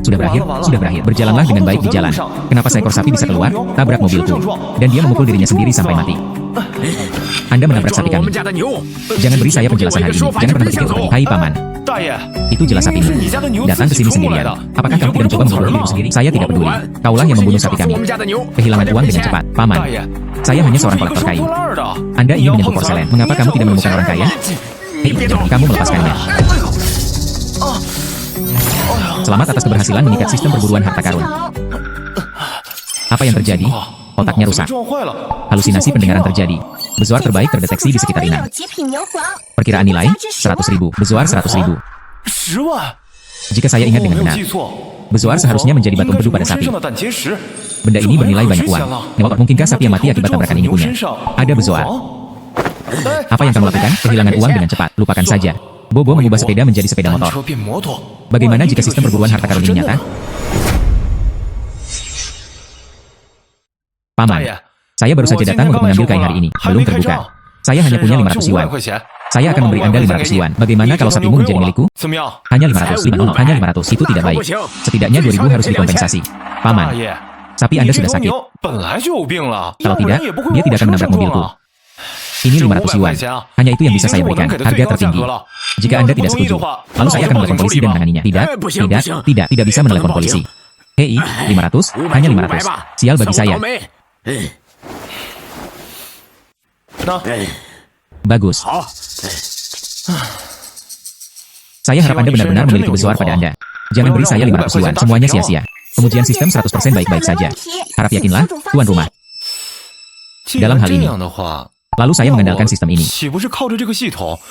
Sudah berakhir, sudah berakhir. Berjalanlah dengan baik di jalan. Kenapa seekor sapi bisa keluar, tabrak mobilku, dan dia memukul dirinya sendiri sampai mati. Anda menabrak sapi kami. Jangan beri saya penjelasan hari ini. Jangan pernah berpikir seperti, hai paman. Itu jelas sapimu. Datang ke sini sendirian. Apakah kamu tidak mencoba membunuh dirimu sendiri? Saya tidak peduli. Kaulah yang membunuh sapi kami. Kehilangan uang dengan cepat. Paman, saya hanya seorang kolektor kayu. Anda ingin menyentuh porselen. Mengapa kamu tidak menemukan orang kaya? Hei, kamu melepaskannya. Selamat atas keberhasilan mengikat sistem perburuan harta karun. Apa yang terjadi? Otaknya rusak. Halusinasi pendengaran terjadi. Bezoar terbaik terdeteksi di sekitar Inan. Perkiraan nilai, 100.000. Bezoar 100.000. Jika saya ingat dengan benar, bezoar seharusnya menjadi batu empedu pada sapi. Benda ini bernilai banyak uang. Mungkinkah sapi yang mati akibat tabrakan ini punya? Ada bezoar. Apa yang kamu lakukan? Kehilangan uang dengan cepat. Lupakan saja. Bobo mengubah sepeda menjadi sepeda motor. Bagaimana jika sistem perburuan harta karun ini nyata? Paman, saya baru saja datang untuk mengambil kain hari ini. Belum terbuka. Saya hanya punya 500 yuan. Saya akan memberi Anda 500 yuan. Bagaimana kalau sapimu menjadi milikku? Hanya 500. Hanya 500. Itu tidak baik. Setidaknya 2.000 harus dikompensasi. Paman, sapi Anda sudah sakit. Kalau tidak, dia tidak akan menabrak mobilku. Ini 500 yuan. Hanya itu yang bisa saya berikan. Harga tertinggi. Jika Anda tidak setuju, lalu saya akan menelepon polisi dan menanganinya. Tidak bisa menelepon polisi. Hei, 500, hanya 500. Sial bagi saya. Bagus. Saya harap Anda benar-benar memiliki bezoar pada Anda. Jangan beri saya 500 yuan, semuanya sia-sia. Pengujian sistem 100% baik-baik saja. Harap yakinlah, tuan rumah. Dalam hal ini, lalu saya mengandalkan sistem ini.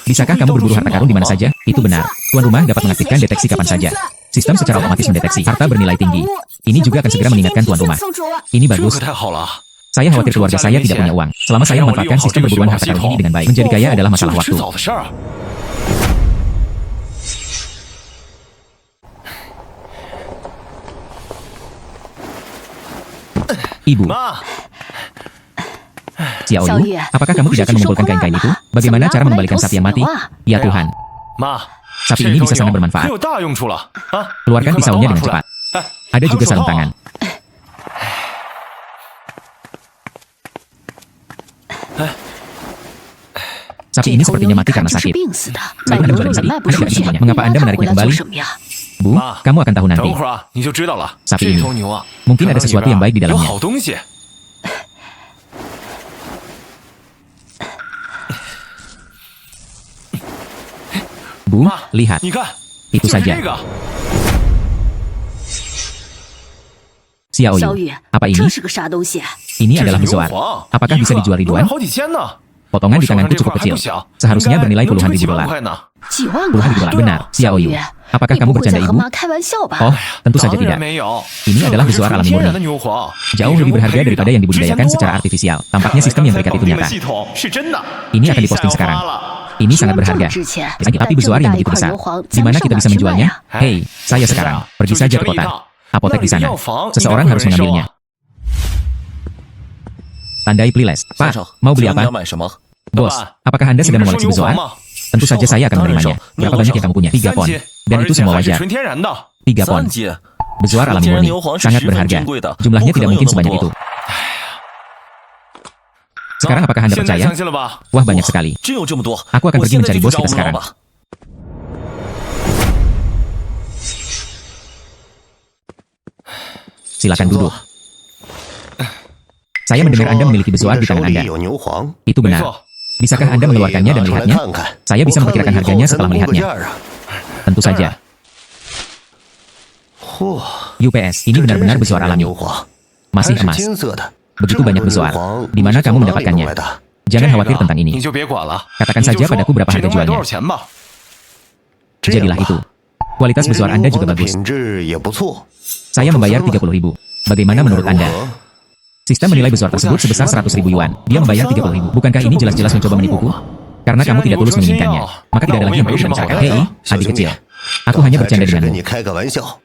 Bisakah kamu berburu harta karun di mana saja? Itu benar. Tuan rumah dapat mengaktifkan deteksi kapan saja. Sistem secara otomatis mendeteksi harta bernilai tinggi. Ini juga akan segera mengingatkan tuan rumah. Ini bagus. Saya khawatir keluarga saya tidak punya uang. Selama saya memanfaatkan sistem perburuan harta karun ini dengan baik, menjadi kaya adalah masalah waktu. Ibu. Xiao Yu, apakah kamu tidak akan mengumpulkan kain-kain itu? Bagaimana cara mengembalikan sapi yang mati? Ya Tuhan. Sapi ini bisa sangat bermanfaat. Keluarkan pisaunya dengan cepat. Ada juga sarung tangan. Sapi ini sepertinya mati karena sakit. Saya Anda menjual sapi, Anda tidak bisa. Mengapa Anda menariknya kembali? Bu, kamu akan tahu nanti. Sapi ini, mungkin ada sesuatu yang baik di dalamnya. Bu, lihat. Itu saja. Xiao Yu, apa ini? Ini adalah bezoar. Apakah bisa dijual ribuan? Potongan di tanganku cukup kecil. Seharusnya bernilai puluhan ribu dolar. Puluhan ribu dolar, benar. Xiao Yu, apakah kamu bercanda, Ibu? Oh, tentu saja tidak. Ini adalah bezoar alami murni. Jauh lebih berharga daripada yang dibudidayakan secara artifisial. Tampaknya sistem yang terikat itu nyata. Ini akan diposting sekarang. Ini sangat berharga. Tapi bezoar yang begitu besar, di mana kita bisa menjualnya? Hei, saya sekarang. Pergi saja ke kota. Apotek di sana. Seseorang harus mengambilnya. Tandai Pliles. Pak, mau beli apa? Bos, apakah Anda sedang mengoleksi bezoar? Tentu saja saya akan menerimanya. Berapa banyak yang kamu punya? 3 pon. Dan itu semua wajar. 3 pon. Bezoar alami murni. Sangat berharga. Jumlahnya tidak mungkin sebanyak itu. Sekarang apakah Anda percaya? Wah, banyak sekali. Aku akan pergi mencari bos kita sekarang. Silakan duduk. Saya mendengar Anda memiliki bezoar di tangan Anda. Itu benar. Bisakah Anda mengeluarkannya dan melihatnya? Saya bisa memperkirakan harganya setelah melihatnya. Tentu saja. UPS, ini benar-benar bezoar alami. Masih emas. Begitu banyak bezoar. Di mana kamu mendapatkannya? Jangan khawatir tentang ini. Katakan saja padaku berapa harga jualnya. Jadilah itu. Kualitas bezoar Anda juga bagus. Saya membayar 30.000. Bagaimana menurut Anda? Sistem menilai bezoar tersebut sebesar 100.000 yuan. Dia membayar 30.000. Bukankah ini jelas-jelas mencoba menipuku? Karena kamu tidak tulus menginginkannya, maka tidak ada lagi yang perlu dibicarakan. Hei, adik kecil. Aku hanya bercanda denganmu.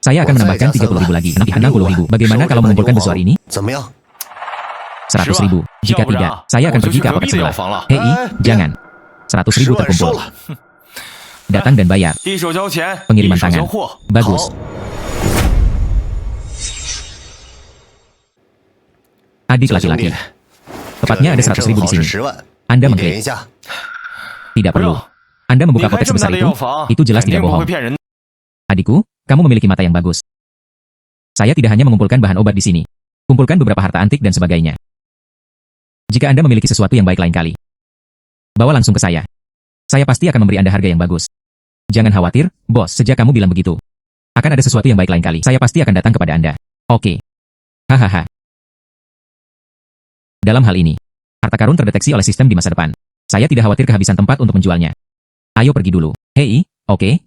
Saya akan menambahkan 30.000 lagi. 60.000. Bagaimana kalau mengumpulkan bezoar ini? 100.000. Jika tidak, saya akan pergi ke apotek sebelah. Hei, jangan. 100.000 terkumpul. Datang dan bayar. Pengiriman tangan. Bagus. Adik laki-laki. Tepatnya ada 100.000 di sini. Anda mengklaim. Tidak perlu. Anda membuka kotak sebesar itu jelas tidak bohong. Adikku, kamu memiliki mata yang bagus. Saya tidak hanya mengumpulkan bahan obat di sini. Kumpulkan beberapa harta antik dan sebagainya. Jika Anda memiliki sesuatu yang baik lain kali, bawa langsung ke saya. Saya pasti akan memberi Anda harga yang bagus. Jangan khawatir, bos, sejak kamu bilang begitu. Akan ada sesuatu yang baik lain kali. Saya pasti akan datang kepada Anda. Oke. Hahaha. Dalam hal ini, harta karun terdeteksi oleh sistem di masa depan. Saya tidak khawatir kehabisan tempat untuk menjualnya. Ayo pergi dulu. Hei, oke.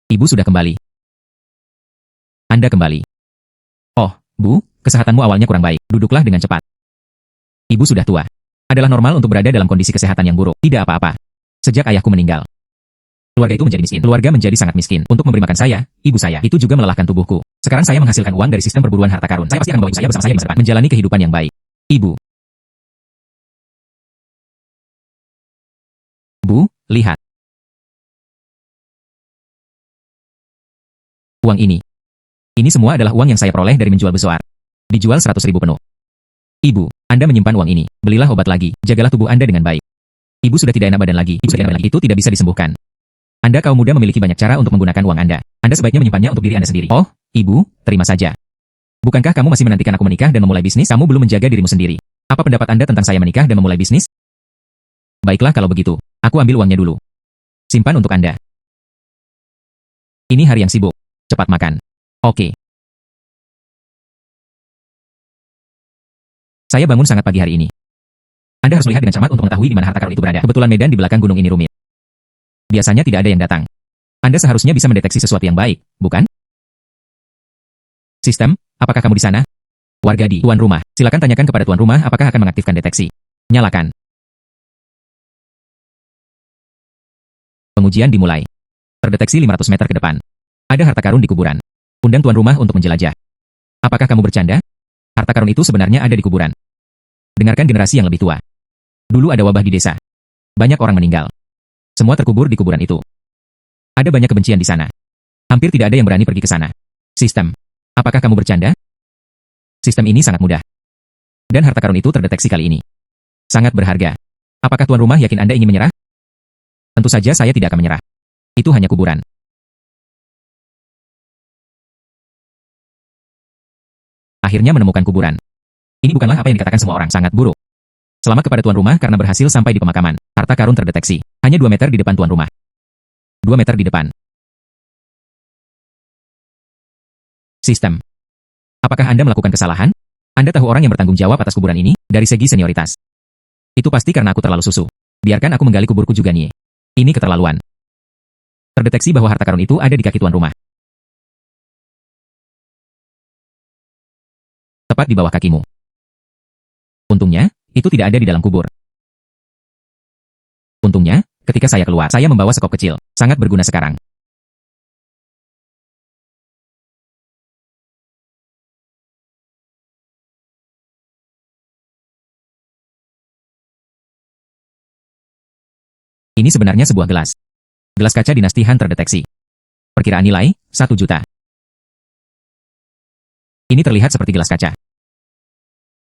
Ibu sudah kembali. Anda kembali. Oh, Bu, kesehatanmu awalnya kurang baik. Duduklah dengan cepat. Ibu sudah tua. Adalah normal untuk berada dalam kondisi kesehatan yang buruk. Tidak apa-apa. Sejak ayahku meninggal, keluarga itu menjadi miskin. Keluarga menjadi sangat miskin. Untuk memberi makan saya, ibu saya, itu juga melelahkan tubuhku. Sekarang saya menghasilkan uang dari sistem perburuan harta karun. Saya pasti akan membawa ibu saya bersama saya di masa depan. Menjalani kehidupan yang baik. Ibu. Bu, lihat. Uang ini. Ini semua adalah uang yang saya peroleh dari menjual besoar. Dijual 100.000 penuh. Ibu, Anda menyimpan uang ini. Belilah obat lagi. Jagalah tubuh Anda dengan baik. Ibu sudah tidak enak badan lagi. Itu tidak bisa disembuhkan. Anda kaum muda memiliki banyak cara untuk menggunakan uang Anda. Anda sebaiknya menyimpannya untuk diri Anda sendiri. Oh, Ibu, terima saja. Bukankah kamu masih menantikan aku menikah dan memulai bisnis? Kamu belum menjaga dirimu sendiri. Apa pendapat Anda tentang saya menikah dan memulai bisnis? Baiklah kalau begitu. Aku ambil uangnya dulu. Simpan untuk Anda. Ini hari yang sibuk. Cepat makan. Oke. Saya bangun sangat pagi hari ini. Anda harus melihat dengan cermat untuk mengetahui di mana harta karun itu berada. Kebetulan medan di belakang gunung ini rumit. Biasanya tidak ada yang datang. Anda seharusnya bisa mendeteksi sesuatu yang baik, bukan? Sistem, apakah kamu di sana? Warga di tuan rumah. Silakan tanyakan kepada tuan rumah apakah akan mengaktifkan deteksi. Nyalakan. Pengujian dimulai. Terdeteksi 500 meter ke depan. Ada harta karun di kuburan. Undang tuan rumah untuk menjelajah. Apakah kamu bercanda? Harta karun itu sebenarnya ada di kuburan. Dengarkan generasi yang lebih tua. Dulu ada wabah di desa. Banyak orang meninggal. Semua terkubur di kuburan itu. Ada banyak kebencian di sana. Hampir tidak ada yang berani pergi ke sana. Sistem. Apakah kamu bercanda? Sistem ini sangat mudah. Dan harta karun itu terdeteksi kali ini. Sangat berharga. Apakah tuan rumah yakin Anda ingin menyerah? Tentu saja saya tidak akan menyerah. Itu hanya kuburan. Akhirnya menemukan kuburan. Ini bukanlah apa yang dikatakan semua orang, sangat buruk. Selamat kepada tuan rumah karena berhasil sampai di pemakaman. Harta karun terdeteksi. Hanya 2 meter di depan tuan rumah. 2 meter di depan. Sistem. Apakah Anda melakukan kesalahan? Anda tahu orang yang bertanggung jawab atas kuburan ini? Dari segi senioritas. Itu pasti karena aku terlalu susu. Biarkan aku menggali kuburku juga nih. Ini keterlaluan. Terdeteksi bahwa harta karun itu ada di kaki tuan rumah. Tepat di bawah kakimu. Untungnya, itu tidak ada di dalam kubur. Untungnya, ketika saya keluar, saya membawa sekop kecil. Sangat berguna sekarang. Ini sebenarnya sebuah gelas. Gelas kaca dinasti Han terdeteksi. Perkiraan nilai, 1 juta. Ini terlihat seperti gelas kaca.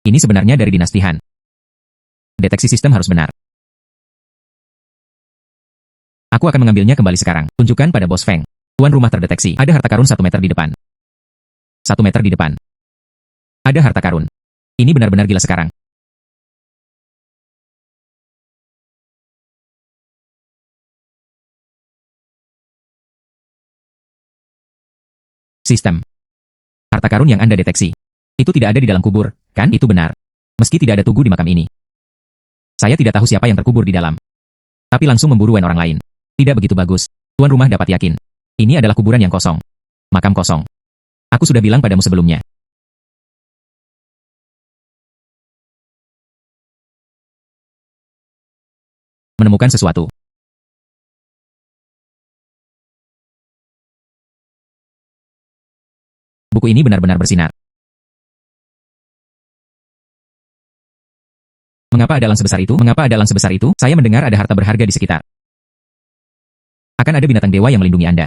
Ini sebenarnya dari dinasti Han. Deteksi sistem harus benar. Aku akan mengambilnya kembali sekarang. Tunjukkan pada Bos Feng. Tuan rumah terdeteksi. Ada harta karun 1 meter di depan. 1 meter di depan. Ada harta karun. Ini benar-benar gila sekarang. Sistem. Harta karun yang Anda deteksi. Itu tidak ada di dalam kubur, kan? Itu benar. Meski tidak ada tugu di makam ini. Saya tidak tahu siapa yang terkubur di dalam. Tapi langsung memburu orang lain. Tidak begitu bagus. Tuan rumah dapat yakin. Ini adalah kuburan yang kosong. Makam kosong. Aku sudah bilang padamu sebelumnya. Menemukan sesuatu. Buku ini benar-benar bersinar. Mengapa ada elang sebesar itu? Mengapa ada elang sebesar itu? Saya mendengar ada harta berharga di sekitar. Akan ada binatang dewa yang melindungi Anda.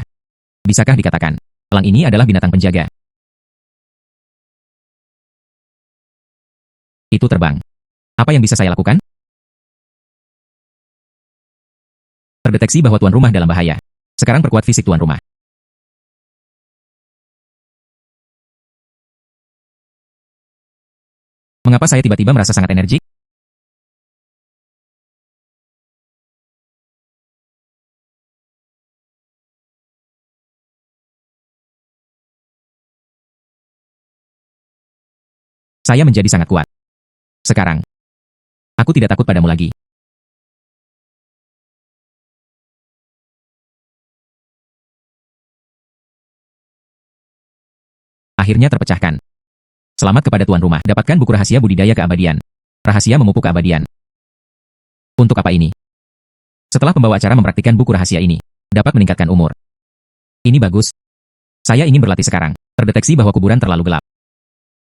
Bisakah dikatakan? Elang ini adalah binatang penjaga. Itu terbang. Apa yang bisa saya lakukan? Terdeteksi bahwa tuan rumah dalam bahaya. Sekarang perkuat fisik tuan rumah. Mengapa saya tiba-tiba merasa sangat energik? Saya menjadi sangat kuat. Sekarang, aku tidak takut padamu lagi. Akhirnya terpecahkan. Selamat kepada tuan rumah. Dapatkan buku rahasia budidaya keabadian. Rahasia memupuk keabadian. Untuk apa ini? Setelah pembawa acara mempraktikkan buku rahasia ini, dapat meningkatkan umur. Ini bagus. Saya ingin berlatih sekarang. Terdeteksi bahwa kuburan terlalu gelap.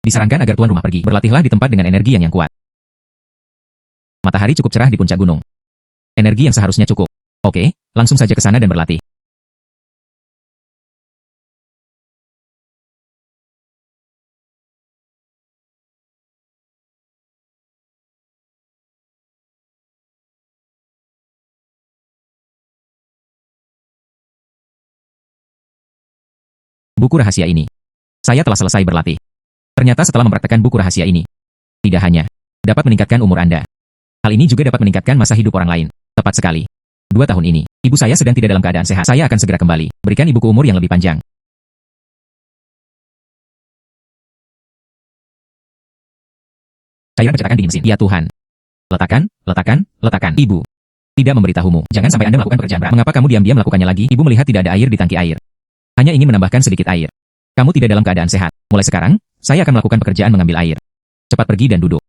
Disarankan agar tuan rumah pergi. Berlatihlah di tempat dengan energi yang kuat. Matahari cukup cerah di puncak gunung. Energi yang seharusnya cukup. Oke, langsung saja ke sana dan berlatih. Buku rahasia ini. Saya telah selesai berlatih. Ternyata setelah mempraktekkan buku rahasia ini, tidak hanya dapat meningkatkan umur Anda. Hal ini juga dapat meningkatkan masa hidup orang lain. Tepat sekali. 2 tahun ini, ibu saya sedang tidak dalam keadaan sehat. Saya akan segera kembali. Berikan ibuku umur yang lebih panjang. Cairan percetakan dingin mesin. Ya Tuhan. Letakkan, letakkan, letakkan. Ibu. Tidak memberitahumu. Jangan sampai Anda melakukan pekerjaan berat. Mengapa kamu diam-diam melakukannya lagi? Ibu melihat tidak ada air di tangki air. Hanya ingin menambahkan sedikit air. Kamu tidak dalam keadaan sehat. Mulai sekarang, saya akan melakukan pekerjaan mengambil air. Cepat pergi dan duduk.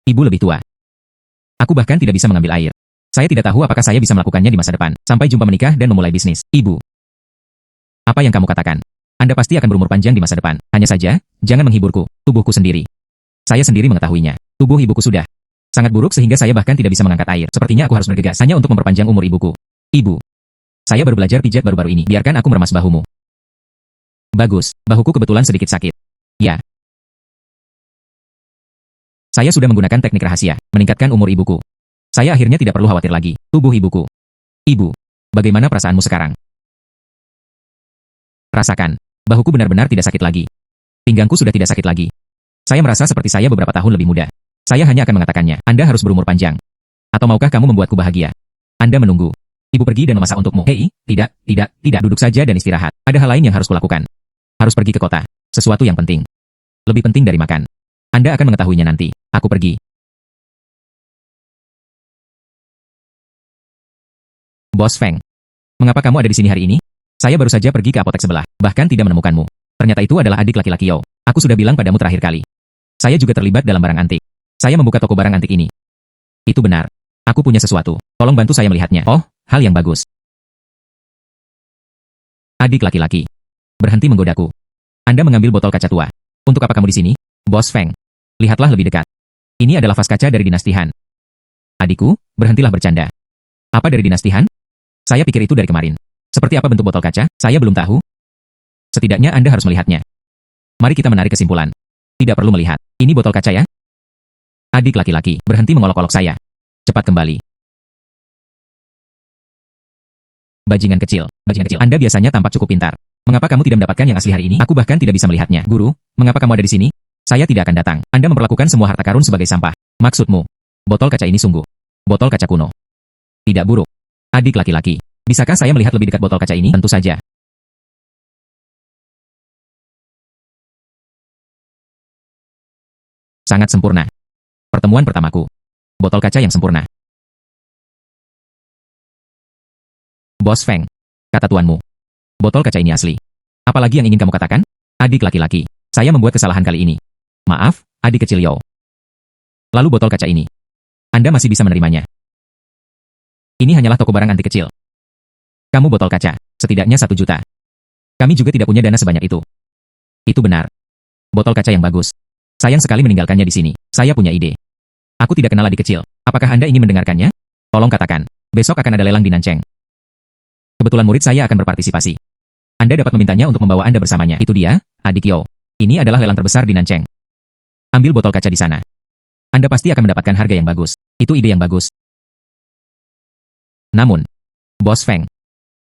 Ibu lebih tua. Aku bahkan tidak bisa mengambil air. Saya tidak tahu apakah saya bisa melakukannya di masa depan. Sampai jumpa menikah dan memulai bisnis. Ibu. Apa yang kamu katakan? Anda pasti akan berumur panjang di masa depan. Hanya saja, jangan menghiburku. Tubuhku sendiri. Saya sendiri mengetahuinya. Tubuh ibuku sudah sangat buruk sehingga saya bahkan tidak bisa mengangkat air. Sepertinya aku harus bergegas hanya untuk memperpanjang umur ibuku. Ibu. Saya baru belajar pijat baru-baru ini. Biarkan aku meremas bahumu. Bagus. Bahuku kebetulan sedikit sakit. Ya. Saya sudah menggunakan teknik rahasia, meningkatkan umur ibuku. Saya akhirnya tidak perlu khawatir lagi. Tubuh ibuku. Ibu. Bagaimana perasaanmu sekarang? Rasakan. Bahuku benar-benar tidak sakit lagi. Pinggangku sudah tidak sakit lagi. Saya merasa seperti saya beberapa tahun lebih muda. Saya hanya akan mengatakannya. Anda harus berumur panjang. Atau maukah kamu membuatku bahagia? Anda menunggu. Ibu pergi dan memasak untukmu. Hei, tidak. Duduk saja dan istirahat. Ada hal lain yang harus kulakukan. Harus pergi ke kota. Sesuatu yang penting. Lebih penting dari makan. Anda akan mengetahuinya nanti. Aku pergi. Bos Feng. Mengapa kamu ada di sini hari ini? Saya baru saja pergi ke apotek sebelah, bahkan tidak menemukanmu. Ternyata itu adalah adik laki-laki Yo. Aku sudah bilang padamu terakhir kali. Saya juga terlibat dalam barang antik. Saya membuka toko barang antik ini. Itu benar. Aku punya sesuatu. Tolong bantu saya melihatnya. Oh, hal yang bagus. Adik laki-laki. Berhenti menggodaku. Anda mengambil botol kaca tua. Untuk apa kamu di sini? Bos Feng. Lihatlah lebih dekat. Ini adalah vas kaca dari dinasti Han. Adikku, berhentilah bercanda. Apa dari dinasti Han? Saya pikir itu dari kemarin. Seperti apa bentuk botol kaca? Saya belum tahu. Setidaknya Anda harus melihatnya. Mari kita menarik kesimpulan. Tidak perlu melihat. Ini botol kaca ya? Adik laki-laki, berhenti mengolok-olok saya. Cepat kembali. Bajingan kecil. Anda biasanya tampak cukup pintar. Mengapa kamu tidak mendapatkan yang asli hari ini? Aku bahkan tidak bisa melihatnya. Guru, mengapa kamu ada di sini? Saya tidak akan datang. Anda memperlakukan semua harta karun sebagai sampah. Maksudmu, botol kaca ini sungguh. Botol kaca kuno. Tidak buruk. Adik laki-laki, bisakah saya melihat lebih dekat botol kaca ini? Tentu saja. Sangat sempurna. Pertemuan pertamaku. Botol kaca yang sempurna. Bos Feng, kata tuanmu. Botol kaca ini asli. Apalagi yang ingin kamu katakan? Adik laki-laki, saya membuat kesalahan kali ini. Maaf, adik kecil Yo. Lalu botol kaca ini. Anda masih bisa menerimanya. Ini hanyalah toko barang antik kecil. Kamu botol kaca, setidaknya 1 juta. Kami juga tidak punya dana sebanyak itu. Itu benar. Botol kaca yang bagus. Sayang sekali meninggalkannya di sini. Saya punya ide. Aku tidak kenal adik kecil. Apakah Anda ingin mendengarkannya? Tolong katakan. Besok akan ada lelang di Nancheng. Kebetulan murid saya akan berpartisipasi. Anda dapat memintanya untuk membawa Anda bersamanya. Itu dia, adik Yo. Ini adalah lelang terbesar di Nancheng. Ambil botol kaca di sana. Anda pasti akan mendapatkan harga yang bagus. Itu ide yang bagus. Namun, Bos Feng,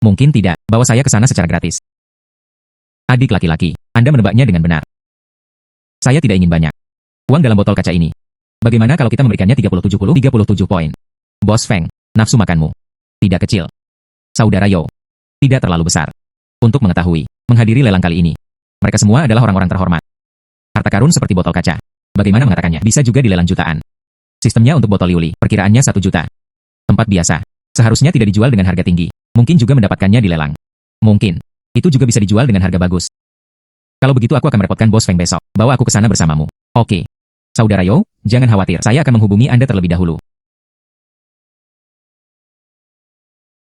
mungkin tidak, bawa saya ke sana secara gratis. Adik laki-laki, Anda menebaknya dengan benar. Saya tidak ingin banyak uang dalam botol kaca ini. Bagaimana kalau kita memberikannya 37 poin? Bos Feng, nafsu makanmu tidak kecil. Saudara Yo, tidak terlalu besar. Untuk mengetahui, menghadiri lelang kali ini, mereka semua adalah orang-orang terhormat. Harta karun seperti botol kaca. Bagaimana mengatakannya? Bisa juga dilelang jutaan. Sistemnya untuk botol Yuli, perkiraannya 1 juta. Tempat biasa, seharusnya tidak dijual dengan harga tinggi. Mungkin juga mendapatkannya di lelang. Mungkin, itu juga bisa dijual dengan harga bagus. Kalau begitu aku akan merepotkan Bos Feng besok. Bawa aku ke sana bersamamu. Oke. Saudara Yo, jangan khawatir. Saya akan menghubungi Anda terlebih dahulu.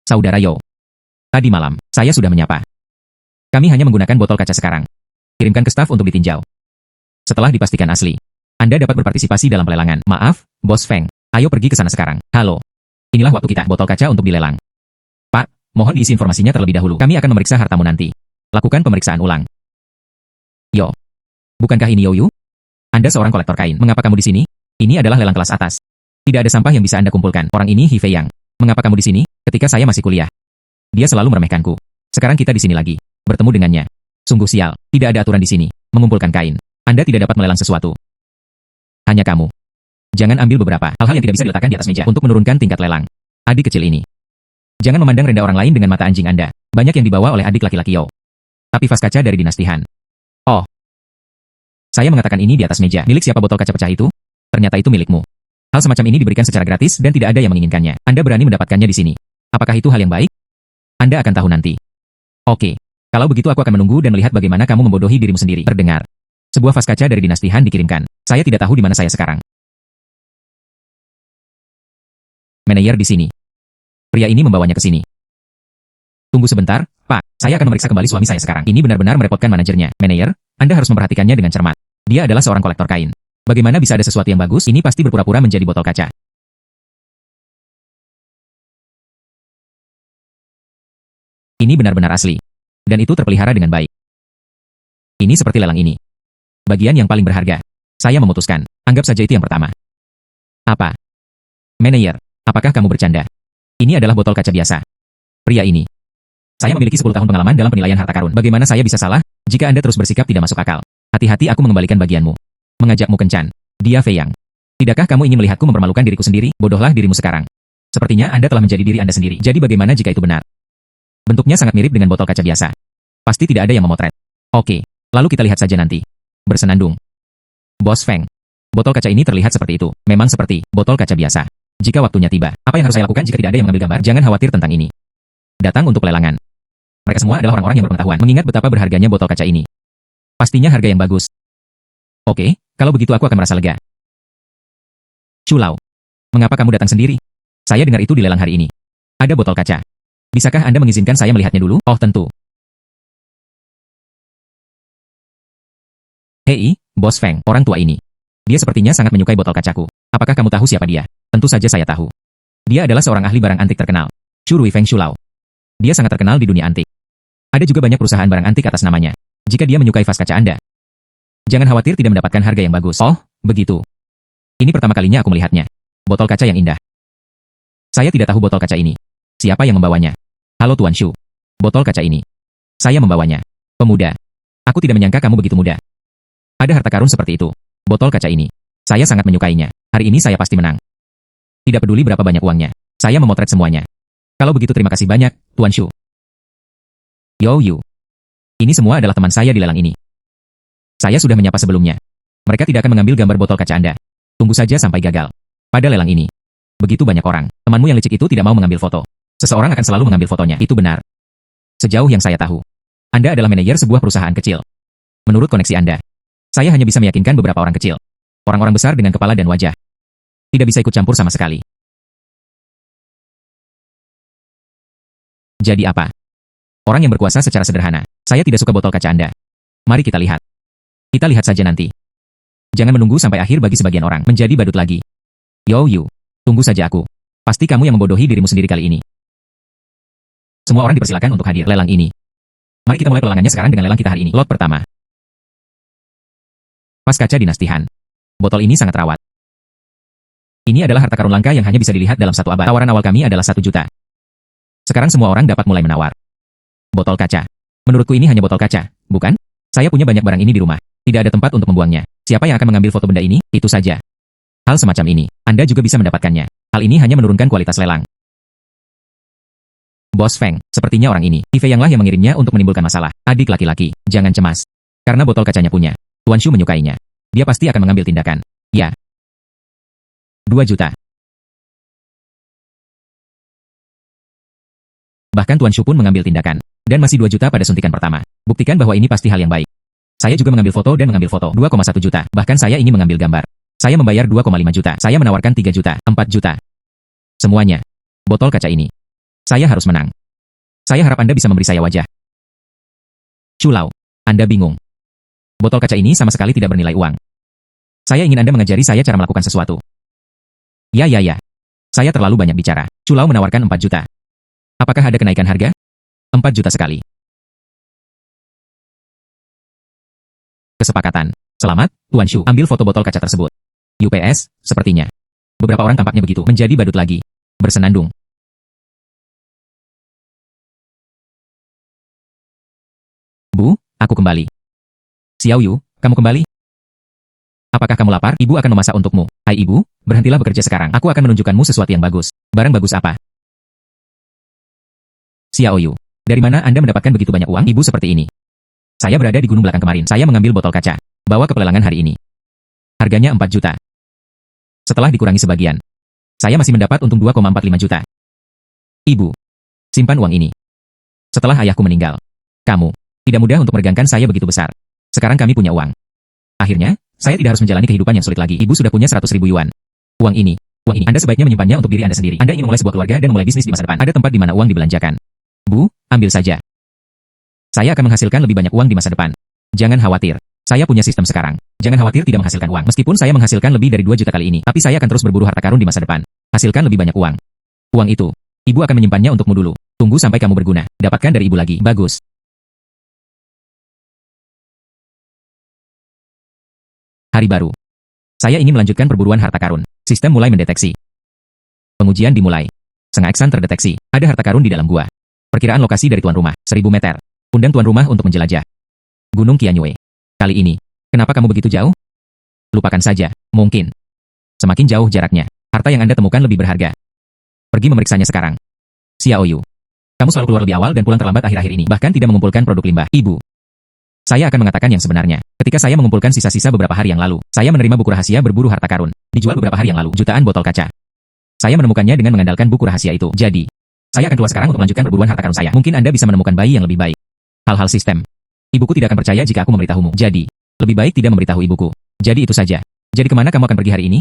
Saudara Yo, tadi malam, saya sudah menyapa. Kami hanya menggunakan botol kaca sekarang. Kirimkan ke staf untuk ditinjau. Setelah dipastikan asli, Anda dapat berpartisipasi dalam pelelangan. Maaf, Bos Feng. Ayo pergi ke sana sekarang. Halo. Inilah waktu kita, botol kaca untuk dilelang. Pak, mohon diisi informasinya terlebih dahulu. Kami akan memeriksa hartamu nanti. Lakukan pemeriksaan ulang. Yo. Bukankah ini Yoyu? Anda seorang kolektor kain. Mengapa kamu di sini? Ini adalah lelang kelas atas. Tidak ada sampah yang bisa Anda kumpulkan. Orang ini He Fei Yang. Mengapa kamu di sini? Ketika saya masih kuliah, dia selalu meremehkanku. Sekarang kita di sini lagi. Bertemu dengannya. Sungguh sial, tidak ada aturan di sini. Mengumpulkan kain. Anda tidak dapat melelang sesuatu. Hanya kamu. Jangan ambil beberapa hal-hal yang tidak bisa diletakkan di atas meja untuk menurunkan tingkat lelang. Adik kecil ini. Jangan memandang rendah orang lain dengan mata anjing Anda. Banyak yang dibawa oleh adik laki-laki Yo. Tapi vas kaca dari dinasti Han. Oh. Saya mengatakan ini di atas meja. Milik siapa botol kaca pecah itu? Ternyata itu milikmu. Hal semacam ini diberikan secara gratis dan tidak ada yang menginginkannya. Anda berani mendapatkannya di sini. Apakah itu hal yang baik? Anda akan tahu nanti. Oke. Kalau begitu aku akan menunggu dan melihat bagaimana kamu membodohi dirimu sendiri. Terdengar. Sebuah vas kaca dari dinasti Han dikirimkan. Saya tidak tahu di mana saya sekarang. Manajer di sini. Pria ini membawanya ke sini. Tunggu sebentar, Pak. Saya akan memeriksa kembali suami saya sekarang. Ini benar-benar merepotkan manajernya. Manajer, Anda harus memperhatikannya dengan cermat. Dia adalah seorang kolektor kain. Bagaimana bisa ada sesuatu yang bagus? Ini pasti berpura-pura menjadi botol kaca. Ini benar-benar asli. Dan itu terpelihara dengan baik. Ini seperti lelang ini. Bagian yang paling berharga. Saya memutuskan. Anggap saja itu yang pertama. Apa? Manajer, apakah kamu bercanda? Ini adalah botol kaca biasa. Pria ini. Saya memiliki 10 tahun pengalaman dalam penilaian harta karun. Bagaimana saya bisa salah jika Anda terus bersikap tidak masuk akal? Hati-hati aku mengembalikan bagianmu. Mengajakmu kencan. Dia Fei Yang. Tidakkah kamu ingin melihatku mempermalukan diriku sendiri? Bodohlah dirimu sekarang. Sepertinya Anda telah menjadi diri Anda sendiri. Jadi bagaimana jika itu benar? Bentuknya sangat mirip dengan botol kaca biasa. Pasti tidak ada yang memotret. Oke, lalu kita lihat saja nanti. Bersenandung. Bos Feng. Botol kaca ini terlihat seperti itu. Memang seperti botol kaca biasa. Jika waktunya tiba, apa yang harus saya lakukan jika tidak ada yang mengambil gambar? Jangan khawatir tentang ini. Datang untuk pelelangan. Mereka semua adalah orang-orang yang berpengetahuan. Mengingat betapa berharganya botol kaca ini. Pastinya harga yang bagus. Oke, kalau begitu aku akan merasa lega. Culau. Mengapa kamu datang sendiri? Saya dengar itu di lelang hari ini. Ada botol kaca. Bisakah Anda mengizinkan saya melihatnya dulu? Oh tentu. Hei, Bos Feng, orang tua ini. Dia sepertinya sangat menyukai botol kacaku. Apakah kamu tahu siapa dia? Tentu saja saya tahu. Dia adalah seorang ahli barang antik terkenal. Chu Rui Feng Shulau. Dia sangat terkenal di dunia antik. Ada juga banyak perusahaan barang antik atas namanya. Jika dia menyukai vas kaca Anda, jangan khawatir tidak mendapatkan harga yang bagus. Oh, begitu. Ini pertama kalinya aku melihatnya. Botol kaca yang indah. Saya tidak tahu botol kaca ini. Siapa yang membawanya? Halo Tuan Shu. Botol kaca ini. Saya membawanya. Pemuda. Aku tidak menyangka kamu begitu muda. Ada harta karun seperti itu. Botol kaca ini. Saya sangat menyukainya. Hari ini saya pasti menang. Tidak peduli berapa banyak uangnya. Saya memotret semuanya. Kalau begitu terima kasih banyak, Tuan Shu. Yo Yu. Ini semua adalah teman saya di lelang ini. Saya sudah menyapa sebelumnya. Mereka tidak akan mengambil gambar botol kaca Anda. Tunggu saja sampai gagal. Pada lelang ini. Begitu banyak orang. Temanmu yang licik itu tidak mau mengambil foto. Seseorang akan selalu mengambil fotonya. Itu benar. Sejauh yang saya tahu. Anda adalah manajer sebuah perusahaan kecil. Menurut koneksi Anda. Saya hanya bisa meyakinkan beberapa orang kecil. Orang-orang besar dengan kepala dan wajah. Tidak bisa ikut campur sama sekali. Jadi apa? Orang yang berkuasa secara sederhana. Saya tidak suka botol kaca Anda. Mari kita lihat. Kita lihat saja nanti. Jangan menunggu sampai akhir bagi sebagian orang menjadi badut lagi. Yo Yu. Tunggu saja aku. Pasti kamu yang membodohi dirimu sendiri kali ini. Semua orang dipersilakan untuk hadir lelang ini. Mari kita mulai pelelangannya sekarang dengan lelang kita hari ini. Lot pertama. Vas kaca dinastihan. Botol ini sangat rawat. Ini adalah harta karun langka yang hanya bisa dilihat dalam 1 abad. Tawaran awal kami adalah 1 juta. Sekarang semua orang dapat mulai menawar. Botol kaca. Menurutku ini hanya botol kaca, bukan? Saya punya banyak barang ini di rumah. Tidak ada tempat untuk membuangnya. Siapa yang akan mengambil foto benda ini? Itu saja. Hal semacam ini, Anda juga bisa mendapatkannya. Hal ini hanya menurunkan kualitas lelang. Bos Feng, sepertinya orang ini. Ivey Yang lah yang mengirimnya untuk menimbulkan masalah. Adik laki-laki, jangan cemas. Karena botol kacanya punya. Tuan Shu menyukainya. Dia pasti akan mengambil tindakan. Ya. 2 juta. Bahkan Tuan Shu pun mengambil tindakan. Dan masih 2 juta pada suntikan pertama. Buktikan bahwa ini pasti hal yang baik. Saya juga mengambil foto dan mengambil foto. 2,1 juta. Bahkan saya ingin mengambil gambar. Saya membayar 2,5 juta. Saya menawarkan 3 juta. 4 juta. Semuanya. Botol kaca ini. Saya harus menang. Saya harap Anda bisa memberi saya wajah. Culau. Anda bingung. Botol kaca ini sama sekali tidak bernilai uang. Saya ingin Anda mengajari saya cara melakukan sesuatu. Ya. Saya terlalu banyak bicara. Culau menawarkan 4 juta. Apakah ada kenaikan harga? 4 juta sekali. Kesepakatan. Selamat, Tuan Shu. Ambil foto botol kaca tersebut. UPS, sepertinya. Beberapa orang tampaknya begitu. Menjadi badut lagi. Bersenandung. Bu, aku kembali. Xiao Yu, kamu kembali? Apakah kamu lapar? Ibu akan memasak untukmu. Hai ibu, berhentilah bekerja sekarang. Aku akan menunjukkanmu sesuatu yang bagus. Barang bagus apa? Xiao Yu, dari mana Anda mendapatkan begitu banyak uang? Ibu seperti ini. Saya berada di gunung belakang kemarin. Saya mengambil botol kaca. Bawa ke pelelangan hari ini. Harganya 4 juta. Setelah dikurangi sebagian, saya masih mendapat untung 2,45 juta. Ibu, simpan uang ini. Setelah ayahku meninggal, kamu, tidak mudah untuk meregangkan saya begitu besar. Sekarang kami punya uang. Akhirnya, saya tidak harus menjalani kehidupan yang sulit lagi. Ibu sudah punya 100.000 yuan. Uang ini, Anda sebaiknya menyimpannya untuk diri Anda sendiri. Anda ingin memulai sebuah keluarga dan memulai bisnis di masa depan. Ada tempat di mana uang dibelanjakan. Bu, ambil saja. Saya akan menghasilkan lebih banyak uang di masa depan. Jangan khawatir. Saya punya sistem sekarang. Jangan khawatir tidak menghasilkan uang. Meskipun saya menghasilkan lebih dari 2 juta kali ini, tapi saya akan terus berburu harta karun di masa depan. Hasilkan lebih banyak uang. Uang itu, ibu akan menyimpannya untukmu dulu. Tunggu sampai kamu berguna. Dapatkan dari ibu lagi. Bagus. Hari baru. Saya ingin melanjutkan perburuan harta karun. Sistem mulai mendeteksi. Pengujian dimulai. Setengah Eksan terdeteksi. Ada harta karun di dalam gua. Perkiraan lokasi dari tuan rumah, 1000 meter. Undang tuan rumah untuk menjelajah. Gunung Qianyue. Kali ini, kenapa kamu begitu jauh? Lupakan saja, mungkin. Semakin jauh jaraknya, harta yang Anda temukan lebih berharga. Pergi memeriksanya sekarang. Xiao Yu. Kamu selalu keluar lebih awal dan pulang terlambat akhir-akhir ini, bahkan tidak mengumpulkan produk limbah. Ibu. Saya akan mengatakan yang sebenarnya. Ketika saya mengumpulkan sisa-sisa beberapa hari yang lalu, saya menerima buku rahasia berburu harta karun. Dijual beberapa hari yang lalu, jutaan botol kaca. Saya menemukannya dengan mengandalkan buku rahasia itu. Jadi, saya akan keluar sekarang untuk melanjutkan perburuan harta karun saya. Mungkin Anda bisa menemukan bayi yang lebih baik. Hal-hal sistem. Ibuku tidak akan percaya jika aku memberitahumu. Jadi, lebih baik tidak memberitahu ibuku. Jadi itu saja. Jadi kemana kamu akan pergi hari ini?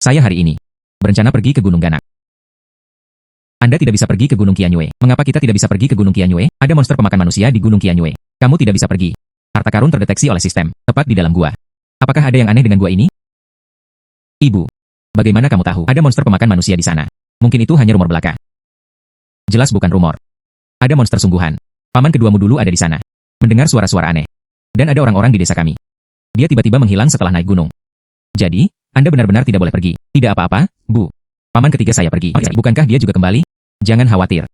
Saya hari ini berencana pergi ke Gunung Ganak. Anda tidak bisa pergi ke Gunung Qianyue. Mengapa kita tidak bisa pergi ke Gunung Qianyue? Ada monster pemakan manusia di Gunung Qianyue. Kamu tidak bisa pergi. Harta karun terdeteksi oleh sistem, tepat di dalam gua. Apakah ada yang aneh dengan gua ini? Ibu, bagaimana kamu tahu ada monster pemakan manusia di sana? Mungkin itu hanya rumor belaka. Jelas bukan rumor. Ada monster sungguhan. Paman keduamu dulu ada di sana. Mendengar suara-suara aneh. Dan ada orang-orang di desa kami. Dia tiba-tiba menghilang setelah naik gunung. Jadi, Anda benar-benar tidak boleh pergi. Tidak apa-apa, Bu. Paman ketiga saya pergi. Bukankah dia juga kembali? Jangan khawatir.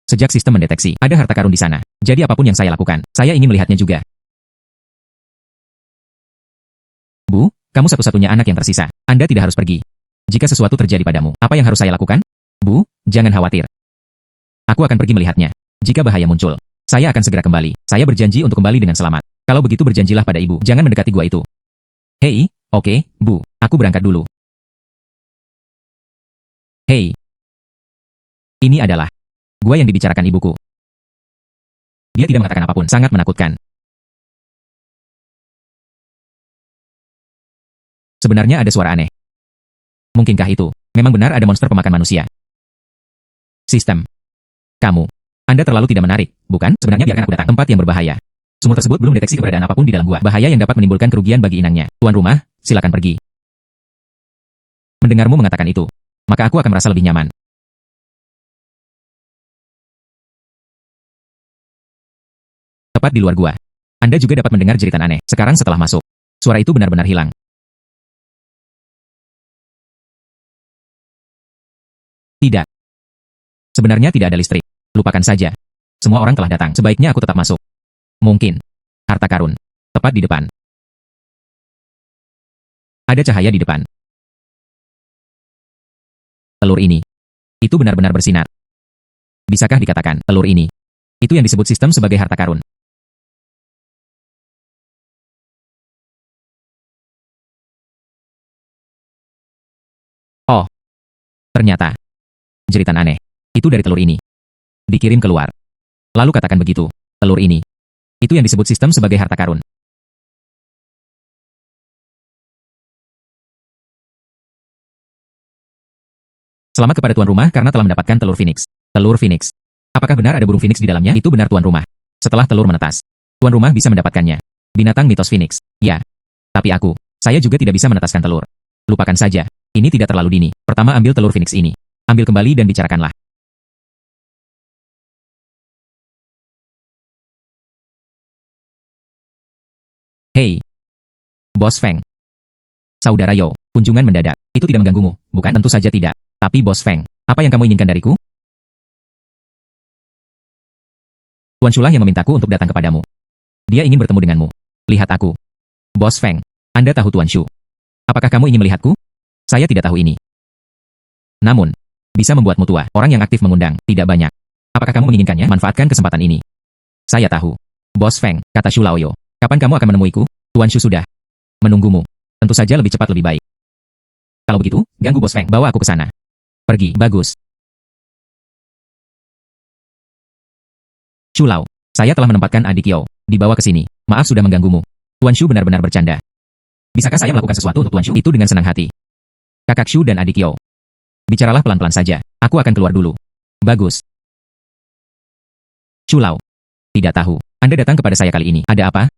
Sejak sistem mendeteksi, ada harta karun di sana. Jadi apapun yang saya lakukan, saya ingin melihatnya juga. Bu, kamu satu-satunya anak yang tersisa. Anda tidak harus pergi. Jika sesuatu terjadi padamu, apa yang harus saya lakukan? Bu, jangan khawatir. Aku akan pergi melihatnya. Jika bahaya muncul, saya akan segera kembali. Saya berjanji untuk kembali dengan selamat. Kalau begitu berjanjilah pada ibu. Jangan mendekati gua itu. Hei, oke, Bu. Aku berangkat dulu. Hei. Ini adalah gua yang dibicarakan ibuku. Dia tidak mengatakan apapun. Sangat menakutkan. Sebenarnya ada suara aneh. Mungkinkah itu memang benar ada monster pemakan manusia? Sistem. Kamu. Anda terlalu tidak menarik, bukan? Sebenarnya biarkan aku datang. Tempat yang berbahaya. Sumur tersebut belum deteksi keberadaan apapun di dalam gua. Bahaya yang dapat menimbulkan kerugian bagi inangnya. Tuan rumah, silakan pergi. Mendengarmu mengatakan itu, maka aku akan merasa lebih nyaman. Tepat di luar gua. Anda juga dapat mendengar jeritan aneh. Sekarang setelah masuk, suara itu benar-benar hilang. Tidak. Sebenarnya tidak ada listrik. Lupakan saja. Semua orang telah datang. Sebaiknya aku tetap masuk. Mungkin. Harta karun. Tepat di depan. Ada cahaya di depan. Telur ini. Itu benar-benar bersinar. Bisakah dikatakan, telur ini? Itu yang disebut sistem sebagai harta karun. Oh. Ternyata. Jeritan aneh. Itu dari telur ini. Dikirim keluar. Lalu katakan begitu. Telur ini. Itu yang disebut sistem sebagai harta karun. Selamat kepada tuan rumah karena telah mendapatkan telur Phoenix. Telur Phoenix. Apakah benar ada burung Phoenix di dalamnya? Itu benar tuan rumah. Setelah telur menetas, tuan rumah bisa mendapatkannya. Binatang mitos Phoenix. Ya. Tapi saya juga tidak bisa menetaskan telur. Lupakan saja. Ini tidak terlalu dini. Pertama ambil telur Phoenix ini. Ambil kembali dan bicarakanlah. Hei. Bos Feng. Saudara Yo, kunjungan mendadak. Itu tidak mengganggumu, bukan? Tentu saja tidak. Tapi Bos Feng, apa yang kamu inginkan dariku? Tuan Shulah yang memintaku untuk datang kepadamu. Dia ingin bertemu denganmu. Lihat aku. Bos Feng, Anda tahu Tuan Shu. Apakah kamu ingin melihatku? Saya tidak tahu ini. Namun, bisa membuatmu tua. Orang yang aktif mengundang, tidak banyak. Apakah kamu menginginkannya? Manfaatkan kesempatan ini. Saya tahu. Bos Feng, kata Shu Laoyo. Kapan kamu akan menemuiku? Tuan Shu sudah menunggumu. Tentu saja lebih cepat lebih baik. Kalau begitu, ganggu Bos Feng. Bawa aku ke sana. Pergi. Bagus. Shu Lao, saya telah menempatkan adik Yo. Dibawa ke sini. Maaf sudah mengganggumu. Tuan Shu benar-benar bercanda. Bisakah saya melakukan sesuatu untuk Tuan Shu? Itu dengan senang hati. Kakak Shu dan adik Yo. Bicaralah pelan-pelan saja. Aku akan keluar dulu. Bagus. Shu Lao. Tidak tahu. Anda datang kepada saya kali ini. Ada apa?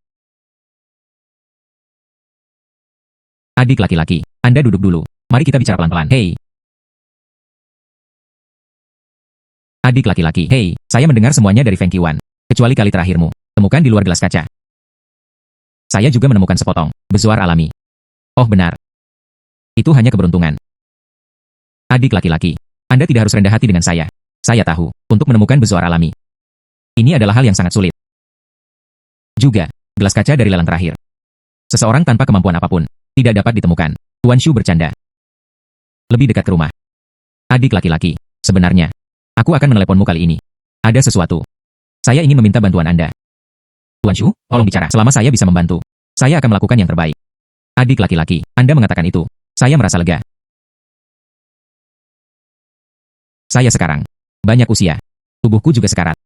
Adik laki-laki. Anda duduk dulu. Mari kita bicara pelan-pelan. Hei. Adik laki-laki. Hei, saya mendengar semuanya dari Feng Qiwan. Kecuali kali terakhirmu. Temukan di luar gelas kaca. Saya juga menemukan sepotong bezoar alami. Oh benar. Itu hanya keberuntungan. Adik laki-laki. Anda tidak harus rendah hati dengan saya. Saya tahu, untuk menemukan bezoar alami. Ini adalah hal yang sangat sulit. Juga, gelas kaca dari lelang terakhir. Seseorang tanpa kemampuan apapun, tidak dapat ditemukan. Tuan Shu bercanda. Lebih dekat ke rumah. Adik laki-laki, sebenarnya, aku akan meneleponmu kali ini. Ada sesuatu. Saya ingin meminta bantuan Anda. Tuan Shu, tolong bicara. Selama saya bisa membantu, saya akan melakukan yang terbaik. Adik laki-laki, Anda mengatakan itu. Saya merasa lega. Saya sekarang banyak usia. Tubuhku juga sekarat.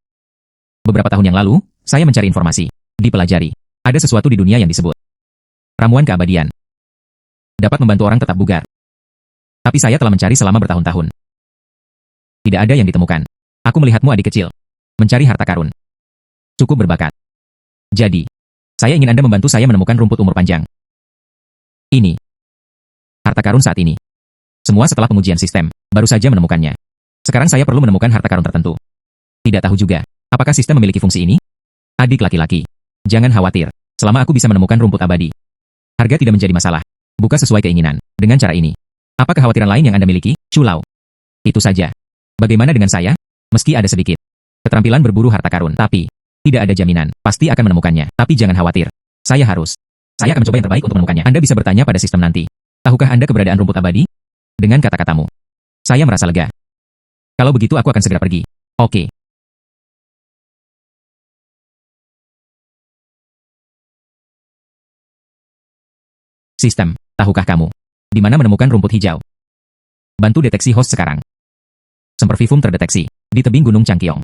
Beberapa tahun yang lalu, saya mencari informasi. Dipelajari. Ada sesuatu di dunia yang disebut ramuan keabadian. Dapat membantu orang tetap bugar. Tapi saya telah mencari selama bertahun-tahun. Tidak ada yang ditemukan. Aku melihatmu adik kecil. Mencari harta karun. Cukup berbakat. Jadi, saya ingin Anda membantu saya menemukan rumput umur panjang. Ini. Harta karun saat ini. Semua setelah pengujian sistem, baru saja menemukannya. Sekarang saya perlu menemukan harta karun tertentu. Tidak tahu juga, apakah sistem memiliki fungsi ini? Adik laki-laki. Jangan khawatir, selama aku bisa menemukan rumput abadi. Harga tidak menjadi masalah. Buka sesuai keinginan. Dengan cara ini. Apa kekhawatiran lain yang Anda miliki, Shu Lao? Itu saja. Bagaimana dengan saya? Meski ada sedikit keterampilan berburu harta karun, tapi tidak ada jaminan, pasti akan menemukannya. Tapi jangan khawatir. Saya akan mencoba yang terbaik untuk menemukannya. Anda bisa bertanya pada sistem nanti. Tahukah Anda keberadaan rumput abadi? Dengan kata-katamu. Saya merasa lega. Kalau begitu aku akan segera pergi. Oke. Sistem, tahukah kamu di mana menemukan rumput hijau? Bantu deteksi host sekarang. Sempervivum terdeteksi di tebing Gunung Changqiong.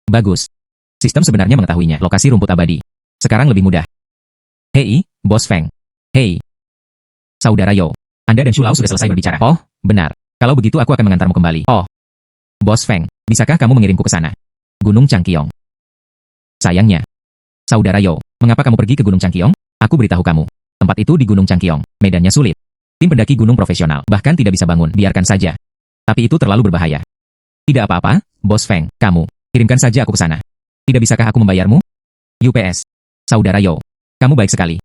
Bagus. Sistem sebenarnya mengetahuinya. Lokasi rumput abadi. Sekarang lebih mudah. Hei, Bos Feng. Hei. Saudara Yo. Anda dan Shu Lao sudah selesai berbicara. Oh, benar. Kalau begitu aku akan mengantarmu kembali. Oh. Bos Feng, bisakah kamu mengirimku ke sana? Gunung Changqiong. Sayangnya. Saudara Yo, mengapa kamu pergi ke Gunung Changqiong? Aku beritahu kamu. Tempat itu di Gunung Changqiong. Medannya sulit. Tim pendaki gunung profesional bahkan tidak bisa bangun. Biarkan saja. Tapi itu terlalu berbahaya. Tidak apa-apa, Bos Feng, kamu. Kirimkan saja aku ke sana. Tidak bisakah aku membayarmu? UPS. Saudara Yo. Kamu baik sekali.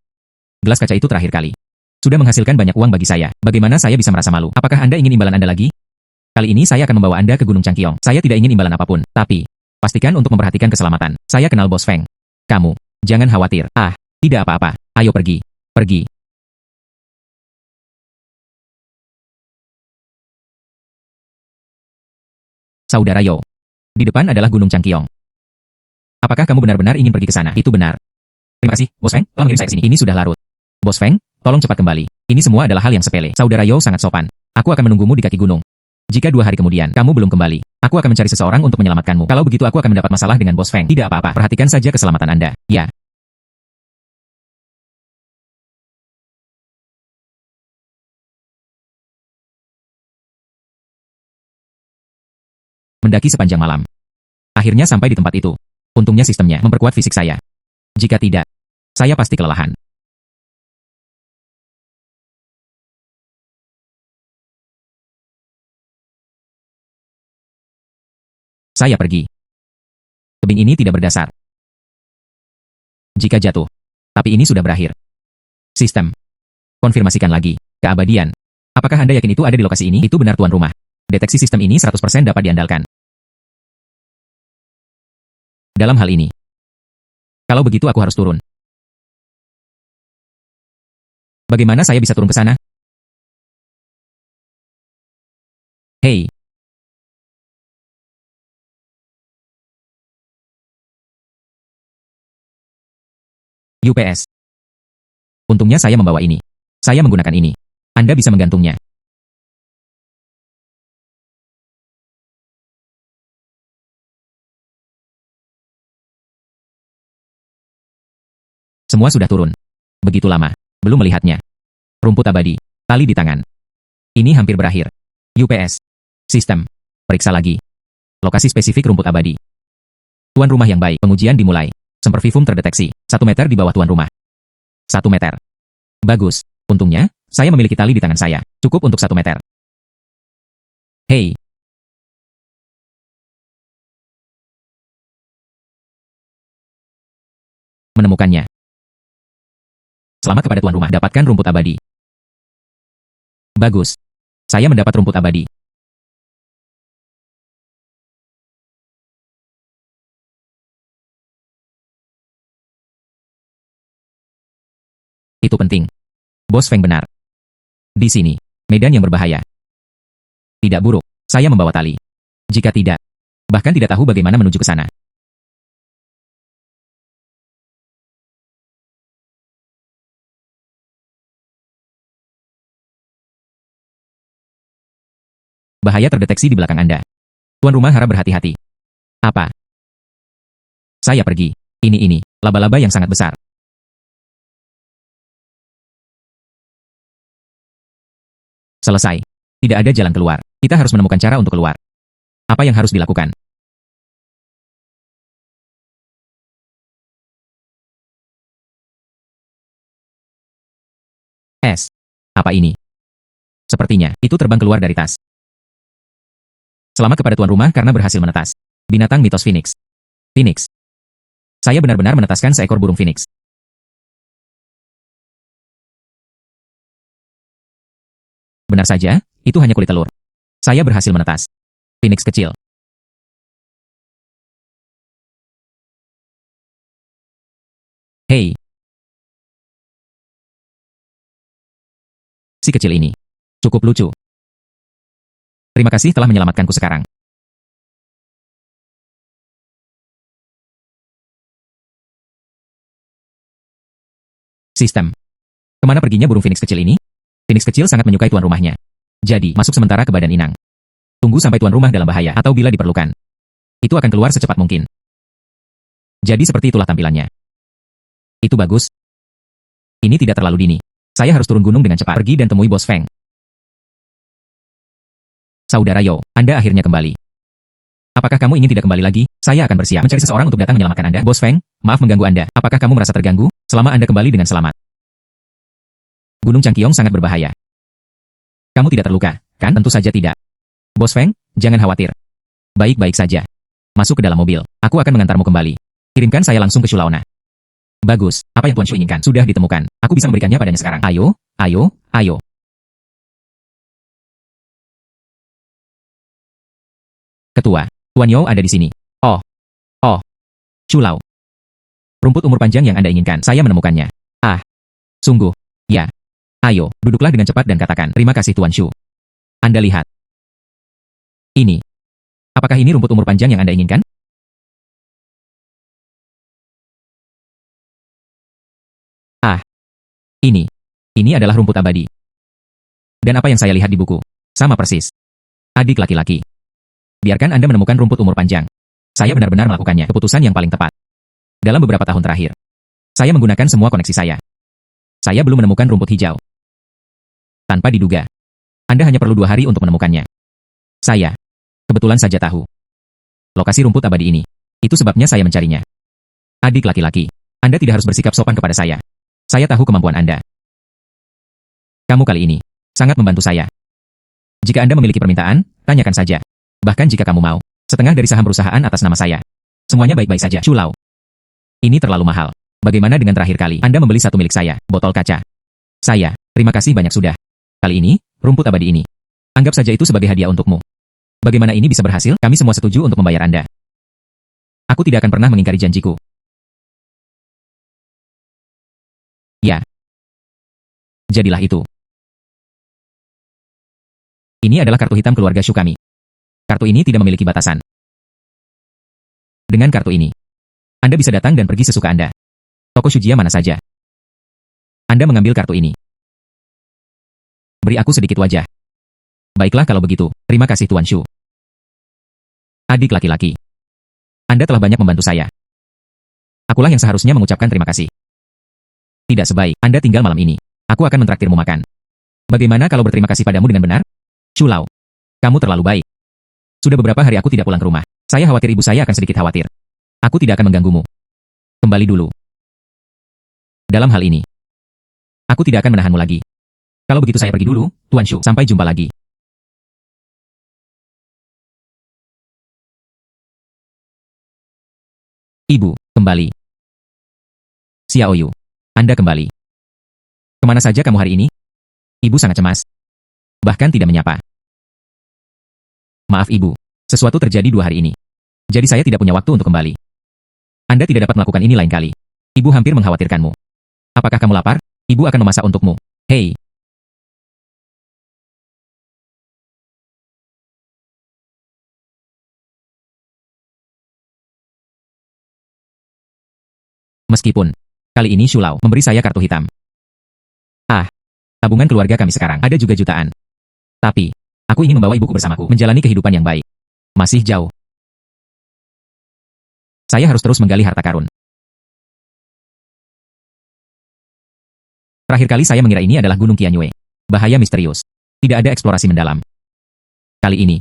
Gelas kaca itu terakhir kali. Sudah menghasilkan banyak uang bagi saya. Bagaimana saya bisa merasa malu? Apakah Anda ingin imbalan Anda lagi? Kali ini saya akan membawa Anda ke Gunung Changqiong. Saya tidak ingin imbalan apapun, tapi pastikan untuk memperhatikan keselamatan. Saya kenal Bos Feng. Kamu, jangan khawatir. Ah, tidak apa-apa. Ayo pergi. Pergi. Saudara Yo. Di depan adalah Gunung Changqiong. Apakah kamu benar-benar ingin pergi ke sana? Itu benar. Terima kasih, Bos Feng, telah mengirim saya ke sini. Ini sudah larut. Bos Feng, tolong cepat kembali. Ini semua adalah hal yang sepele. Saudara Yo sangat sopan. Aku akan menunggumu di kaki gunung. Jika 2 hari kemudian kamu belum kembali, aku akan mencari seseorang untuk menyelamatkanmu. Kalau begitu aku akan mendapat masalah dengan Bos Feng. Tidak apa-apa, perhatikan saja keselamatan Anda. Ya. Mendaki sepanjang malam. Akhirnya sampai di tempat itu. Untungnya sistemnya memperkuat fisik saya. Jika tidak, saya pasti kelelahan. Saya pergi. Tebing ini tidak berdasar. Jika jatuh. Tapi ini sudah berakhir. Sistem. Konfirmasikan lagi. Keabadian. Apakah Anda yakin itu ada di lokasi ini? Itu benar tuan rumah. Deteksi sistem ini 100% dapat diandalkan. Dalam hal ini. Kalau begitu aku harus turun. Bagaimana saya bisa turun ke sana? Hei. UPS. Untungnya saya membawa ini. Saya menggunakan ini. Anda bisa menggantungnya. Semua sudah turun. Begitu lama. Belum melihatnya. Rumput abadi. Tali di tangan. Ini hampir berakhir. UPS. Sistem. Periksa lagi. Lokasi spesifik rumput abadi. Tuan rumah yang baik. Pengujian dimulai. Sempervivum terdeteksi. 1 meter di bawah tuan rumah. 1 meter. Bagus. Untungnya, saya memiliki tali di tangan saya. Cukup untuk 1 meter. Hei. Menemukannya. Selamat kepada tuan rumah. Dapatkan rumput abadi. Bagus. Saya mendapat rumput abadi. Itu penting. Bos Feng benar. Di sini, medan yang berbahaya. Tidak buruk. Saya membawa tali. Jika tidak, bahkan tidak tahu bagaimana menuju ke sana. Bahaya terdeteksi di belakang Anda. Tuan rumah harap berhati-hati. Apa? Saya pergi. Ini. Laba-laba yang sangat besar. Selesai. Tidak ada jalan keluar. Kita harus menemukan cara untuk keluar. Apa yang harus dilakukan? Es. Apa ini? Sepertinya, itu terbang keluar dari tas. Selamat kepada tuan rumah karena berhasil menetas. Binatang mitos Phoenix. Phoenix. Saya benar-benar menetaskan seekor burung Phoenix. Benar saja, itu hanya kulit telur. Saya berhasil menetas. Phoenix kecil. Hei. Si kecil ini. Cukup lucu. Terima kasih telah menyelamatkanku sekarang. Sistem. Kemana perginya burung Phoenix kecil ini? Phoenix kecil sangat menyukai tuan rumahnya. Jadi, masuk sementara ke badan inang. Tunggu sampai tuan rumah dalam bahaya atau bila diperlukan. Itu akan keluar secepat mungkin. Jadi seperti itulah tampilannya. Itu bagus. Ini tidak terlalu dini. Saya harus turun gunung dengan cepat. Pergi dan temui Bos Feng. Saudara Yo, Anda akhirnya kembali. Apakah kamu ingin tidak kembali lagi? Saya akan bersiap mencari seseorang untuk datang menyelamatkan Anda. Bos Feng, maaf mengganggu Anda. Apakah kamu merasa terganggu? Selama Anda kembali dengan selamat. Gunung Changqiong sangat berbahaya. Kamu tidak terluka, kan? Tentu saja tidak. Bos Feng, jangan khawatir. Baik-baik saja. Masuk ke dalam mobil. Aku akan mengantarmu kembali. Kirimkan saya langsung ke Shulauna. Bagus, apa yang Tuan Shu inginkan sudah ditemukan. Aku bisa memberikannya padanya sekarang. Ayo, ayo, ayo. Ketua, Tuan Yao ada di sini. Oh, oh, Shulau. Rumput umur panjang yang Anda inginkan, saya menemukannya. Ah, sungguh. Ya. Ayo, duduklah dengan cepat dan katakan, terima kasih Tuan Shu. Anda lihat. Ini. Apakah ini rumput umur panjang yang Anda inginkan? Ah, ini. Ini adalah rumput abadi. Dan apa yang saya lihat di buku? Sama persis. Adik laki-laki. Biarkan Anda menemukan rumput umur panjang. Saya benar-benar melakukannya, keputusan yang paling tepat. Dalam beberapa tahun terakhir, saya menggunakan semua koneksi saya. Saya belum menemukan rumput hijau. Tanpa diduga, Anda hanya perlu 2 hari untuk menemukannya. Saya, kebetulan saja tahu lokasi rumput abadi ini. Itu sebabnya saya mencarinya. Adik laki-laki, Anda tidak harus bersikap sopan kepada saya. Saya tahu kemampuan Anda. Kamu kali ini sangat membantu saya. Jika Anda memiliki permintaan, tanyakan saja. Bahkan jika kamu mau, setengah dari saham perusahaan atas nama saya. Semuanya baik-baik saja, Shulau. Ini terlalu mahal. Bagaimana dengan terakhir kali Anda membeli satu milik saya, botol kaca? Saya, terima kasih banyak sudah. Kali ini, rumput abadi ini. Anggap saja itu sebagai hadiah untukmu. Bagaimana ini bisa berhasil? Kami semua setuju untuk membayar Anda. Aku tidak akan pernah mengingkari janjiku. Ya. Jadilah itu. Ini adalah kartu hitam keluarga Shu kami. Kartu ini tidak memiliki batasan. Dengan kartu ini, Anda bisa datang dan pergi sesuka Anda. Toko Shujia mana saja. Anda mengambil kartu ini. Beri aku sedikit wajah. Baiklah kalau begitu, terima kasih Tuan Shu. Adik laki-laki. Anda telah banyak membantu saya. Akulah yang seharusnya mengucapkan terima kasih. Tidak sebaik, Anda tinggal malam ini. Aku akan mentraktirmu makan. Bagaimana kalau berterima kasih padamu dengan benar? Shulau, kamu terlalu baik. Sudah beberapa hari aku tidak pulang ke rumah. Saya khawatir ibu saya akan sedikit khawatir. Aku tidak akan mengganggumu. Kembali dulu. Dalam hal ini, aku tidak akan menahanmu lagi. Kalau begitu saya pergi dulu, Tuan Shu. Sampai jumpa lagi. Ibu, kembali. Xiao Yu, Anda kembali. Kemana saja kamu hari ini? Ibu sangat cemas. Bahkan tidak menyapa. Maaf ibu, sesuatu terjadi 2 hari ini. Jadi saya tidak punya waktu untuk kembali. Anda tidak dapat melakukan ini lain kali. Ibu hampir mengkhawatirkanmu. Apakah kamu lapar? Ibu akan memasak untukmu. Hei. Meskipun, kali ini Shulau memberi saya kartu hitam. Ah, tabungan keluarga kami sekarang ada juga jutaan. Tapi, aku ingin membawa ibuku bersamaku menjalani kehidupan yang baik. Masih jauh. Saya harus terus menggali harta karun. Terakhir kali saya mengira ini adalah Gunung Qianyue. Bahaya misterius. Tidak ada eksplorasi mendalam. Kali ini,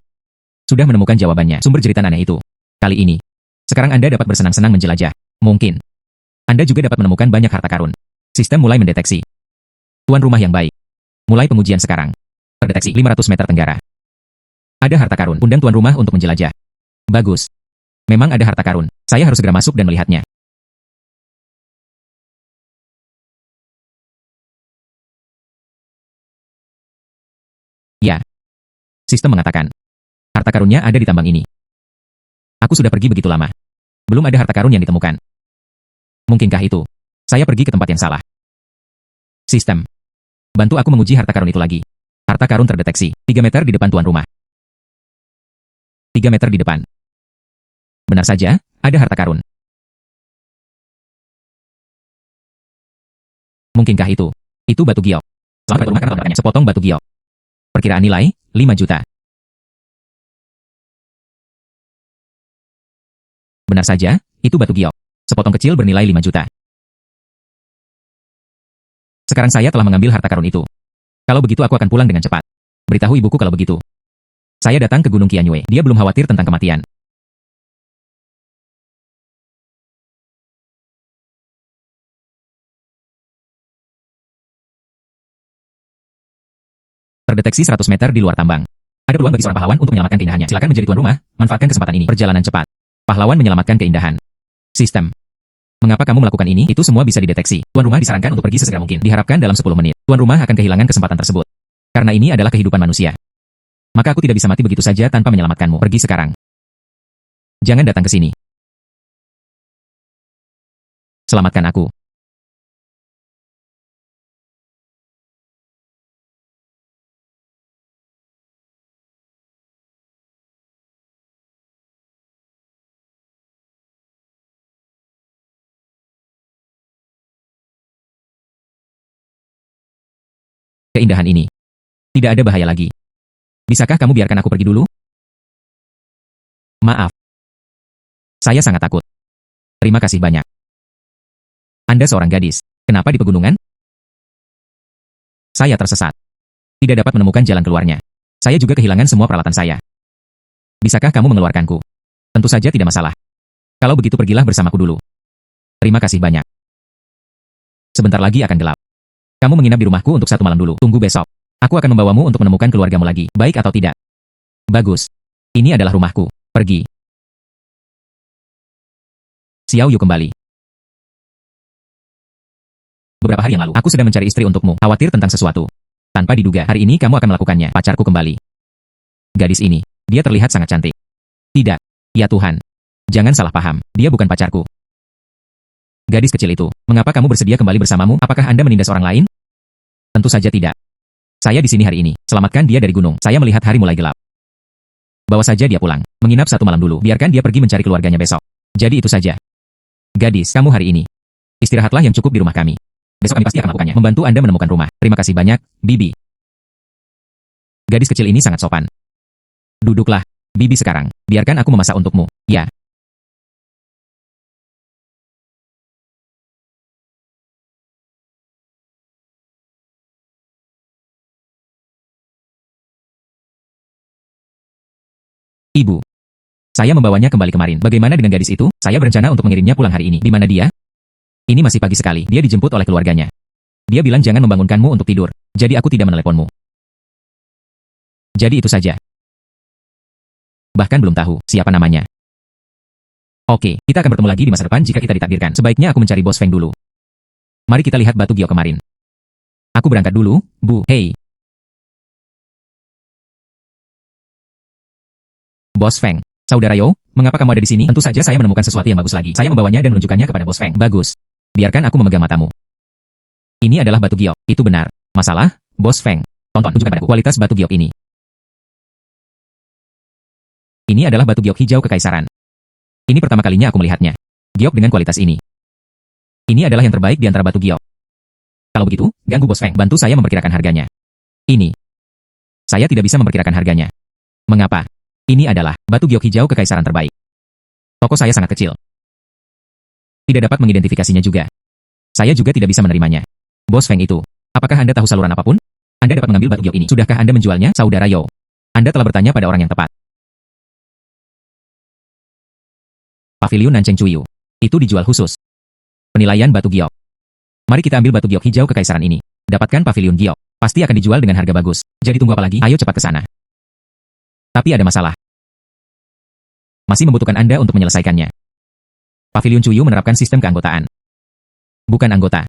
sudah menemukan jawabannya, sumber jeritan aneh itu. Kali ini, sekarang Anda dapat bersenang-senang menjelajah. Mungkin, Anda juga dapat menemukan banyak harta karun. Sistem mulai mendeteksi. Tuan rumah yang baik. Mulai pengujian sekarang. Terdeteksi 500 meter tenggara. Ada harta karun, undang tuan rumah untuk menjelajah. Bagus. Memang ada harta karun. Saya harus segera masuk dan melihatnya. Ya. Sistem mengatakan, harta karunnya ada di tambang ini. Aku sudah pergi begitu lama. Belum ada harta karun yang ditemukan. Mungkinkah itu? Saya pergi ke tempat yang salah. Sistem. Bantu aku menguji harta karun itu lagi. Harta karun terdeteksi. 3 meter di depan tuan rumah. 3 meter di depan. Benar saja, ada harta karun. Mungkinkah itu? Itu batu giok. Selamat rumah karena tempatnya sepotong batu giok. Perkiraan nilai, 5 juta. Benar saja, itu batu giok. Sepotong kecil bernilai 5 juta. Sekarang saya telah mengambil harta karun itu. Kalau begitu aku akan pulang dengan cepat. Beritahu ibuku kalau begitu. Saya datang ke Gunung Qianyue. Dia belum khawatir tentang kematian. Terdeteksi 100 meter di luar tambang. Ada peluang bagi seorang pahlawan untuk menyelamatkan keindahannya. Silakan menjadi tuan rumah, manfaatkan kesempatan ini. Perjalanan cepat. Pahlawan menyelamatkan keindahan. Sistem. Mengapa kamu melakukan ini? Itu semua bisa dideteksi. Tuan rumah disarankan untuk pergi sesegera mungkin. Diharapkan dalam 10 menit. Tuan rumah akan kehilangan kesempatan tersebut. Karena ini adalah kehidupan manusia. Maka aku tidak bisa mati begitu saja tanpa menyelamatkanmu. Pergi sekarang. Jangan datang ke sini. Selamatkan aku. Keindahan ini. Tidak ada bahaya lagi. Bisakah kamu biarkan aku pergi dulu? Maaf. Saya sangat takut. Terima kasih banyak. Anda seorang gadis. Kenapa di pegunungan? Saya tersesat. Tidak dapat menemukan jalan keluarnya. Saya juga kehilangan semua peralatan saya. Bisakah kamu mengeluarkanku? Tentu saja tidak masalah. Kalau begitu pergilah bersamaku dulu. Terima kasih banyak. Sebentar lagi akan gelap. Kamu menginap di rumahku untuk 1 malam dulu. Tunggu besok. Aku akan membawamu untuk menemukan keluargamu lagi. Baik atau tidak? Bagus. Ini adalah rumahku. Pergi. Xiao Yu kembali. Beberapa hari yang lalu, aku sedang mencari istri untukmu. Khawatir tentang sesuatu. Tanpa diduga, hari ini kamu akan melakukannya. Pacarku kembali. Gadis ini. Dia terlihat sangat cantik. Tidak. Ya Tuhan. Jangan salah paham. Dia bukan pacarku. Gadis kecil itu. Mengapa kamu bersedia kembali bersamamu? Apakah Anda menindas orang lain? Tentu saja tidak. Saya di sini hari ini. Selamatkan dia dari gunung. Saya melihat hari mulai gelap. Bawa saja dia pulang. Menginap 1 malam dulu. Biarkan dia pergi mencari keluarganya besok. Jadi itu saja. Gadis, kamu hari ini. Istirahatlah yang cukup di rumah kami. Besok kami pasti akan melakukannya. Membantu Anda menemukan rumah. Terima kasih banyak, Bibi. Gadis kecil ini sangat sopan. Duduklah, Bibi sekarang. Biarkan aku memasak untukmu. Ya. Ibu. Saya membawanya kembali kemarin. Bagaimana dengan gadis itu? Saya berencana untuk mengirimnya pulang hari ini. Di mana dia? Ini masih pagi sekali. Dia dijemput oleh keluarganya. Dia bilang jangan membangunkanmu untuk tidur. Jadi aku tidak meneleponmu. Jadi itu saja. Bahkan belum tahu siapa namanya. Oke, kita akan bertemu lagi di masa depan jika kita ditakdirkan. Sebaiknya aku mencari Bos Feng dulu. Mari kita lihat batu giok kemarin. Aku berangkat dulu, Bu. Hei. Bos Feng. Saudara Yo, mengapa kamu ada di sini? Tentu saja saya menemukan sesuatu yang bagus lagi. Saya membawanya dan menunjukkannya kepada Bos Feng. Bagus. Biarkan aku memegang matamu. Ini adalah batu giok. Itu benar. Masalah, Bos Feng. Tonton, tunjukkan padaku kualitas batu giok ini. Ini adalah batu giok hijau kekaisaran. Ini pertama kalinya aku melihatnya. Giok dengan kualitas ini. Ini adalah yang terbaik di antara batu giok. Kalau begitu, ganggu Bos Feng. Bantu saya memperkirakan harganya. Ini. Saya tidak bisa memperkirakan harganya. Mengapa? Ini adalah batu giok hijau kekaisaran terbaik. Toko saya sangat kecil. Tidak dapat mengidentifikasinya juga. Saya juga tidak bisa menerimanya. Bos Feng itu. Apakah Anda tahu saluran apapun? Anda dapat mengambil batu giok ini. Sudahkah Anda menjualnya, Saudara Yo? Anda telah bertanya pada orang yang tepat. Paviliun Nancheng Chuyu. Itu dijual khusus. Penilaian batu giok. Mari kita ambil batu giok hijau kekaisaran ini. Dapatkan paviliun giok. Pasti akan dijual dengan harga bagus. Jadi tunggu apa lagi? Ayo cepat ke sana. Tapi ada masalah. Masih membutuhkan Anda untuk menyelesaikannya. Paviliun Chuyu menerapkan sistem keanggotaan. Bukan anggota.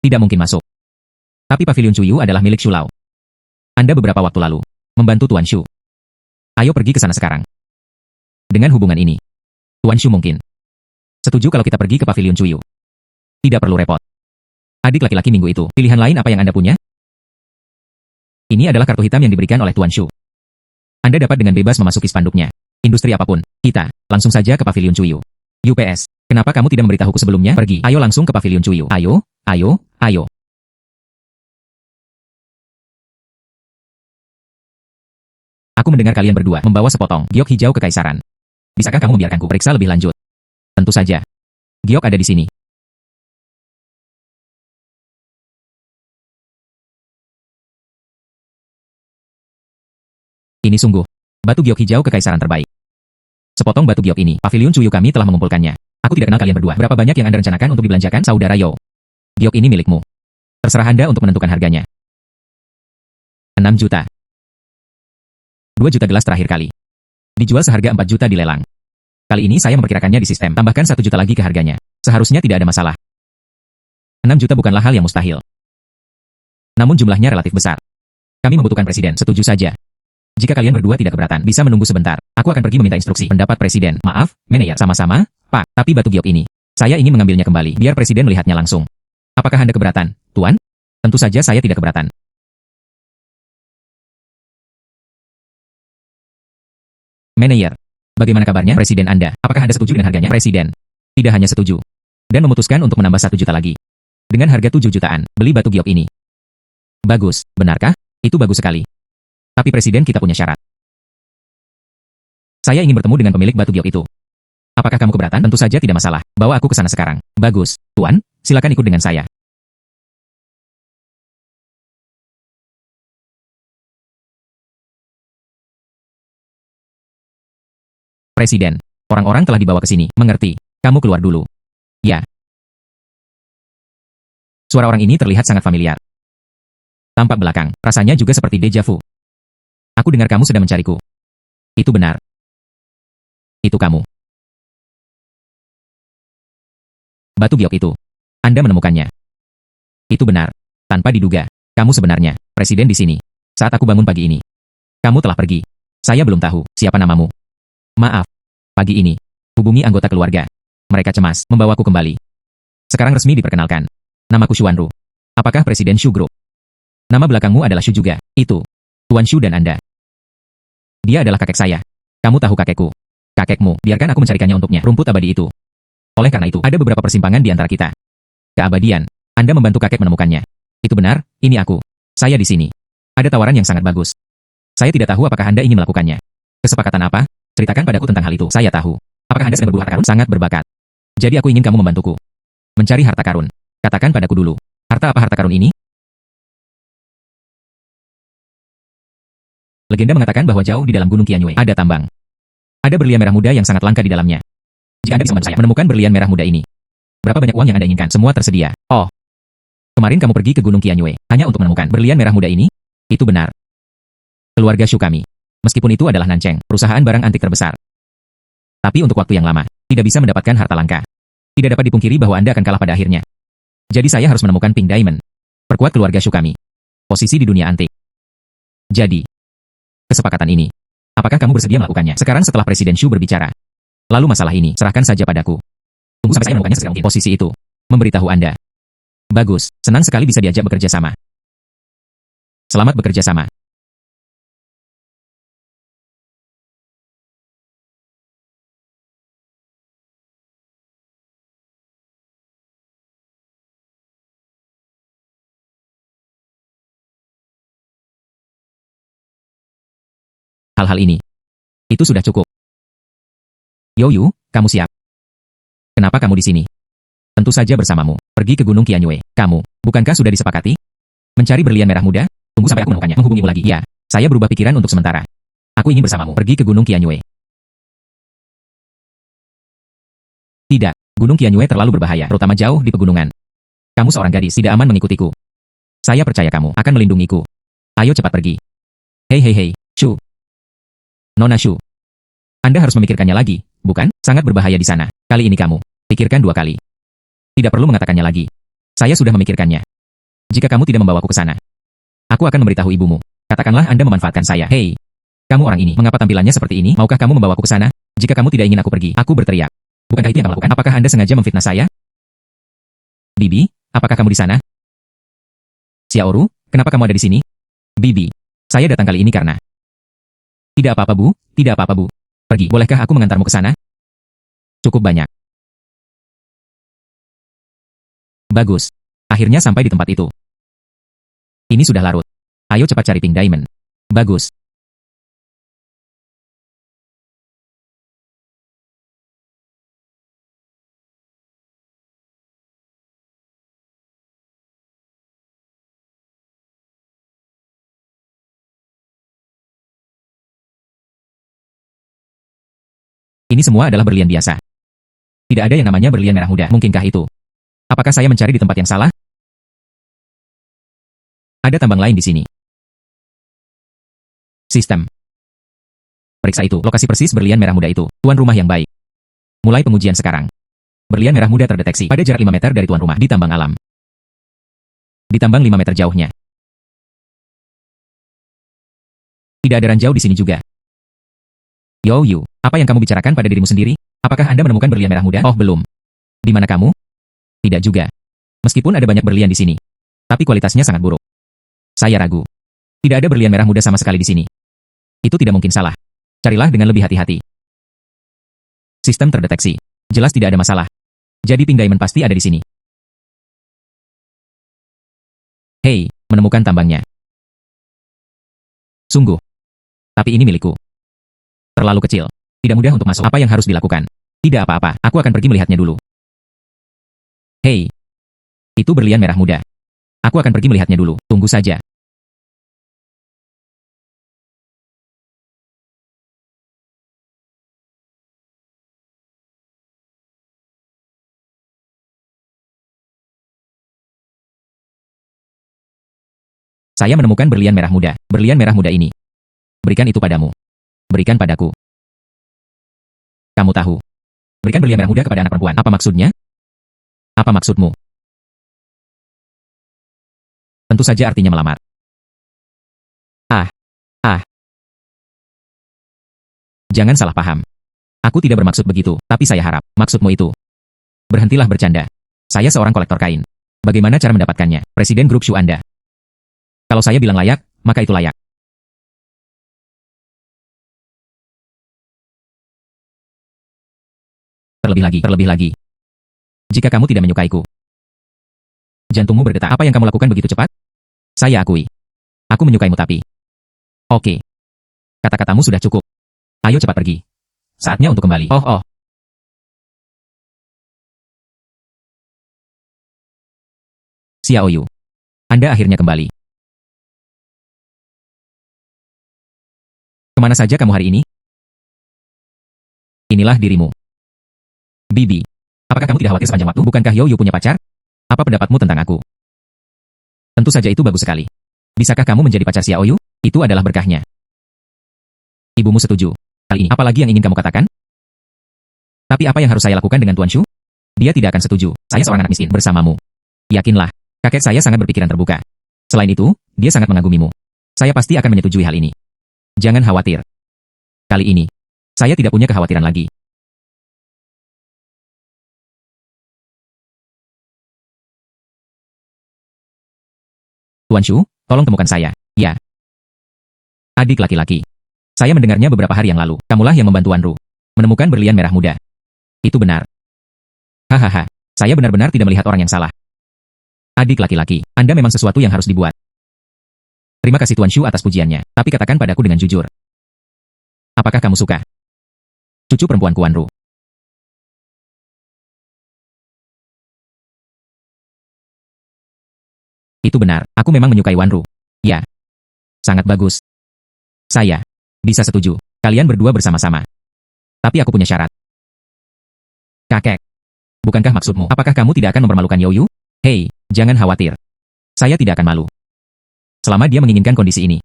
Tidak mungkin masuk. Tapi Paviliun Chuyu adalah milik Shu Lao. Anda beberapa waktu lalu membantu Tuan Shu. Ayo pergi ke sana sekarang. Dengan hubungan ini, Tuan Shu mungkin setuju kalau kita pergi ke Paviliun Chuyu. Tidak perlu repot. Adik laki-laki minggu itu, pilihan lain apa yang Anda punya? Ini adalah kartu hitam yang diberikan oleh Tuan Shu. Anda dapat dengan bebas memasuki spanduknya. Industri apapun. Kita, langsung saja ke Paviliun Chuyu. UPS, kenapa kamu tidak memberitahuku sebelumnya? Pergi. Ayo langsung ke Paviliun Chuyu. Ayo, ayo, ayo. Aku mendengar kalian berdua membawa sepotong giok hijau kekaisaran. Bisakah kamu membiarkanku periksa lebih lanjut? Tentu saja. Giok ada di sini. Ini sungguh batu giok hijau kekaisaran terbaik. Sepotong batu giok ini, Paviliun Chuyu kami telah mengumpulkannya. Aku tidak kenal kalian berdua. Berapa banyak yang Anda rencanakan untuk dibelanjakan, Saudara Yo? Giok ini milikmu. Terserah Anda untuk menentukan harganya. 6 juta. 2 juta gelas terakhir kali. Dijual seharga 4 juta di lelang. Kali ini saya memperkirakannya di sistem, tambahkan 1 juta lagi ke harganya. Seharusnya tidak ada masalah. 6 juta bukanlah hal yang mustahil. Namun jumlahnya relatif besar. Kami membutuhkan presiden, setuju saja. Jika kalian berdua tidak keberatan, bisa menunggu sebentar. Aku akan pergi meminta instruksi. Pendapat presiden. Maaf, manajer. Sama-sama, Pak. Tapi batu giok ini, saya ingin mengambilnya kembali, biar presiden melihatnya langsung. Apakah Anda keberatan, Tuan? Tentu saja saya tidak keberatan. Manajer, bagaimana kabarnya presiden Anda? Apakah Anda setuju dengan harganya? Presiden tidak hanya setuju, dan memutuskan untuk menambah 1 juta lagi. Dengan harga 7 jutaan, beli batu giok ini. Bagus, benarkah? Itu bagus sekali. Tapi presiden, kita punya syarat. Saya ingin bertemu dengan pemilik batu giok itu. Apakah kamu keberatan? Tentu saja tidak masalah. Bawa aku ke sana sekarang. Bagus, Tuan, silakan ikut dengan saya. Presiden, orang-orang telah dibawa ke sini, mengerti? Kamu keluar dulu. Ya. Suara orang ini terlihat sangat familiar. Tampak belakang, rasanya juga seperti deja vu. Aku dengar kamu sedang mencariku. Itu benar. Itu kamu. Batu giok itu. Anda menemukannya. Itu benar. Tanpa diduga, kamu sebenarnya presiden di sini. Saat aku bangun pagi ini, kamu telah pergi. Saya belum tahu siapa namamu. Maaf. Pagi ini, hubungi anggota keluarga. Mereka cemas membawaku kembali. Sekarang resmi diperkenalkan. Namaku Xuanru. Apakah Presiden Xu Group? Nama belakangmu adalah Xu juga. Itu Tuan Xu dan Anda. Dia adalah kakek saya. Kamu tahu kakekku. Kakekmu, biarkan aku mencarikannya untuknya. Rumput abadi itu. Oleh karena itu, ada beberapa persimpangan di antara kita. Keabadian. Anda membantu kakek menemukannya. Itu benar, ini aku. Saya di sini. Ada tawaran yang sangat bagus. Saya tidak tahu apakah Anda ingin melakukannya. Kesepakatan apa? Ceritakan padaku tentang hal itu. Saya tahu. Apakah Anda sedang berburu harta karun? Sangat berbakat. Jadi aku ingin kamu membantuku. Mencari harta karun. Katakan padaku dulu. Harta apa harta karun ini? Legenda mengatakan bahwa jauh di dalam Gunung Qianyue ada tambang. Ada berlian merah muda yang sangat langka di dalamnya. Jika Anda bisa membantu saya menemukan berlian merah muda ini, berapa banyak uang yang Anda inginkan? Semua tersedia. Oh. Kemarin kamu pergi ke Gunung Qianyue hanya untuk menemukan berlian merah muda ini? Itu benar. Keluarga Xu kami. Meskipun itu adalah Nancheng, perusahaan barang antik terbesar. Tapi untuk waktu yang lama, tidak bisa mendapatkan harta langka. Tidak dapat dipungkiri bahwa Anda akan kalah pada akhirnya. Jadi saya harus menemukan Pink Diamond. Perkuat keluarga Xu kami. Posisi di dunia antik. Jadi, kesepakatan ini. Apakah kamu bersedia melakukannya? Sekarang setelah Presiden Xu berbicara. Lalu masalah ini, serahkan saja padaku. Tunggu sampai saya menemukannya segera mungkin. Posisi itu. Memberitahu Anda. Bagus, senang sekali bisa diajak bekerja sama. Selamat bekerja sama. Hal-hal ini. Itu sudah cukup. Youyu, kamu siap? Kenapa kamu di sini? Tentu saja bersamamu. Pergi ke Gunung Qianyue. Kamu, bukankah sudah disepakati? Mencari berlian merah muda? Tunggu sampai aku menemukannya. Menghubungimu lagi. Ya, saya berubah pikiran untuk sementara. Aku ingin bersamamu. Pergi ke Gunung Qianyue. Tidak, Gunung Qianyue terlalu berbahaya, terutama jauh di pegunungan. Kamu seorang gadis, tidak aman mengikutiku. Saya percaya kamu akan melindungiku. Ayo cepat pergi. Hei hei hei, Xu. Nona Xu. Anda harus memikirkannya lagi, bukan? Sangat berbahaya di sana. Kali ini kamu, pikirkan 2 kali. Tidak perlu mengatakannya lagi. Saya sudah memikirkannya. Jika kamu tidak membawaku ke sana, aku akan memberitahu ibumu. Katakanlah Anda memanfaatkan saya. Hei, kamu orang ini, mengapa tampilannya seperti ini? Maukah kamu membawaku ke sana? Jika kamu tidak ingin aku pergi, aku berteriak. Bukankah itu yang kamu lakukan? Apakah Anda sengaja memfitnah saya? Bibi, apakah kamu di sana? Xiaoru, kenapa kamu ada di sini? Bibi, saya datang kali ini karena... Tidak apa-apa, Bu. Tidak apa-apa, Bu. Pergi. Bolehkah aku mengantarmu ke sana? Cukup banyak. Bagus. Akhirnya sampai di tempat itu. Ini sudah larut. Ayo cepat cari Pink Diamond. Bagus. Ini semua adalah berlian biasa. Tidak ada yang namanya berlian merah muda. Mungkinkah itu? Apakah saya mencari di tempat yang salah? Ada tambang lain di sini. Sistem. Periksa itu. Lokasi persis berlian merah muda itu. Tuan rumah yang baik. Mulai pengujian sekarang. Berlian merah muda terdeteksi pada jarak 5 meter dari tuan rumah di tambang alam. Ditambang 5 meter jauhnya. Tidak ada ranjau di sini juga. Yo Yu, apa yang kamu bicarakan pada dirimu sendiri? Apakah Anda menemukan berlian merah muda? Oh, belum. Di mana kamu? Tidak juga. Meskipun ada banyak berlian di sini, tapi kualitasnya sangat buruk. Saya ragu. Tidak ada berlian merah muda sama sekali di sini. Itu tidak mungkin salah. Carilah dengan lebih hati-hati. Sistem terdeteksi. Jelas tidak ada masalah. Jadi Pink Diamond pasti ada di sini. Hei, menemukan tambangnya. Sungguh. Tapi ini milikku. Terlalu kecil. Tidak mudah untuk masuk. Apa yang harus dilakukan? Tidak apa-apa, aku akan pergi melihatnya dulu. Hei. Itu berlian merah muda. Aku akan pergi melihatnya dulu. Tunggu saja. Saya menemukan berlian merah muda. Berlian merah muda ini. Berikan itu padamu. Berikan padaku. Kamu tahu. Berikan berlian merah muda kepada anak perempuan. Apa maksudnya? Apa maksudmu? Tentu saja artinya melamar. Ah. Jangan salah paham. Aku tidak bermaksud begitu, tapi saya harap maksudmu itu. Berhentilah bercanda. Saya seorang kolektor kain. Bagaimana cara mendapatkannya? Presiden grup Shu Anda. Kalau saya bilang layak, maka itu layak. Terlebih lagi. Jika kamu tidak menyukaiku, jantungmu berdetak. Apa yang kamu lakukan begitu cepat? Saya akui. Aku menyukaimu tapi. Oke. Kata-katamu sudah cukup. Ayo cepat pergi. Saatnya untuk kembali. Oh. Xiao Yu. Anda akhirnya kembali. Kemana saja kamu hari ini? Inilah dirimu. Bibi. Apakah kamu tidak khawatir sepanjang waktu? Bukankah Yo Yu punya pacar? Apa pendapatmu tentang aku? Tentu saja itu bagus sekali. Bisakah kamu menjadi pacar Xiao Yu? Itu adalah berkahnya. Ibumu setuju. Kali ini, apalagi yang ingin kamu katakan? Tapi apa yang harus saya lakukan dengan Tuan Shu? Dia tidak akan setuju. Saya seorang anak miskin bersamamu. Yakinlah, kakek saya sangat berpikiran terbuka. Selain itu, dia sangat mengagumimu. Saya pasti akan menyetujui hal ini. Jangan khawatir. Kali ini, saya tidak punya kekhawatiran lagi. Tuan Shu, tolong temukan saya. Ya. Adik laki-laki. Saya mendengarnya beberapa hari yang lalu. Kamulah yang membantu Wanru menemukan berlian merah muda. Itu benar. Hahaha. Saya benar-benar tidak melihat orang yang salah. Adik laki-laki, Anda memang sesuatu yang harus dibuat. Terima kasih Tuan Shu atas pujiannya. Tapi katakan padaku dengan jujur. Apakah kamu suka cucu perempuanku Wanru? Itu benar. Aku memang menyukai Wanru. Ya. Sangat bagus. Saya bisa setuju. Kalian berdua bersama-sama. Tapi aku punya syarat. Kakek. Bukankah maksudmu? Apakah kamu tidak akan mempermalukan Yo Yu? Hei, jangan khawatir. Saya tidak akan malu. Selama dia menginginkan kondisi ini.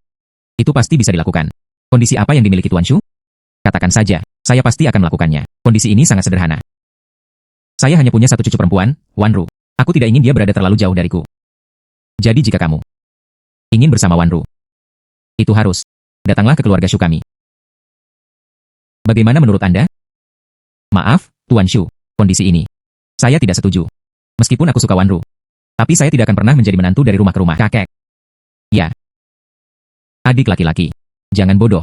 Itu pasti bisa dilakukan. Kondisi apa yang dimiliki Tuan Shu? Katakan saja, saya pasti akan melakukannya. Kondisi ini sangat sederhana. Saya hanya punya satu cucu perempuan, Wanru. Aku tidak ingin dia berada terlalu jauh dariku. Jadi jika kamu ingin bersama Wanru, itu harus datanglah ke keluarga Shu kami. Bagaimana menurut Anda? Maaf, Tuan Shu, kondisi ini. Saya tidak setuju. Meskipun aku suka Wanru. Tapi saya tidak akan pernah menjadi menantu dari rumah ke rumah. Kakek. Ya. Adik laki-laki. Jangan bodoh.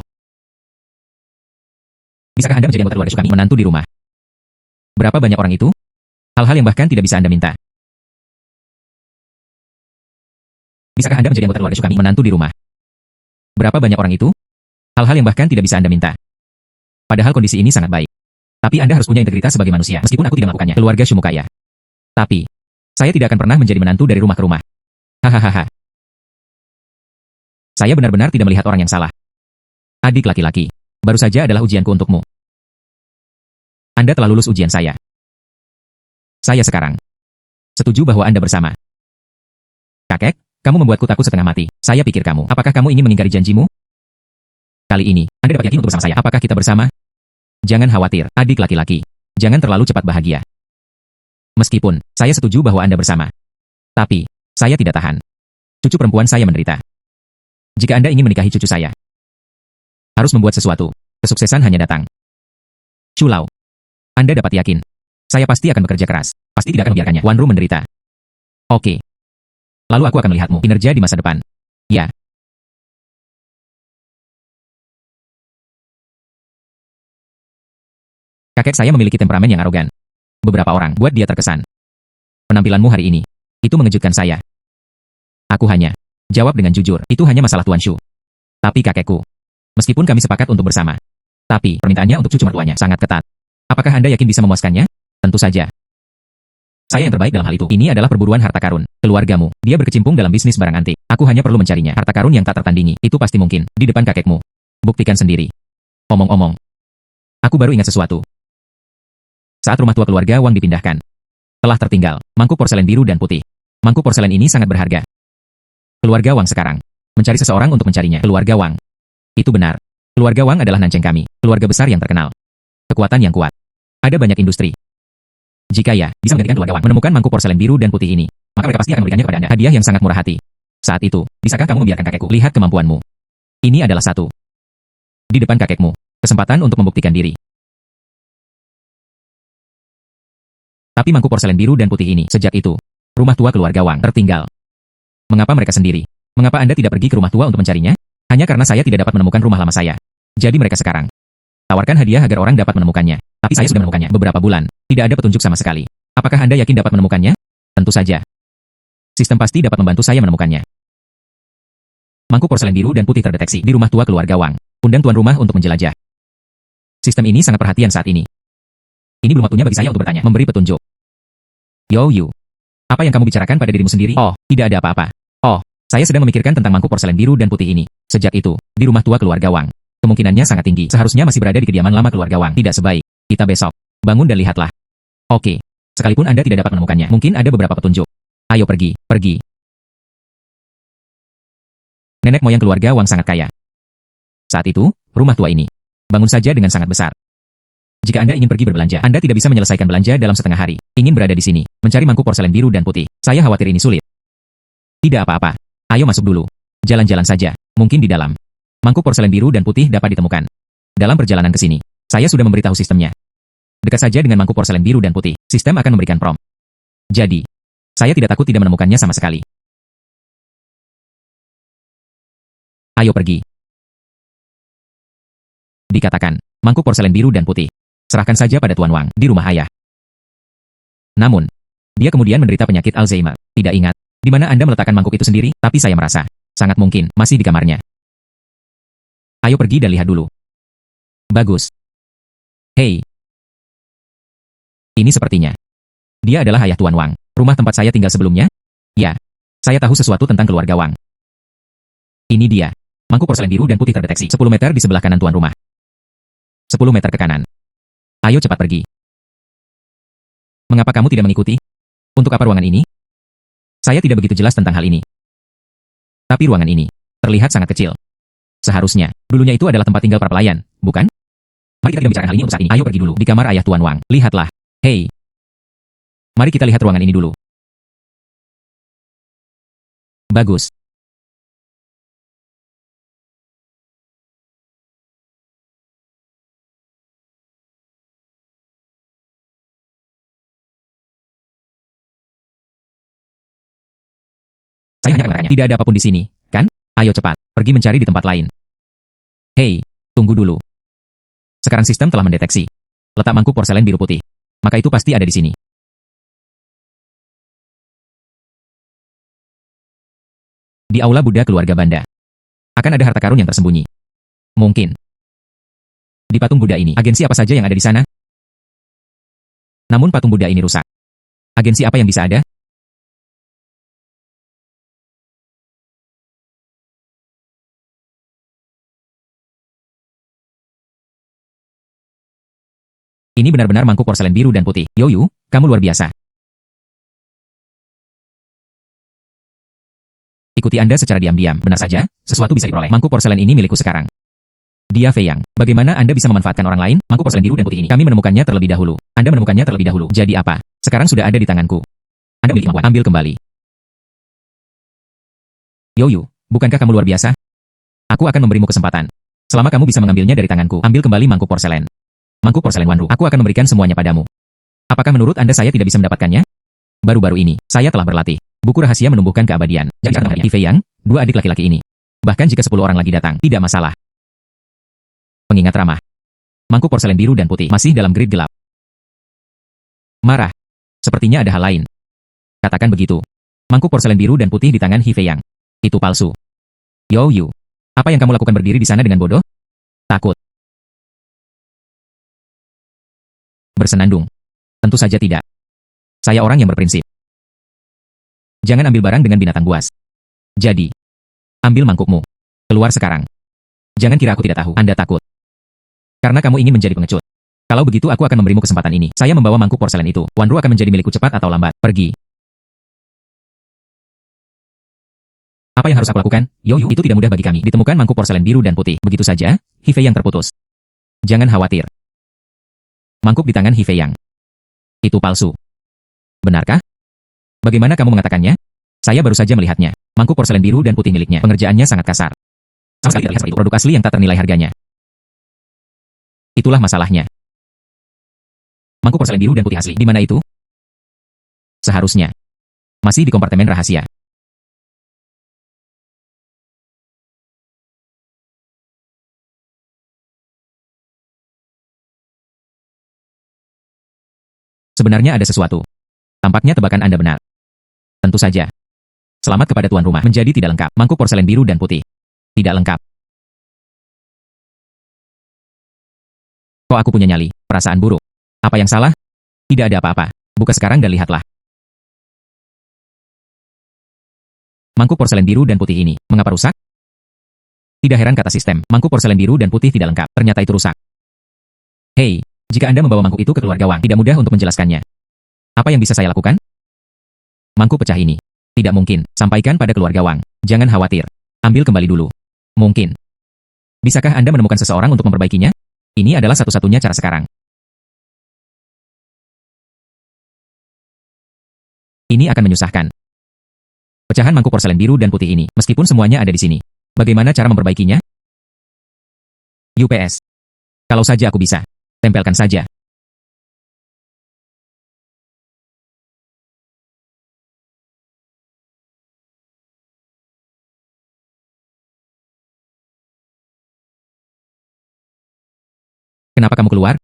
Bisakah Anda menjadi anggota keluarga Shu kami? Menantu di rumah. Berapa banyak orang itu? Hal-hal yang bahkan tidak bisa Anda minta. Bisakah Anda menjadi anggota keluarga Shu kami? Menantu di rumah. Berapa banyak orang itu? Hal-hal yang bahkan tidak bisa Anda minta. Padahal kondisi ini sangat baik. Tapi Anda harus punya integritas sebagai manusia. Meskipun aku tidak melakukannya. Keluarga Shu kaya. Tapi, saya tidak akan pernah menjadi menantu dari rumah ke rumah. Hahaha. Saya benar-benar tidak melihat orang yang salah. Adik laki-laki. Baru saja adalah ujianku untukmu. Anda telah lulus ujian saya. Saya sekarang setuju bahwa Anda bersama. Kakek, kamu membuatku takut setengah mati. Saya pikir kamu. Apakah kamu ingin mengingkari janjimu? Kali ini, Anda dapat yakin untuk bersama saya. Apakah kita bersama? Jangan khawatir, adik laki-laki. Jangan terlalu cepat bahagia. Meskipun, saya setuju bahwa Anda bersama. Tapi, saya tidak tahan. Cucu perempuan saya menderita. Jika Anda ingin menikahi cucu saya, harus membuat sesuatu. Kesuksesan hanya datang. Culau. Anda dapat yakin. Saya pasti akan bekerja keras. Pasti tidak akan membiarkannya Wan Ru menderita. Oke. Lalu aku akan melihatmu kinerja di masa depan. Ya. Kakek saya memiliki temperamen yang arogan. Beberapa orang buat dia terkesan. Penampilanmu hari ini, itu mengejutkan saya. Aku hanya jawab dengan jujur, itu hanya masalah Tuan Shu. Tapi kakekku, meskipun kami sepakat untuk bersama, tapi permintaannya untuk cucu mertuanya sangat ketat. Apakah Anda yakin bisa memuaskannya? Tentu saja. Saya yang terbaik dalam hal itu. Ini adalah perburuan harta karun. Keluargamu, dia berkecimpung dalam bisnis barang antik. Aku hanya perlu mencarinya. Harta karun yang tak tertandingi, itu pasti mungkin, di depan kakekmu. Buktikan sendiri. Omong-omong, aku baru ingat sesuatu. Saat rumah tua keluarga Wang dipindahkan, telah tertinggal mangkuk porselen biru dan putih. Mangkuk porselen ini sangat berharga. Keluarga Wang sekarang mencari seseorang untuk mencarinya. Keluarga Wang. Itu benar. Keluarga Wang adalah nanceng kami, keluarga besar yang terkenal. Kekuatan yang kuat. Ada banyak industri. Jika ya, bisa menggantikan keluarga Wang menemukan mangkuk porselen biru dan putih ini, maka mereka pasti akan memberikannya kepada Anda. Hadiah yang sangat murah hati. Saat itu, bisakah kamu membiarkan kakekku lihat kemampuanmu? Ini adalah satu. Di depan kakekmu, kesempatan untuk membuktikan diri. Tapi mangkuk porselen biru dan putih ini, sejak itu, rumah tua keluarga Wang tertinggal. Mengapa mereka sendiri? Mengapa Anda tidak pergi ke rumah tua untuk mencarinya? Hanya karena saya tidak dapat menemukan rumah lama saya. Jadi mereka sekarang tawarkan hadiah agar orang dapat menemukannya. Tapi saya sudah menemukannya beberapa bulan. Tidak ada petunjuk sama sekali. Apakah Anda yakin dapat menemukannya? Tentu saja. Sistem pasti dapat membantu saya menemukannya. Mangkuk porselen biru dan putih terdeteksi di rumah tua keluarga Wang. Undang tuan rumah untuk menjelajah. Sistem ini sangat perhatian saat ini. Ini belum waktunya bagi saya untuk bertanya, memberi petunjuk. Yo Yu. Apa yang kamu bicarakan pada dirimu sendiri? Oh, tidak ada apa-apa. Oh, saya sedang memikirkan tentang mangkuk porselen biru dan putih ini. Sejak itu, di rumah tua keluarga Wang, kemungkinannya sangat tinggi. Seharusnya masih berada di kediaman lama keluarga Wang. Tidak sebaik kita besok. Bangun dan lihatlah. Oke. Sekalipun Anda tidak dapat menemukannya, mungkin ada beberapa petunjuk. Ayo pergi, pergi. Nenek moyang keluarga Wang sangat kaya. Saat itu, rumah tua ini bangun saja dengan sangat besar. Jika Anda ingin pergi berbelanja, Anda tidak bisa menyelesaikan belanja dalam setengah hari. Ingin berada di sini, mencari mangkuk porselen biru dan putih. Saya khawatir ini sulit. Tidak apa-apa. Ayo masuk dulu. Jalan-jalan saja. Mungkin di dalam. Mangkuk porselen biru dan putih dapat ditemukan. Dalam perjalanan ke sini, saya sudah memberitahu sistemnya. Dekat saja dengan mangkuk porselen biru dan putih, sistem akan memberikan prompt. Jadi, saya tidak takut tidak menemukannya sama sekali. Ayo pergi. Dikatakan, mangkuk porselen biru dan putih. Serahkan saja pada Tuan Wang, di rumah ayah. Namun, dia kemudian menderita penyakit Alzheimer. Tidak ingat, di mana Anda meletakkan mangkuk itu sendiri, tapi saya merasa, sangat mungkin, masih di kamarnya. Ayo pergi dan lihat dulu. Bagus. Hei. Ini sepertinya. Dia adalah ayah Tuan Wang, rumah tempat saya tinggal sebelumnya? Ya. Saya tahu sesuatu tentang keluarga Wang. Ini dia. Mangkuk porselen biru dan putih terdeteksi 10 meter di sebelah kanan tuan rumah. 10 meter ke kanan. Ayo cepat pergi. Mengapa kamu tidak mengikuti? Untuk apa ruangan ini? Saya tidak begitu jelas tentang hal ini. Tapi ruangan ini terlihat sangat kecil. Seharusnya, dulunya itu adalah tempat tinggal para pelayan, bukan? Mari kita tidak bicarakan hal ini untuk saat ini. Ayo pergi dulu di kamar ayah Tuan Wang. Lihatlah. Hei. Mari kita lihat ruangan ini dulu. Bagus. Saya hanya akan mengatakannya. Tidak ada apapun di sini, kan? Ayo cepat, pergi mencari di tempat lain. Hei, tunggu dulu. Sekarang sistem telah mendeteksi letak mangkuk porselen biru putih. Maka itu pasti ada di sini. Di aula Buddha keluarga Banda. Akan ada harta karun yang tersembunyi. Mungkin. Di patung Buddha ini, agensi apa saja yang ada di sana? Namun patung Buddha ini rusak. Agensi apa yang bisa ada? Ini benar-benar mangkuk porselen biru dan putih. Yoyu, kamu luar biasa. Ikuti Anda secara diam-diam. Benar saja, sesuatu bisa diperoleh. Mangkuk porselen ini milikku sekarang. Dia Fei Yang. Bagaimana Anda bisa memanfaatkan orang lain? Mangkuk porselen biru dan putih ini. Kami menemukannya terlebih dahulu. Anda menemukannya terlebih dahulu. Jadi apa? Sekarang sudah ada di tanganku. Anda memiliki kemampuan. Ambil kembali. Yoyu, bukankah kamu luar biasa? Aku akan memberimu kesempatan. Selama kamu bisa mengambilnya dari tanganku, ambil kembali mangkuk porselen. Mangkuk porselen Wanru. Aku akan memberikan semuanya padamu. Apakah menurut Anda saya tidak bisa mendapatkannya? Baru-baru ini, saya telah berlatih. Buku rahasia menumbuhkan keabadian. Jadi Fei Yang, dua adik laki-laki ini. Bahkan jika 10 orang lagi datang, tidak masalah. Pengingat ramah. Mangkuk porselen biru dan putih masih dalam grid gelap. Marah. Sepertinya ada hal lain. Katakan begitu. Mangkuk porselen biru dan putih di tangan Fei Yang. Itu palsu. Yoyu. Apa yang kamu lakukan berdiri di sana dengan bodoh? Takut. Bersenandung. Tentu saja tidak. Saya orang yang berprinsip. Jangan ambil barang dengan binatang buas. Jadi, ambil mangkukmu. Keluar sekarang. Jangan kira aku tidak tahu Anda takut. Karena kamu ingin menjadi pengecut. Kalau begitu aku akan memberimu kesempatan ini. Saya membawa mangkuk porselen itu. Wanru akan menjadi milikku cepat atau lambat. Pergi. Apa yang harus aku lakukan? Yoyu, itu tidak mudah bagi kami. Ditemukan mangkuk porselen biru dan putih. Begitu saja, Fei Yang terputus. Jangan khawatir. Mangkuk di tangan Fei Yang. Itu palsu. Benarkah? Bagaimana kamu mengatakannya? Saya baru saja melihatnya. Mangkuk porselen biru dan putih miliknya. Pengerjaannya sangat kasar. Sama sekali terlihat seperti produk asli yang tak ternilai harganya. Itulah masalahnya. Mangkuk porselen biru dan putih asli. Di mana itu? Seharusnya. Masih di kompartemen rahasia. Sebenarnya ada sesuatu. Tampaknya tebakan Anda benar. Tentu saja. Selamat kepada tuan rumah. Menjadi tidak lengkap. Mangkuk porselen biru dan putih. Tidak lengkap. Kok aku punya nyali? Perasaan buruk. Apa yang salah? Tidak ada apa-apa. Buka sekarang dan lihatlah. Mangkuk porselen biru dan putih ini. Mengapa rusak? Tidak heran kata sistem. Mangkuk porselen biru dan putih tidak lengkap. Ternyata itu rusak. Hei. Jika Anda membawa mangkuk itu ke keluarga Wang, tidak mudah untuk menjelaskannya. Apa yang bisa saya lakukan? Mangkuk pecah ini. Tidak mungkin. Sampaikan pada keluarga Wang. Jangan khawatir. Ambil kembali dulu. Mungkin. Bisakah Anda menemukan seseorang untuk memperbaikinya? Ini adalah satu-satunya cara sekarang. Ini akan menyusahkan. Pecahan mangkuk porselen biru dan putih ini, meskipun semuanya ada di sini. Bagaimana cara memperbaikinya? UPS. Kalau saja aku bisa. Tempelkan saja. Kenapa kamu keluar?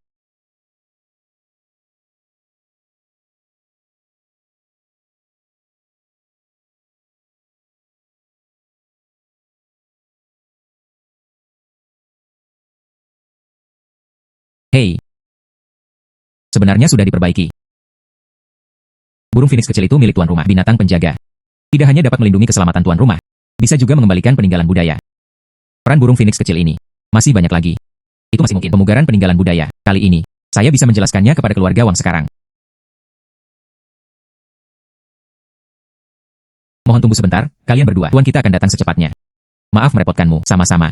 Hei. Sebenarnya sudah diperbaiki. Burung phoenix kecil itu milik tuan rumah, binatang penjaga. Tidak hanya dapat melindungi keselamatan tuan rumah, bisa juga mengembalikan peninggalan budaya. Peran burung phoenix kecil ini masih banyak lagi. Itu masih mungkin pemugaran peninggalan budaya. Kali ini, saya bisa menjelaskannya kepada keluarga Wang sekarang. Mohon tunggu sebentar, kalian berdua. Tuan kita akan datang secepatnya. Maaf merepotkanmu, sama-sama.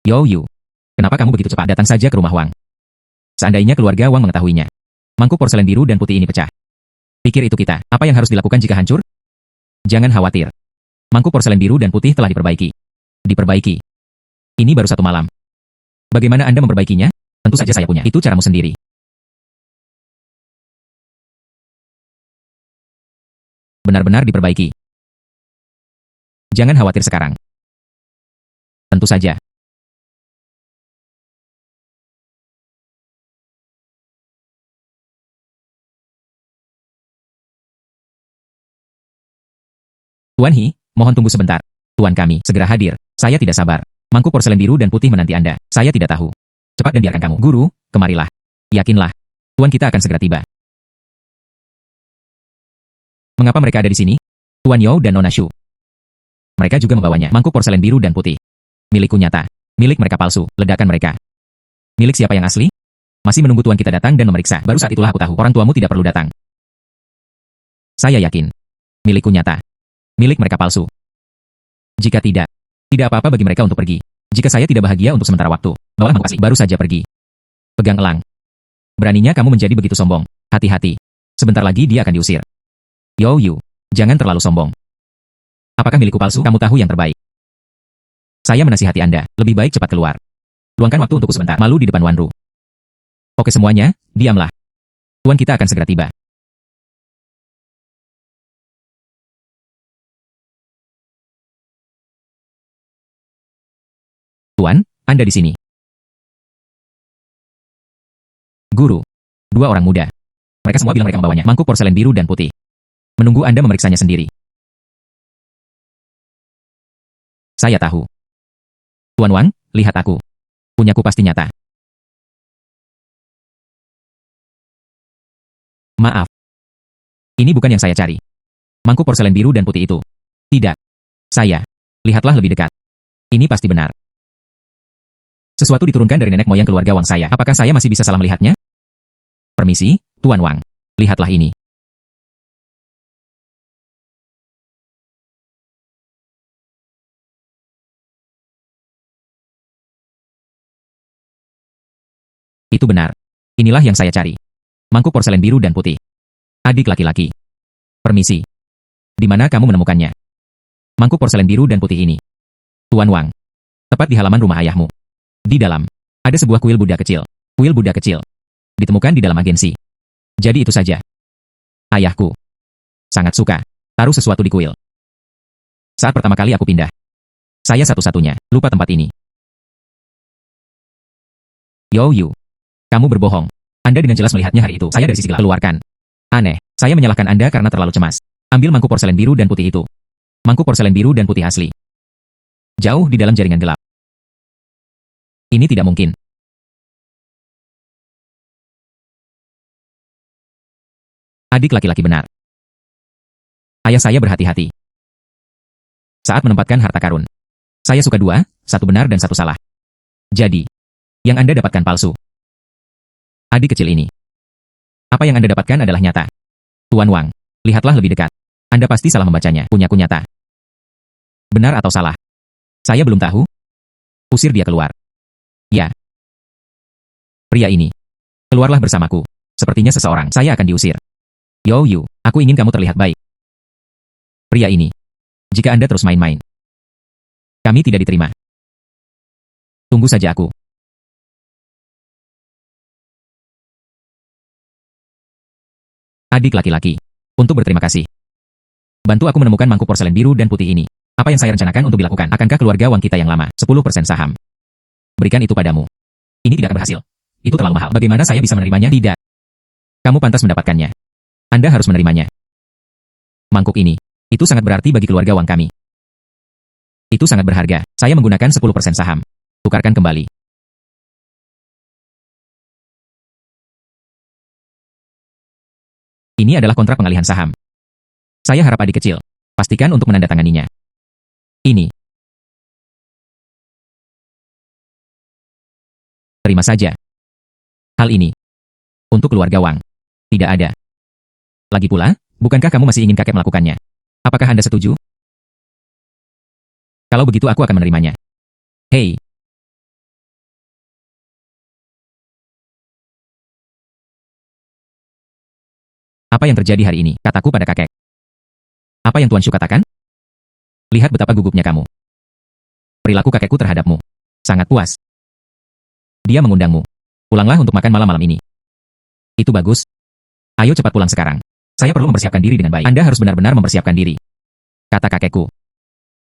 Yoyu. Kenapa kamu begitu cepat? Datang saja ke rumah Wang. Seandainya keluarga Wang mengetahuinya. Mangkuk porselen biru dan putih ini pecah. Pikir itu kita. Apa yang harus dilakukan jika hancur? Jangan khawatir. Mangkuk porselen biru dan putih telah diperbaiki. Diperbaiki. Ini baru satu malam. Bagaimana Anda memperbaikinya? Tentu saja saya punya. Itu caramu sendiri. Benar-benar diperbaiki. Jangan khawatir sekarang. Tentu saja. Tuan He, mohon tunggu sebentar. Tuan kami, segera hadir. Saya tidak sabar. Mangkuk porselen biru dan putih menanti Anda. Saya tidak tahu. Cepat dan biarkan kamu. Guru, kemarilah. Yakinlah. Tuan kita akan segera tiba. Mengapa mereka ada di sini? Tuan Yao dan Nona Shu. Mereka juga membawanya. Mangkuk porselen biru dan putih. Milikku nyata. Milik mereka palsu. Ledakan mereka. Milik siapa yang asli? Masih menunggu tuan kita datang dan memeriksa. Baru saat itulah aku tahu. Orang tuamu tidak perlu datang. Saya yakin. Milikku nyata. Milik mereka palsu. Jika tidak, Tidak apa-apa bagi mereka untuk pergi. Jika saya tidak bahagia untuk sementara waktu, bawalah mangkuk asli, baru saja pergi. Pegang elang. Beraninya kamu menjadi begitu sombong. Hati-hati. Sebentar lagi dia akan diusir. Yo Yu, jangan terlalu sombong. Apakah milikku palsu? Kamu tahu yang terbaik. Saya menasihati Anda, lebih baik cepat keluar. Luangkan waktu untukku sebentar. Malu di depan Wanru. Oke semuanya, diamlah. Tuan kita akan segera tiba. Tuan, Anda di sini. Guru. Dua orang muda. Mereka semua bilang mereka membawanya mangkuk porselen biru dan putih. Menunggu Anda memeriksanya sendiri. Saya tahu. Tuan Wang, lihat aku. Punyaku pasti nyata. Maaf. Ini bukan yang saya cari. Mangkuk porselen biru dan putih itu. Tidak. Saya. Lihatlah lebih dekat. Ini pasti benar. Sesuatu diturunkan dari nenek moyang keluarga Wang saya. Apakah saya masih bisa salah melihatnya? Permisi, Tuan Wang. Lihatlah ini. Itu benar. Inilah yang saya cari. Mangkuk porselen biru dan putih. Adik laki-laki. Permisi. Di mana kamu menemukannya? Mangkuk porselen biru dan putih ini. Tuan Wang. Tepat di halaman rumah ayahmu. Di dalam, ada sebuah kuil Buddha kecil. Kuil Buddha kecil. Ditemukan di dalam agensi. Jadi itu saja. Ayahku. Sangat suka. Taruh sesuatu di kuil. Saat pertama kali aku pindah. Saya satu-satunya. Lupa tempat ini. Yo Yu. Kamu berbohong. Anda dengan jelas melihatnya hari itu. Saya dari sisi gelap. Keluarkan. Aneh. Saya menyalahkan Anda karena terlalu cemas. Ambil mangkuk porselen biru dan putih itu. Mangkuk porselen biru dan putih asli. Jauh di dalam jaringan gelap. Ini tidak mungkin. Adik laki-laki benar. Ayah saya berhati-hati. Saat menempatkan harta karun. Saya suka dua, satu benar dan satu salah. Jadi, yang Anda dapatkan palsu. Adik kecil ini. Apa yang Anda dapatkan adalah nyata. Tuan Wang, lihatlah lebih dekat. Anda pasti salah membacanya. Punyaku nyata. Benar atau salah? Saya belum tahu. Usir dia keluar. Ya. Pria ini. Keluarlah bersamaku. Sepertinya seseorang. Saya akan diusir. Yo Yu, aku ingin kamu terlihat baik. Pria ini. Jika Anda terus main-main. Kami tidak diterima. Tunggu saja aku. Adik laki-laki. Untuk berterima kasih. Bantu aku menemukan mangkuk porselen biru dan putih ini. Apa yang saya rencanakan untuk dilakukan? Akankah keluarga Wang kita yang lama 10% saham? Berikan itu padamu. Ini tidak akan berhasil. Itu terlalu mahal. Bagaimana saya bisa menerimanya? Tidak. Kamu pantas mendapatkannya. Anda harus menerimanya. Mangkuk ini. Itu sangat berarti bagi keluarga Wang kami. Itu sangat berharga. Saya menggunakan 10% saham. Tukarkan kembali. Ini adalah kontrak pengalihan saham. Saya harap adik kecil. Pastikan untuk menandatanganinya. Ini. Terima saja. Hal ini. Untuk keluarga Wang. Tidak ada. Lagi pula, bukankah kamu masih ingin kakek melakukannya? Apakah Anda setuju? Kalau begitu aku akan menerimanya. Hei. Apa yang terjadi hari ini? Kataku pada kakek. Apa yang Tuan Shu katakan? Lihat betapa gugupnya kamu. Perilaku kakekku terhadapmu. Sangat puas. Dia mengundangmu. Pulanglah untuk makan malam ini. Itu bagus. Ayo cepat pulang sekarang. Saya perlu mempersiapkan diri dengan baik. Anda harus benar-benar mempersiapkan diri. Kata kakekku.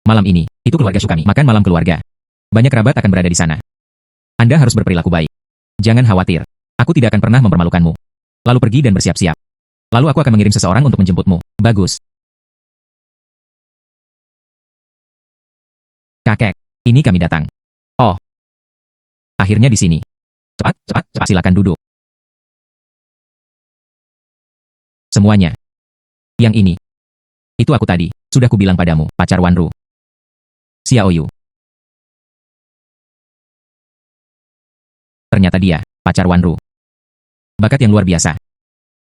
Malam ini, itu keluarga Shu kami. Makan malam keluarga. Banyak kerabat akan berada di sana. Anda harus berperilaku baik. Jangan khawatir. Aku tidak akan pernah mempermalukanmu. Lalu pergi dan bersiap-siap. Lalu aku akan mengirim seseorang untuk menjemputmu. Bagus. Kakek, ini kami datang. Oh. Akhirnya di sini. Cepat, cepat, cepat silakan duduk. Semuanya. Yang ini. Itu aku tadi. Sudah kubilang padamu, pacar Wanru. Xiao Yu. Ternyata dia, pacar Wanru. Bakat yang luar biasa.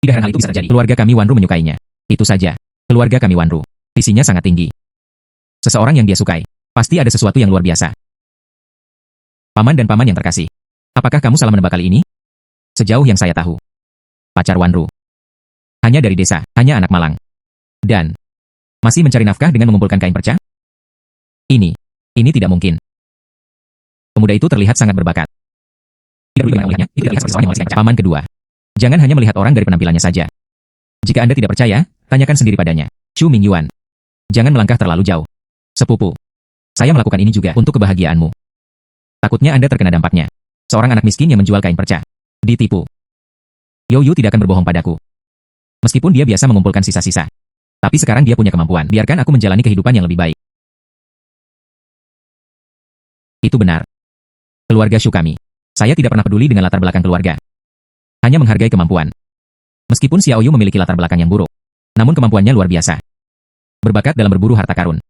Tidak heran hal itu bisa terjadi. Keluarga kami Wanru menyukainya. Itu saja. Keluarga kami Wanru. Visinya sangat tinggi. Seseorang yang dia sukai. Pasti ada sesuatu yang luar biasa. Paman dan paman yang terkasih. Apakah kamu salah menebak kali ini? Sejauh yang saya tahu, pacar Wanru hanya dari desa, hanya anak malang. Dan masih mencari nafkah dengan mengumpulkan kain perca? Ini tidak mungkin. Pemuda itu terlihat sangat berbakat. Tidak perlu melihatnya, itu terlihat seperti seorang yang melepaskan. Paman kedua. Jangan hanya melihat orang dari penampilannya saja. Jika Anda tidak percaya, tanyakan sendiri padanya. Xu Mingyuan. Jangan melangkah terlalu jauh. Sepupu. Saya melakukan ini juga untuk kebahagiaanmu. Takutnya Anda terkena dampaknya. Seorang anak miskin yang menjual kain perca. Ditipu. Youyu tidak akan berbohong padaku. Meskipun dia biasa mengumpulkan sisa-sisa. Tapi sekarang dia punya kemampuan. Biarkan aku menjalani kehidupan yang lebih baik. Itu benar. Keluarga Shu kami. Saya tidak pernah peduli dengan latar belakang keluarga. Hanya menghargai kemampuan. Meskipun Xiao Yu memiliki latar belakang yang buruk. Namun kemampuannya luar biasa. Berbakat dalam berburu harta karun.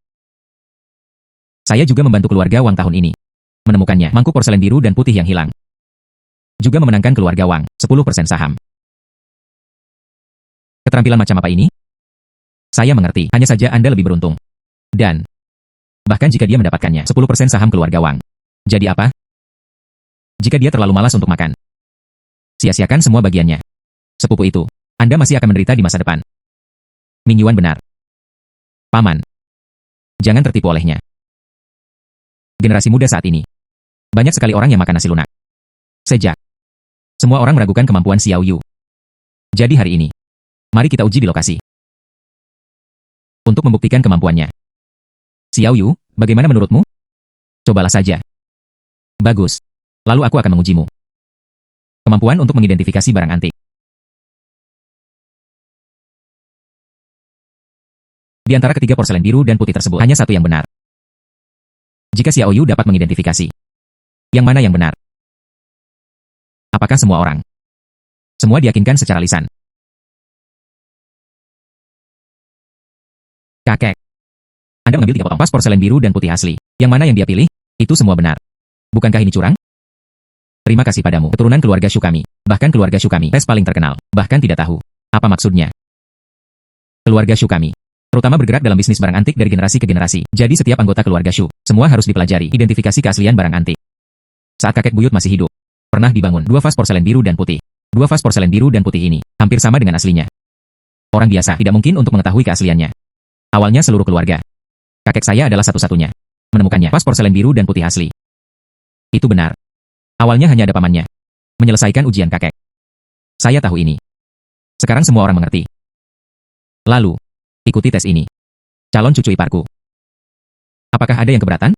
Saya juga membantu keluarga Wang tahun ini. Menemukannya, mangkuk porselen biru dan putih yang hilang. Juga memenangkan keluarga Wang, 10% saham. Keterampilan macam apa ini? Saya mengerti, hanya saja Anda lebih beruntung. Dan, bahkan jika dia mendapatkannya, 10% saham keluarga Wang. Jadi apa? Jika dia terlalu malas untuk makan, sia-siakan semua bagiannya. Sepupu itu, Anda masih akan menderita di masa depan. Mingyuan benar. Paman, jangan tertipu olehnya. Generasi muda saat ini, banyak sekali orang yang makan nasi lunak. Sejak, semua orang meragukan kemampuan Xiao Yu. Jadi hari ini, mari kita uji di lokasi. Untuk membuktikan kemampuannya. Xiao Yu, bagaimana menurutmu? Cobalah saja. Bagus. Lalu aku akan mengujimu. Kemampuan untuk mengidentifikasi barang antik. Di antara ketiga porselen biru dan putih tersebut, hanya satu yang benar. Jika Xiao Yu dapat mengidentifikasi, yang mana yang benar? Apakah semua orang? Semua diyakinkan secara lisan. Kakek. Anda mengambil 3 potong pas porselen biru dan putih asli. Yang mana yang dia pilih? Itu semua benar. Bukankah ini curang? Terima kasih padamu, keturunan keluarga Shu kami. Bahkan keluarga Shu kami, tes paling terkenal. Bahkan tidak tahu. Apa maksudnya? Keluarga Shu kami. Terutama bergerak dalam bisnis barang antik dari generasi ke generasi. Jadi setiap anggota keluarga Shu, semua harus dipelajari identifikasi keaslian barang antik. Saat kakek buyut masih hidup, pernah dibangun 2 vas porselen biru dan putih. 2 vas porselen biru dan putih ini, hampir sama dengan aslinya. Orang biasa tidak mungkin untuk mengetahui keasliannya. Awalnya seluruh keluarga. Kakek saya adalah satu-satunya. Menemukannya, vas porselen biru dan putih asli. Itu benar. Awalnya hanya ada pamannya. Menyelesaikan ujian kakek. Saya tahu ini. Sekarang semua orang mengerti. Lalu, ikuti tes ini. Calon cucu iparku. Apakah ada yang keberatan?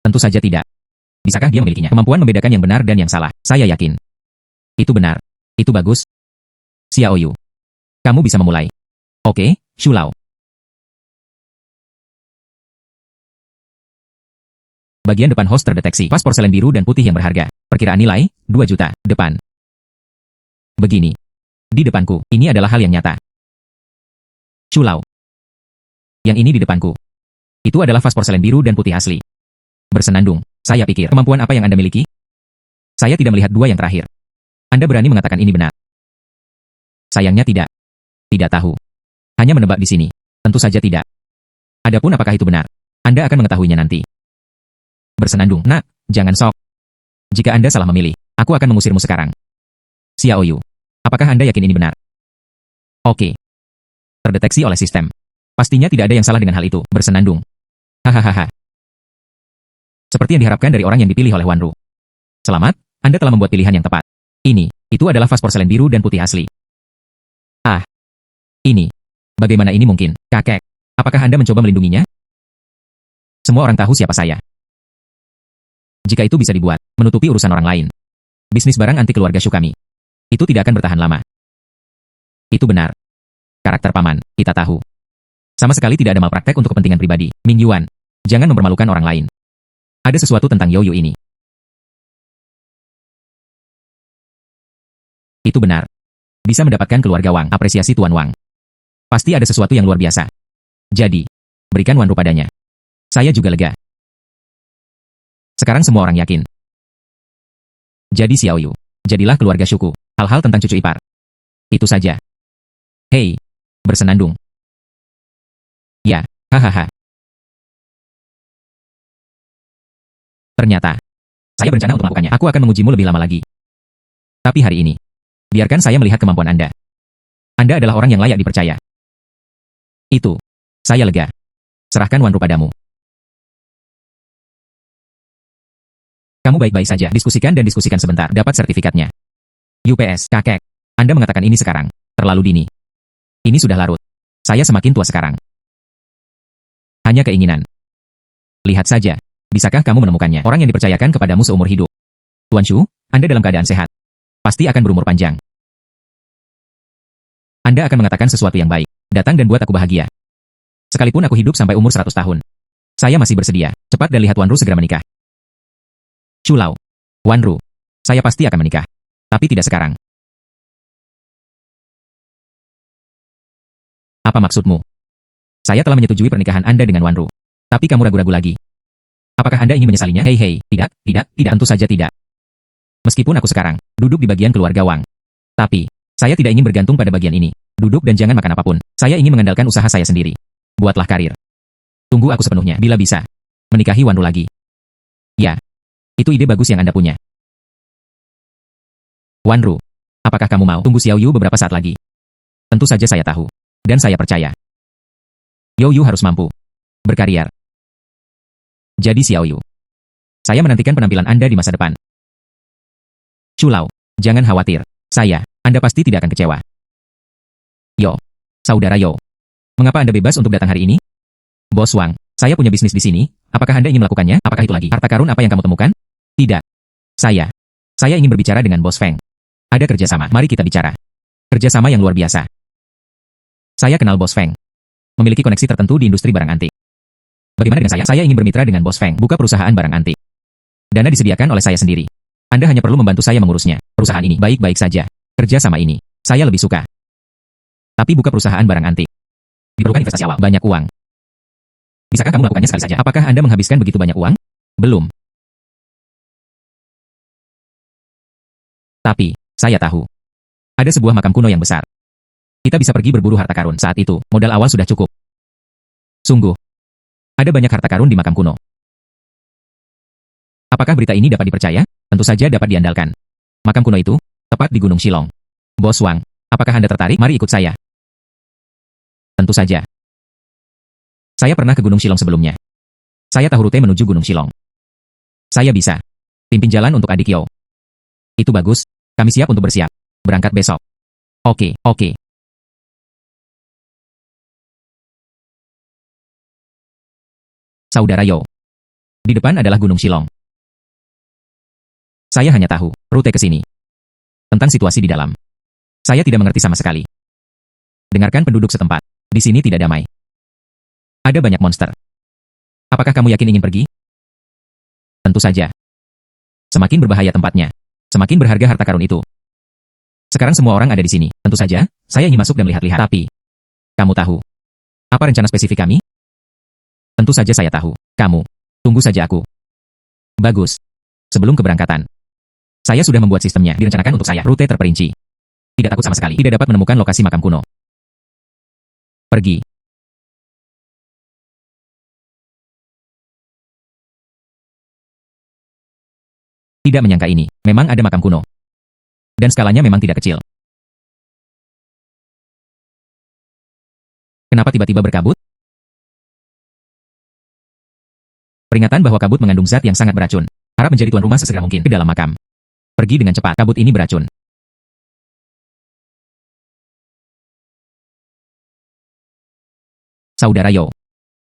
Tentu saja tidak. Bisakah dia memilikinya? Kemampuan membedakan yang benar dan yang salah. Saya yakin. Itu benar. Itu bagus. Xiao Yu. Kamu bisa memulai. Oke, Xu Lao. Bagian depan host terdeteksi. Vas porselen biru dan putih yang berharga. Perkiraan nilai, 2 juta. Depan. Begini. Di depanku, ini adalah hal yang nyata. Xu Lao. Yang ini di depanku. Itu adalah vas porselen biru dan putih asli. Bersenandung. Saya pikir, kemampuan apa yang Anda miliki? Saya tidak melihat 2 yang terakhir. Anda berani mengatakan ini benar? Sayangnya tidak. Tidak tahu. Hanya menebak di sini. Tentu saja tidak. Adapun apakah itu benar? Anda akan mengetahuinya nanti. Bersenandung, nak, jangan sok. Jika Anda salah memilih, aku akan mengusirmu sekarang. Xiao Yu, apakah Anda yakin ini benar? Oke. Terdeteksi oleh sistem. Pastinya tidak ada yang salah dengan hal itu. Bersenandung. Hahaha. Seperti yang diharapkan dari orang yang dipilih oleh Wanru. Selamat, Anda telah membuat pilihan yang tepat. Itu adalah vas porselen biru dan putih asli. Ah. Ini. Bagaimana ini mungkin, kakek? Apakah Anda mencoba melindunginya? Semua orang tahu siapa saya. Jika itu bisa dibuat, menutupi urusan orang lain. Bisnis barang antik keluarga Shu kami. Itu tidak akan bertahan lama. Itu benar. Karakter paman, kita tahu. Sama sekali tidak ada malpraktek untuk kepentingan pribadi. Mingyuan, jangan mempermalukan orang lain. Ada sesuatu tentang Youyu ini. Itu benar. Bisa mendapatkan keluarga Wang, apresiasi Tuan Wang. Pasti ada sesuatu yang luar biasa. Jadi, berikan Wanru padanya. Saya juga lega. Sekarang semua orang yakin. Jadi Xiao Yu, jadilah keluarga Shuku. Hal-hal tentang cucu ipar. Itu saja. Hei, bersenandung. Ya, hahaha. Ternyata, saya berencana untuk melakukannya. Aku akan mengujimu lebih lama lagi. Tapi hari ini, biarkan saya melihat kemampuan Anda. Anda adalah orang yang layak dipercaya. Itu. Saya lega. Serahkan Wanru padamu. Kamu baik-baik saja. Diskusikan dan diskusikan sebentar. Dapat sertifikatnya. UPS, kakek. Anda mengatakan ini sekarang. Terlalu dini. Ini sudah larut. Saya semakin tua sekarang. Hanya keinginan. Lihat saja. Bisakah kamu menemukannya? Orang yang dipercayakan kepadamu seumur hidup. Tuan Shu, Anda dalam keadaan sehat. Pasti akan berumur panjang. Anda akan mengatakan sesuatu yang baik. Datang dan buat aku bahagia. Sekalipun aku hidup sampai umur 100 tahun. Saya masih bersedia. Cepat dan lihat Wanru segera menikah. Chu Lao. Wanru. Saya pasti akan menikah. Tapi tidak sekarang. Apa maksudmu? Saya telah menyetujui pernikahan Anda dengan Wanru. Tapi kamu ragu-ragu lagi. Apakah Anda ingin menyesalinya? Hei, tidak, tentu saja tidak. Meskipun aku sekarang duduk di bagian keluarga Wang. Tapi, saya tidak ingin bergantung pada bagian ini. Duduk dan jangan makan apapun. Saya ingin mengandalkan usaha saya sendiri. Buatlah karir. Tunggu aku sepenuhnya, bila bisa. Menikahi Wanru lagi. Ya. Itu ide bagus yang Anda punya. Wanru, apakah kamu mau tunggu Xiao Yu beberapa saat lagi? Tentu saja saya tahu. Dan saya percaya. Xiao Yu harus mampu berkarier. Jadi Xiao Yu, saya menantikan penampilan Anda di masa depan. Chu Lao, jangan khawatir. Anda pasti tidak akan kecewa. Yo, saudara Yo. Mengapa Anda bebas untuk datang hari ini? Bos Wang, saya punya bisnis di sini. Apakah Anda ingin melakukannya? Apakah itu lagi harta karun apa yang kamu temukan? Tidak. Saya ingin berbicara dengan Bos Feng. Ada kerjasama. Mari kita bicara. Kerjasama yang luar biasa. Saya kenal Bos Feng. Memiliki koneksi tertentu di industri barang antik. Bagaimana dengan saya? Saya ingin bermitra dengan Bos Feng. Buka perusahaan barang antik. Dana disediakan oleh saya sendiri. Anda hanya perlu membantu saya mengurusnya. Perusahaan ini baik-baik saja. Kerjasama ini, saya lebih suka. Tapi buka perusahaan barang antik. Diperlukan investasi awal. Banyak uang. Bisakah kamu melakukannya sekali saja? Apakah Anda menghabiskan begitu banyak uang? Belum. Tapi, saya tahu. Ada sebuah makam kuno yang besar. Kita bisa pergi berburu harta karun. Saat itu, modal awal sudah cukup. Sungguh. Ada banyak harta karun di makam kuno. Apakah berita ini dapat dipercaya? Tentu saja dapat diandalkan. Makam kuno itu, tepat di Gunung Shilong. Bos Wang, apakah Anda tertarik? Mari ikut saya. Tentu saja. Saya pernah ke Gunung Shilong sebelumnya. Saya tahu rute menuju Gunung Shilong. Saya bisa. Pimpin jalan untuk adik Yo. Itu bagus. Kami siap untuk bersiap. Berangkat besok. Oke. Saudara Yo. Di depan adalah Gunung Shilong. Saya hanya tahu rute ke sini. Tentang situasi di dalam. Saya tidak mengerti sama sekali. Dengarkan penduduk setempat. Di sini tidak damai. Ada banyak monster. Apakah kamu yakin ingin pergi? Tentu saja. Semakin berbahaya tempatnya, semakin berharga harta karun itu. Sekarang semua orang ada di sini. Tentu saja, saya ingin masuk dan melihat-lihat. Tapi, kamu tahu apa rencana spesifik kami? Tentu saja saya tahu. Kamu, tunggu saja aku. Bagus. Sebelum keberangkatan, saya sudah membuat sistemnya. Direncanakan untuk saya. Rute terperinci. Tidak takut sama sekali. Tidak dapat menemukan lokasi makam kuno. Pergi. Tidak menyangka ini. Memang ada makam kuno. Dan skalanya memang tidak kecil. Kenapa tiba-tiba berkabut? Peringatan bahwa kabut mengandung zat yang sangat beracun. Harap menjadi tuan rumah sesegera mungkin ke dalam makam. Pergi dengan cepat. Kabut ini beracun. Saudara Yo.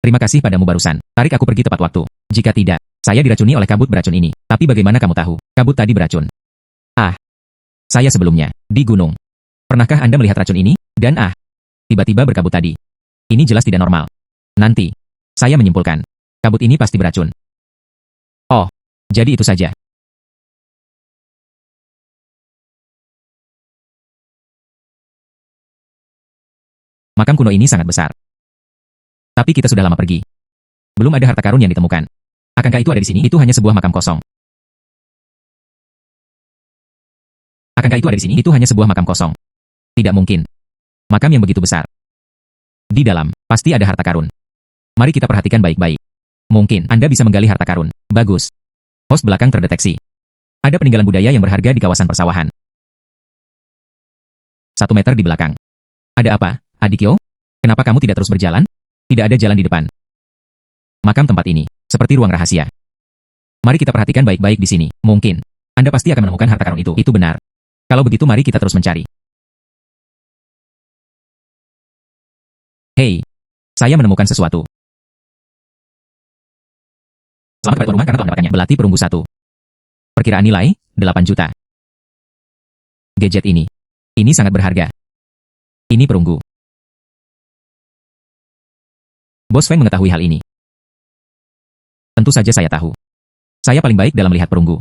Terima kasih padamu barusan. Tarik aku pergi tepat waktu. Jika tidak, saya diracuni oleh kabut beracun ini. Tapi bagaimana kamu tahu? Kabut tadi beracun. Saya sebelumnya, di gunung. Pernahkah Anda melihat racun ini? Dan tiba-tiba berkabut tadi. Ini jelas tidak normal. Nanti, saya menyimpulkan, kabut ini pasti beracun. Oh, jadi itu saja. Makam kuno ini sangat besar. Tapi kita sudah lama pergi. Belum ada harta karun yang ditemukan. Akankah itu ada di sini? Itu hanya sebuah makam kosong. Akankah itu ada di sini? Itu hanya sebuah makam kosong. Tidak mungkin. Makam yang begitu besar. Di dalam, pasti ada harta karun. Mari kita perhatikan baik-baik. Mungkin Anda bisa menggali harta karun. Bagus. Pos belakang terdeteksi. Ada peninggalan budaya yang berharga di kawasan persawahan. 1 meter di belakang. Ada apa, Adikyo? Kenapa kamu tidak terus berjalan? Tidak ada jalan di depan. Makam tempat ini, seperti ruang rahasia. Mari kita perhatikan baik-baik di sini. Mungkin, Anda pasti akan menemukan harta karun itu. Itu benar. Kalau begitu mari kita terus mencari. Hei, saya menemukan sesuatu. Selamat kepada rumah karena telah mendapatkannya. Belati perunggu 1. Perkiraan nilai, 8 juta. Gadget ini sangat berharga. Ini perunggu. Bos Feng mengetahui hal ini. Tentu saja saya tahu. Saya paling baik dalam melihat perunggu.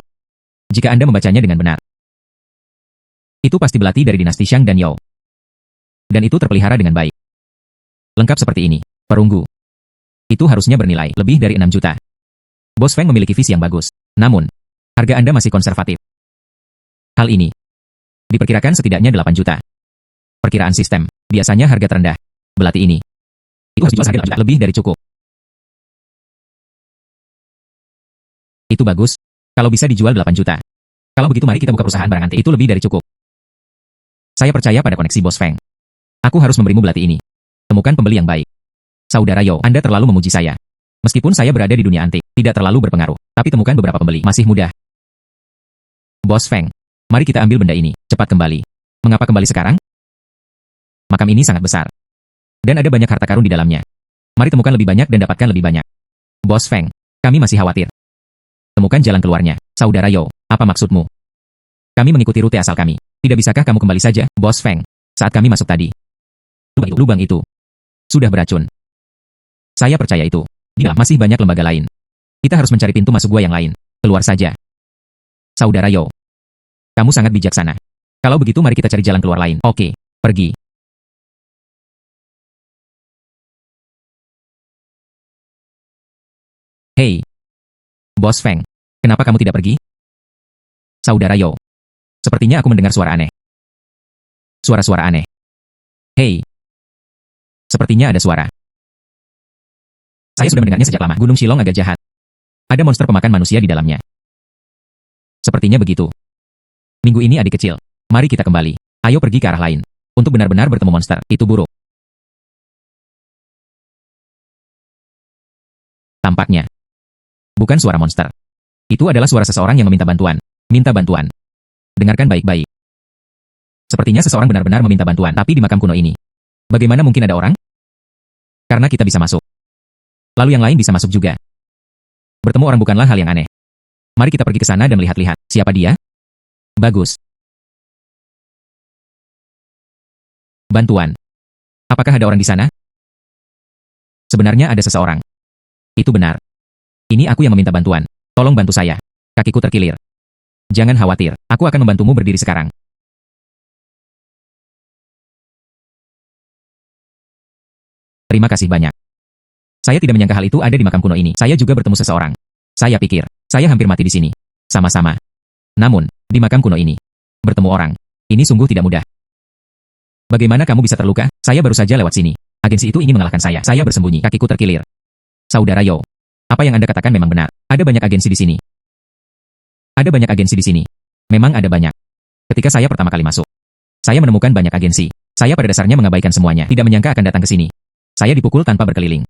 Jika Anda membacanya dengan benar. Itu pasti belati dari dinasti Shang dan Yao. Dan itu terpelihara dengan baik. Lengkap seperti ini, perunggu. Itu harusnya bernilai lebih dari 6 juta. Bos Feng memiliki visi yang bagus. Namun, harga Anda masih konservatif. Hal ini diperkirakan setidaknya 8 juta. Perkiraan sistem, biasanya harga terendah. Belati ini. Itu harus dijual seharga 8 juta, lebih dari cukup. Itu bagus. Kalau bisa dijual 8 juta. Kalau begitu mari kita buka perusahaan barang antik. Itu lebih dari cukup. Saya percaya pada koneksi Bos Feng. Aku harus memberimu belati ini. Temukan pembeli yang baik. Saudara Yo, Anda terlalu memuji saya. Meskipun saya berada di dunia antik, tidak terlalu berpengaruh. Tapi temukan beberapa pembeli. Masih mudah. Bos Feng, mari kita ambil benda ini. Cepat kembali. Mengapa kembali sekarang? Makam ini sangat besar. Dan ada banyak harta karun di dalamnya. Mari temukan lebih banyak dan dapatkan lebih banyak. Bos Feng, kami masih khawatir. Temukan jalan keluarnya. Saudara Yo, apa maksudmu? Kami mengikuti rute asal kami. Tidak bisakah kamu kembali saja, Bos Feng? Saat kami masuk tadi. Lubang itu sudah beracun. Saya percaya itu. Masih banyak lembaga lain. Kita harus mencari pintu masuk gua yang lain. Keluar saja. Saudara Yo, kamu sangat bijaksana. Kalau begitu mari kita cari jalan keluar lain. Oke, pergi. Hei, Bos Feng, kenapa kamu tidak pergi? Saudara Yo, sepertinya aku mendengar suara aneh. Suara-suara aneh. Hei, sepertinya ada suara. Saya sudah mendengarnya sejak lama. Gunung Shilong agak jahat. Ada monster pemakan manusia di dalamnya. Sepertinya begitu. Minggu ini adik kecil. Mari kita kembali. Ayo pergi ke arah lain. Untuk benar-benar bertemu monster. Itu buruk. Tampaknya. Bukan suara monster. Itu adalah suara seseorang yang meminta bantuan. Minta bantuan. Dengarkan baik-baik. Sepertinya seseorang benar-benar meminta bantuan. Tapi di makam kuno ini. Bagaimana mungkin ada orang? Karena kita bisa masuk. Lalu yang lain bisa masuk juga. Bertemu orang bukanlah hal yang aneh. Mari kita pergi ke sana dan lihat-lihat. Siapa dia? Bagus. Bantuan. Apakah ada orang di sana? Sebenarnya ada seseorang. Itu benar. Ini aku yang meminta bantuan. Tolong bantu saya. Kakiku terkilir. Jangan khawatir. Aku akan membantumu berdiri sekarang. Terima kasih banyak. Saya tidak menyangka hal itu ada di makam kuno ini. Saya juga bertemu seseorang. Saya pikir, saya hampir mati di sini. Sama-sama. Namun, di makam kuno ini, bertemu orang. Ini sungguh tidak mudah. Bagaimana kamu bisa terluka? Saya baru saja lewat sini. Agensi itu ingin mengalahkan saya. Saya bersembunyi. Kakiku terkilir. Saudara Yo, apa yang Anda katakan memang benar. Ada banyak agensi di sini. Ada banyak agensi di sini. Memang ada banyak. Ketika saya pertama kali masuk, saya menemukan banyak agensi. Saya pada dasarnya mengabaikan semuanya. Tidak menyangka akan datang ke sini. Saya dipukul tanpa berkeliling.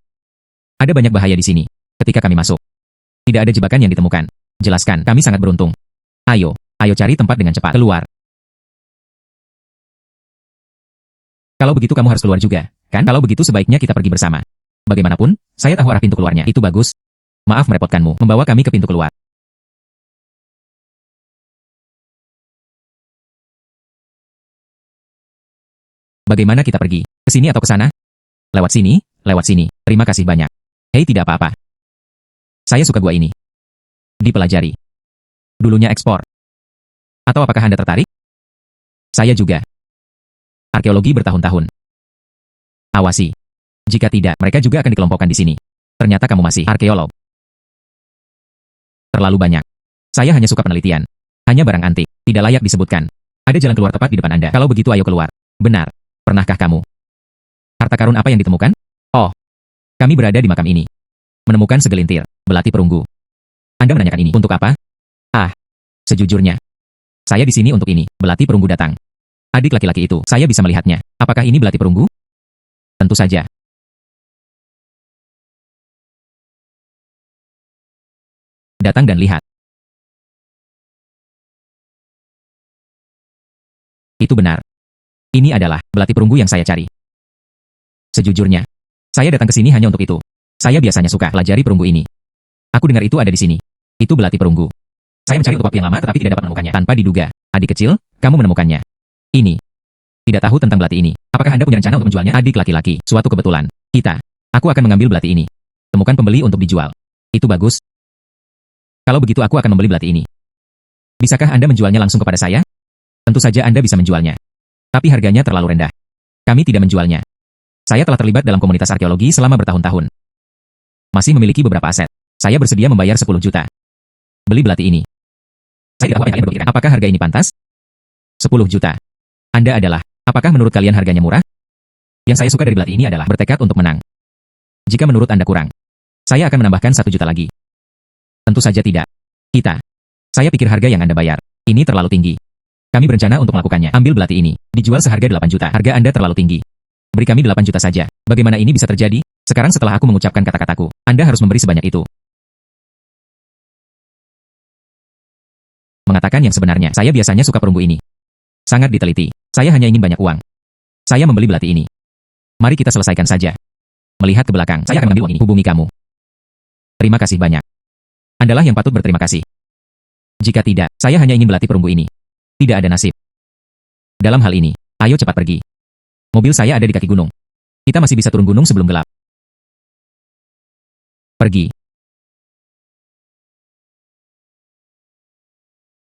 Ada banyak bahaya di sini. Ketika kami masuk, tidak ada jebakan yang ditemukan. Jelaskan, kami sangat beruntung. Ayo cari tempat dengan cepat. Keluar. Kalau begitu kamu harus keluar juga, kan? Kalau begitu sebaiknya kita pergi bersama. Bagaimanapun, saya tahu arah pintu keluarnya. Itu bagus. Maaf merepotkanmu, membawa kami ke pintu keluar. Bagaimana kita pergi? Ke sini atau ke sana? Lewat sini, lewat sini. Terima kasih banyak. Hei, tidak apa-apa. Saya suka gua ini. Dipelajari. Dulunya ekspor. Atau apakah Anda tertarik? Saya juga. Arkeologi bertahun-tahun. Awasi. Jika tidak, mereka juga akan dikelompokkan di sini. Ternyata kamu masih arkeolog. Terlalu banyak. Saya hanya suka penelitian. Hanya barang antik. Tidak layak disebutkan. Ada jalan keluar tepat di depan Anda. Kalau begitu ayo keluar. Benar. Pernahkah kamu? Harta karun apa yang ditemukan? Oh. Kami berada di makam ini. Menemukan segelintir belati perunggu. Anda menanyakan ini untuk apa? Sejujurnya, saya di sini untuk ini. Belati perunggu datang. Adik laki-laki itu, saya bisa melihatnya. Apakah ini belati perunggu? Tentu saja. Datang dan lihat. Itu benar. Ini adalah belati perunggu yang saya cari. Sejujurnya, saya datang ke sini hanya untuk itu. Saya biasanya suka pelajari perunggu ini. Aku dengar itu ada di sini. Itu belati perunggu. Saya mencari untuk waktu yang lama tetapi tidak dapat menemukannya. Tanpa diduga, adik kecil, kamu menemukannya. Ini. Tidak tahu tentang belati ini. Apakah Anda punya rencana untuk menjualnya? Adik laki-laki, suatu kebetulan. Aku akan mengambil belati ini. Temukan pembeli untuk dijual. Itu bagus. Kalau begitu aku akan membeli belati ini. Bisakah Anda menjualnya langsung kepada saya? Tentu saja Anda bisa menjualnya. Tapi harganya terlalu rendah. Kami tidak menjualnya. Saya telah terlibat dalam komunitas arkeologi selama bertahun-tahun. Masih memiliki beberapa aset. Saya bersedia membayar 10 juta. Beli belati ini. Saya tidak tahu apa yang kalian berpikiran. Apakah harga ini pantas? 10 juta. Anda adalah, apakah menurut kalian harganya murah? Yang saya suka dari belati ini adalah bertekad untuk menang. Jika menurut Anda kurang, saya akan menambahkan 1 juta lagi. Tentu saja tidak. Saya pikir harga yang Anda bayar, ini terlalu tinggi. Kami berencana untuk melakukannya. Ambil belati ini, dijual seharga 8 juta. Harga Anda terlalu tinggi. Beri kami 8 juta saja. Bagaimana ini bisa terjadi? Sekarang setelah aku mengucapkan kata-kataku, Anda harus memberi sebanyak itu. Mengatakan yang sebenarnya, saya biasanya suka perunggu ini. Sangat diteliti. Saya hanya ingin banyak uang. Saya membeli belati ini. Mari kita selesaikan saja. Melihat ke belakang, saya akan mengambil uang ini. Hubungi kamu. Terima kasih banyak. Andalah yang patut berterima kasih. Jika tidak, saya hanya ingin belati perunggu ini. Tidak ada nasib. Dalam hal ini, ayo cepat pergi. Mobil saya ada di kaki gunung. Kita masih bisa turun gunung sebelum gelap. Pergi.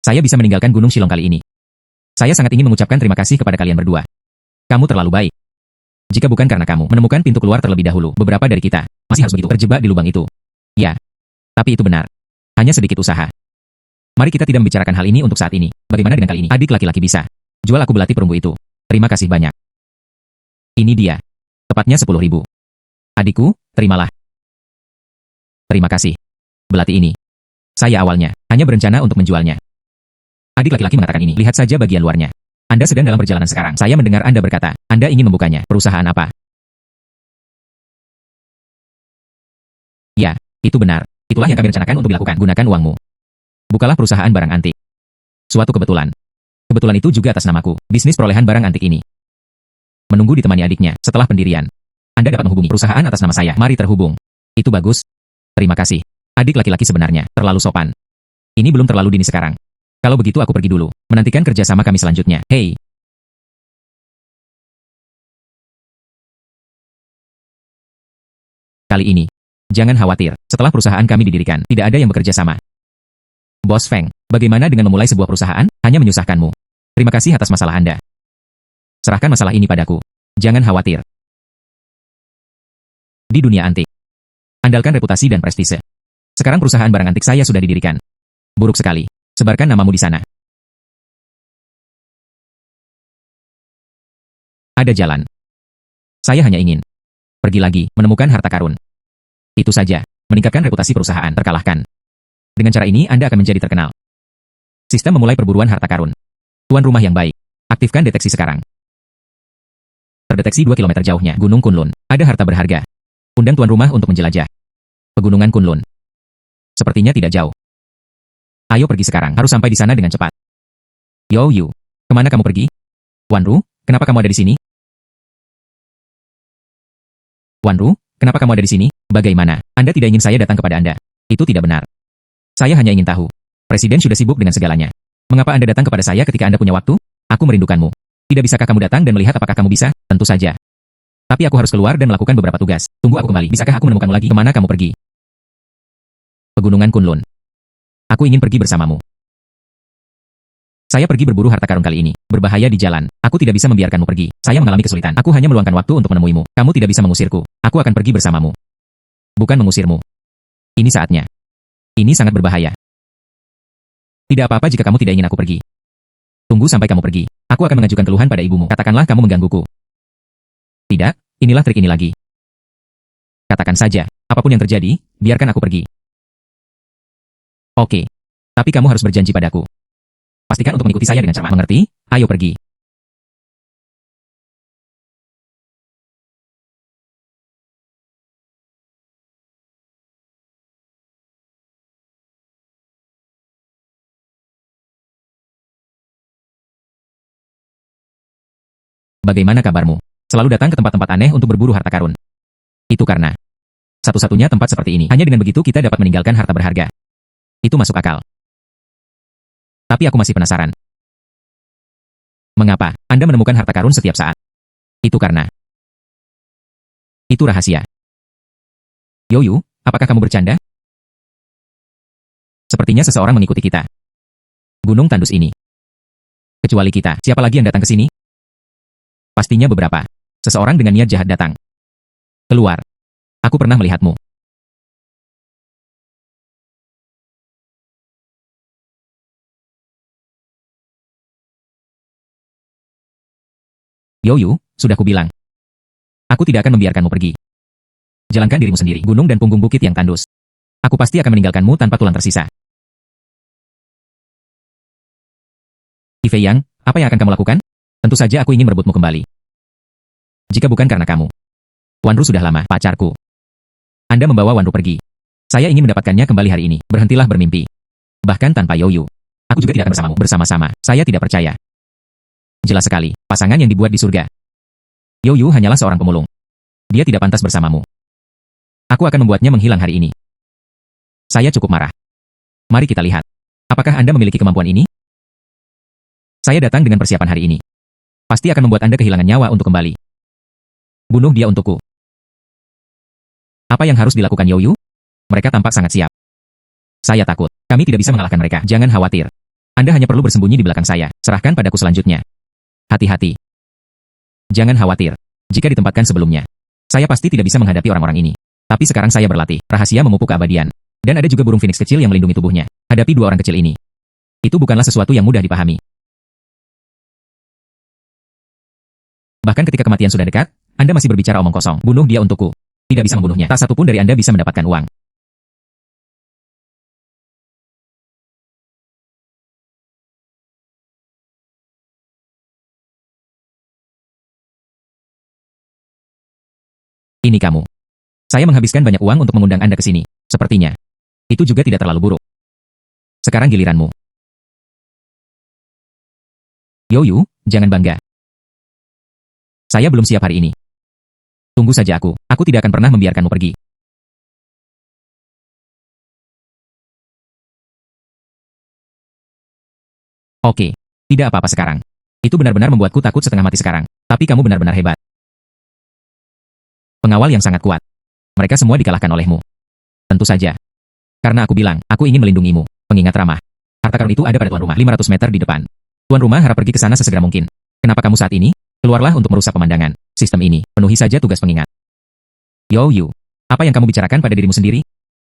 Saya bisa meninggalkan Gunung Shilong kali ini. Saya sangat ingin mengucapkan terima kasih kepada kalian berdua. Kamu terlalu baik. Jika bukan karena kamu menemukan pintu keluar terlebih dahulu, beberapa dari kita masih harus begitu terjebak di lubang itu. Ya, tapi itu benar. Hanya sedikit usaha. Mari kita tidak membicarakan hal ini untuk saat ini. Bagaimana dengan kali ini? Adik laki-laki bisa. Jual aku belati perunggu itu. Terima kasih banyak. Ini dia. Tepatnya 10.000. Adikku, terimalah. Terima kasih. Belati ini. Saya awalnya hanya berencana untuk menjualnya. Adik laki-laki mengatakan ini. Lihat saja bagian luarnya. Anda sedang dalam perjalanan sekarang. Saya mendengar Anda berkata, Anda ingin membukanya. Perusahaan apa? Ya, itu benar. Itulah yang kami rencanakan untuk dilakukan. Gunakan uangmu. Bukalah perusahaan barang antik. Suatu kebetulan. Kebetulan itu juga atas namaku. Bisnis perolehan barang antik ini. Menunggu ditemani adiknya. Setelah pendirian, Anda dapat menghubungi perusahaan atas nama saya. Mari terhubung. Itu bagus. Terima kasih. Adik laki-laki sebenarnya terlalu sopan. Ini belum terlalu dini sekarang. Kalau begitu aku pergi dulu. Menantikan kerjasama kami selanjutnya. Hei. Kali ini, jangan khawatir. Setelah perusahaan kami didirikan, tidak ada yang bekerja sama. Bos Feng, bagaimana dengan memulai sebuah perusahaan? Hanya menyusahkanmu. Terima kasih atas masalah Anda. Serahkan masalah ini padaku. Jangan khawatir. Di dunia antik, andalkan reputasi dan prestise. Sekarang perusahaan barang antik saya sudah didirikan. Buruk sekali. Sebarkan namamu di sana. Ada jalan. Saya hanya ingin pergi lagi, menemukan harta karun. Itu saja, meningkatkan reputasi perusahaan terkalahkan. Dengan cara ini Anda akan menjadi terkenal. Sistem memulai perburuan harta karun. Tuan rumah yang baik. Aktifkan deteksi sekarang. Terdeteksi 2 km jauhnya Gunung Kunlun. Ada harta berharga. Undang tuan rumah untuk menjelajah. Pegunungan Kunlun. Sepertinya tidak jauh. Ayo pergi sekarang, harus sampai di sana dengan cepat. Yo Yu, kemana kamu pergi? Wan Ru, kenapa kamu ada di sini? Wan Ru, kenapa kamu ada di sini? Bagaimana? Anda tidak ingin saya datang kepada Anda? Itu tidak benar. Saya hanya ingin tahu. Presiden sudah sibuk dengan segalanya. Mengapa Anda datang kepada saya ketika Anda punya waktu? Aku merindukanmu. Tidak bisakah kamu datang dan melihat apakah kamu bisa? Tentu saja. Tapi aku harus keluar dan melakukan beberapa tugas. Tunggu aku kembali. Bisakah aku menemukanmu lagi? Kemana kamu pergi? Pegunungan Kunlun. Aku ingin pergi bersamamu. Saya pergi berburu harta karun kali ini. Berbahaya di jalan. Aku tidak bisa membiarkanmu pergi. Saya mengalami kesulitan. Aku hanya meluangkan waktu untuk menemuimu. Kamu tidak bisa mengusirku. Aku akan pergi bersamamu. Bukan mengusirmu. Ini saatnya. Ini sangat berbahaya. Tidak apa-apa jika kamu tidak ingin aku pergi. Tunggu sampai kamu pergi. Aku akan mengajukan keluhan pada ibumu. Katakanlah kamu menggangguku. Tidak, inilah trik ini lagi. Katakan saja, apapun yang terjadi, biarkan aku pergi. Oke. Tapi kamu harus berjanji padaku. Pastikan untuk mengikuti saya dengan cermat. Mengerti? Ayo pergi. Bagaimana kabarmu? Selalu datang ke tempat-tempat aneh untuk berburu harta karun. Itu karena satu-satunya tempat seperti ini. Hanya dengan begitu kita dapat meninggalkan harta berharga. Itu masuk akal. Tapi aku masih penasaran. Mengapa Anda menemukan harta karun setiap saat? Itu karena itu rahasia. Yoyu, apakah kamu bercanda? Sepertinya seseorang mengikuti kita. Gunung tandus ini. Kecuali kita, siapa lagi yang datang ke sini? Pastinya beberapa. Seseorang dengan niat jahat datang. Keluar. Aku pernah melihatmu. Yoyu, sudah kubilang. Aku tidak akan membiarkanmu pergi. Jalankan dirimu sendiri. Gunung dan punggung bukit yang tandus. Aku pasti akan meninggalkanmu tanpa tulang tersisa. Fei Yang, apa yang akan kamu lakukan? Tentu saja aku ingin merebutmu kembali. Jika bukan karena kamu. Wanru sudah lama, pacarku. Anda membawa Wanru pergi. Saya ingin mendapatkannya kembali hari ini. Berhentilah bermimpi. Bahkan tanpa Yoyu. Aku juga tidak akan bersamamu. Bersama-sama. Saya tidak percaya. Jelas sekali, pasangan yang dibuat di surga. Yoyu hanyalah seorang pemulung. Dia tidak pantas bersamamu. Aku akan membuatnya menghilang hari ini. Saya cukup marah. Mari kita lihat. Apakah Anda memiliki kemampuan ini? Saya datang dengan persiapan hari ini. Pasti akan membuat Anda kehilangan nyawa untuk kembali. Bunuh dia untukku. Apa yang harus dilakukan Yoyu? Mereka tampak sangat siap. Saya takut. Kami tidak bisa mengalahkan mereka. Jangan khawatir. Anda hanya perlu bersembunyi di belakang saya. Serahkan padaku selanjutnya. Hati-hati. Jangan khawatir. Jika ditempatkan sebelumnya, saya pasti tidak bisa menghadapi orang-orang ini. Tapi sekarang saya berlatih. Rahasia memupuk keabadian. Dan ada juga burung phoenix kecil yang melindungi tubuhnya. Hadapi dua orang kecil ini. Itu bukanlah sesuatu yang mudah dipahami. Bahkan ketika kematian sudah dekat, Anda masih berbicara omong kosong. Bunuh dia untukku. Tidak bisa membunuhnya. Tak satu pun dari Anda bisa mendapatkan uang. Ini kamu. Saya menghabiskan banyak uang untuk mengundang Anda ke sini. Sepertinya. Itu juga tidak terlalu buruk. Sekarang giliranmu. Yoyu, jangan bangga. Saya belum siap hari ini. Tunggu saja aku. Aku tidak akan pernah membiarkanmu pergi. Oke. Tidak apa-apa sekarang. Itu benar-benar membuatku takut setengah mati sekarang. Tapi kamu benar-benar hebat. Pengawal yang sangat kuat. Mereka semua dikalahkan olehmu. Tentu saja. Karena aku bilang, aku ingin melindungimu. Pengingat ramah. Harta karun itu ada pada tuan rumah 500 meter di depan. Tuan rumah harap pergi ke sana sesegera mungkin. Kenapa kamu saat ini? Keluarlah untuk merusak pemandangan. Sistem ini, penuhi saja tugas pengingat. Yoyu, apa yang kamu bicarakan pada dirimu sendiri?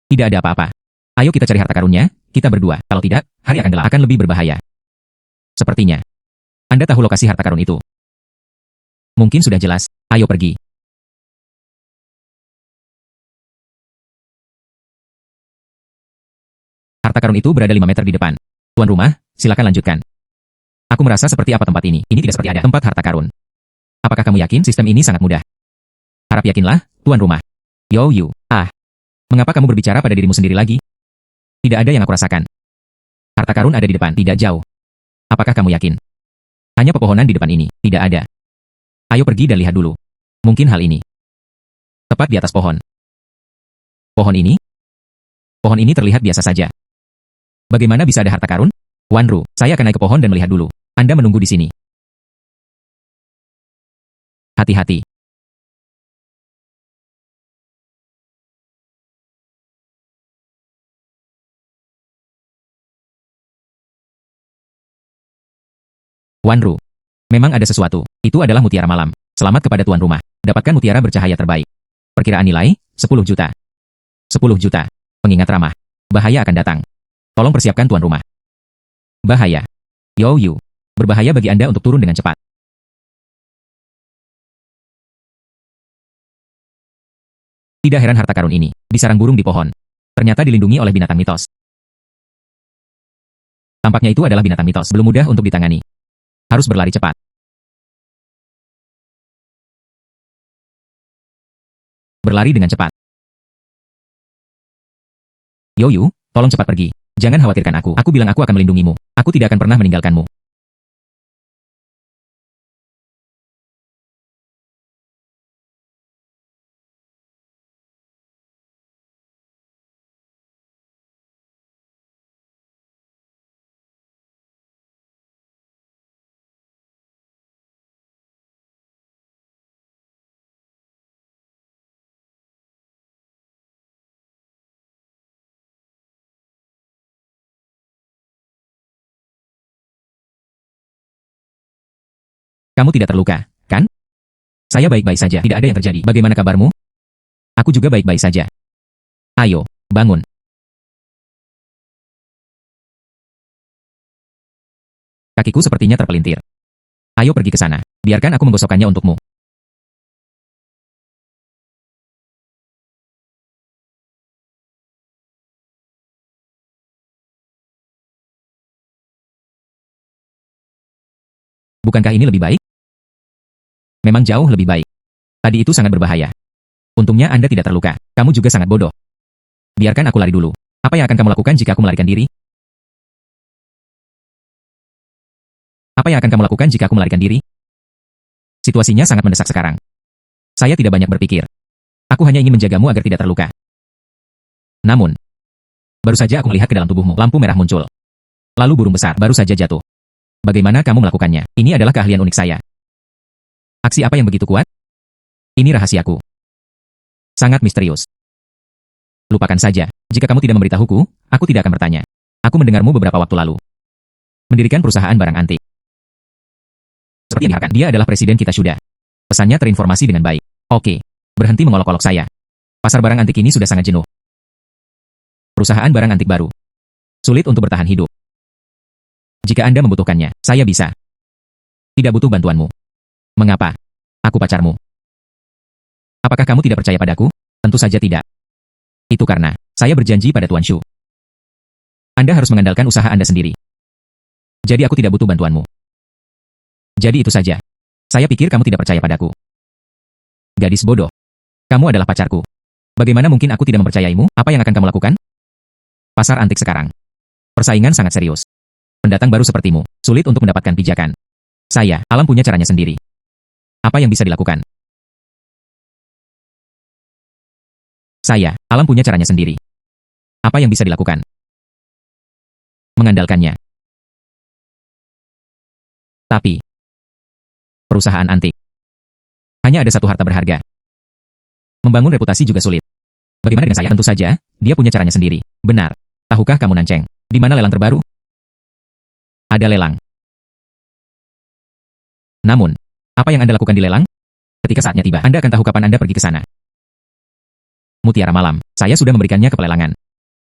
Tidak ada apa-apa. Ayo kita cari harta karunnya, kita berdua. Kalau tidak, hari akan gelap, akan lebih berbahaya. Sepertinya. Anda tahu lokasi harta karun itu. Mungkin sudah jelas. Ayo pergi. Harta karun itu berada 5 meter di depan. Tuan rumah, silakan lanjutkan. Aku merasa seperti apa tempat ini. Ini tidak seperti ada tempat harta karun. Apakah kamu yakin sistem ini sangat mudah? Harap yakinlah, tuan rumah. Yoyu, mengapa kamu berbicara pada dirimu sendiri lagi? Tidak ada yang aku rasakan. Harta karun ada di depan, tidak jauh. Apakah kamu yakin? Hanya pepohonan di depan ini, tidak ada. Ayo pergi dan lihat dulu. Mungkin hal ini. Tepat di atas pohon. Pohon ini? Pohon ini terlihat biasa saja. Bagaimana bisa ada harta karun? Wanru, saya akan naik ke pohon dan melihat dulu. Anda menunggu di sini. Hati-hati. Wanru. Memang ada sesuatu. Itu adalah mutiara malam. Selamat kepada tuan rumah. Dapatkan mutiara bercahaya terbaik. Perkiraan nilai, 10 juta. 10 juta. Pengingat ramah. Bahaya akan datang. Tolong persiapkan tuan rumah. Bahaya. Yoyu. Berbahaya bagi Anda untuk turun dengan cepat. Tidak heran harta karun ini, di sarang burung di pohon. Ternyata dilindungi oleh binatang mitos. Tampaknya itu adalah binatang mitos, belum mudah untuk ditangani. Harus berlari cepat. Berlari dengan cepat. Youyu, tolong cepat pergi. Jangan khawatirkan aku. Aku bilang aku akan melindungimu. Aku tidak akan pernah meninggalkanmu. Kamu tidak terluka, kan? Saya baik-baik saja, tidak ada yang terjadi. Bagaimana kabarmu? Aku juga baik-baik saja. Ayo, bangun. Kakiku sepertinya terpelintir. Ayo pergi ke sana. Biarkan aku menggosokkannya untukmu. Bukankah ini lebih baik? Memang jauh lebih baik. Tadi itu sangat berbahaya. Untungnya Anda tidak terluka. Kamu juga sangat bodoh. Biarkan aku lari dulu. Apa yang akan kamu lakukan jika aku melarikan diri? Apa yang akan kamu lakukan jika aku melarikan diri? Situasinya sangat mendesak sekarang. Saya tidak banyak berpikir. Aku hanya ingin menjagamu agar tidak terluka. Namun, baru saja aku melihat ke dalam tubuhmu. Lampu merah muncul. Lalu burung besar baru saja jatuh. Bagaimana kamu melakukannya? Ini adalah keahlian unik saya. Aksi apa yang begitu kuat? Ini rahasiaku. Sangat misterius. Lupakan saja. Jika kamu tidak memberitahuku, aku tidak akan bertanya. Aku mendengarmu beberapa waktu lalu. Mendirikan perusahaan barang antik. Seperti yang diharapkan, dia adalah presiden kita sudah. Pesannya terinformasi dengan baik. Oke. Berhenti mengolok-olok saya. Pasar barang antik ini sudah sangat jenuh. Perusahaan barang antik baru. Sulit untuk bertahan hidup. Jika Anda membutuhkannya, saya bisa. Tidak butuh bantuanmu. Mengapa? Aku pacarmu. Apakah kamu tidak percaya padaku? Tentu saja tidak. Itu karena saya berjanji pada Tuan Shu. Anda harus mengandalkan usaha Anda sendiri. Jadi aku tidak butuh bantuanmu. Jadi itu saja. Saya pikir kamu tidak percaya padaku. Gadis bodoh. Kamu adalah pacarku. Bagaimana mungkin aku tidak mempercayaimu? Apa yang akan kamu lakukan? Pasar antik sekarang. Persaingan sangat serius. Pendatang baru sepertimu, sulit untuk mendapatkan pijakan. Saya, alam punya caranya sendiri. Apa yang bisa dilakukan? Saya, alam punya caranya sendiri. Apa yang bisa dilakukan? Mengandalkannya. Tapi, perusahaan antik. Hanya ada satu harta berharga. Membangun reputasi juga sulit. Bagaimana dengan saya? Tentu saja, dia punya caranya sendiri. Benar. Tahukah kamu Nanceng? Di mana lelang terbaru? Ada lelang. Namun, apa yang Anda lakukan di lelang? Ketika saatnya tiba, Anda akan tahu kapan Anda pergi ke sana. Mutiara malam, saya sudah memberikannya ke pelelangan.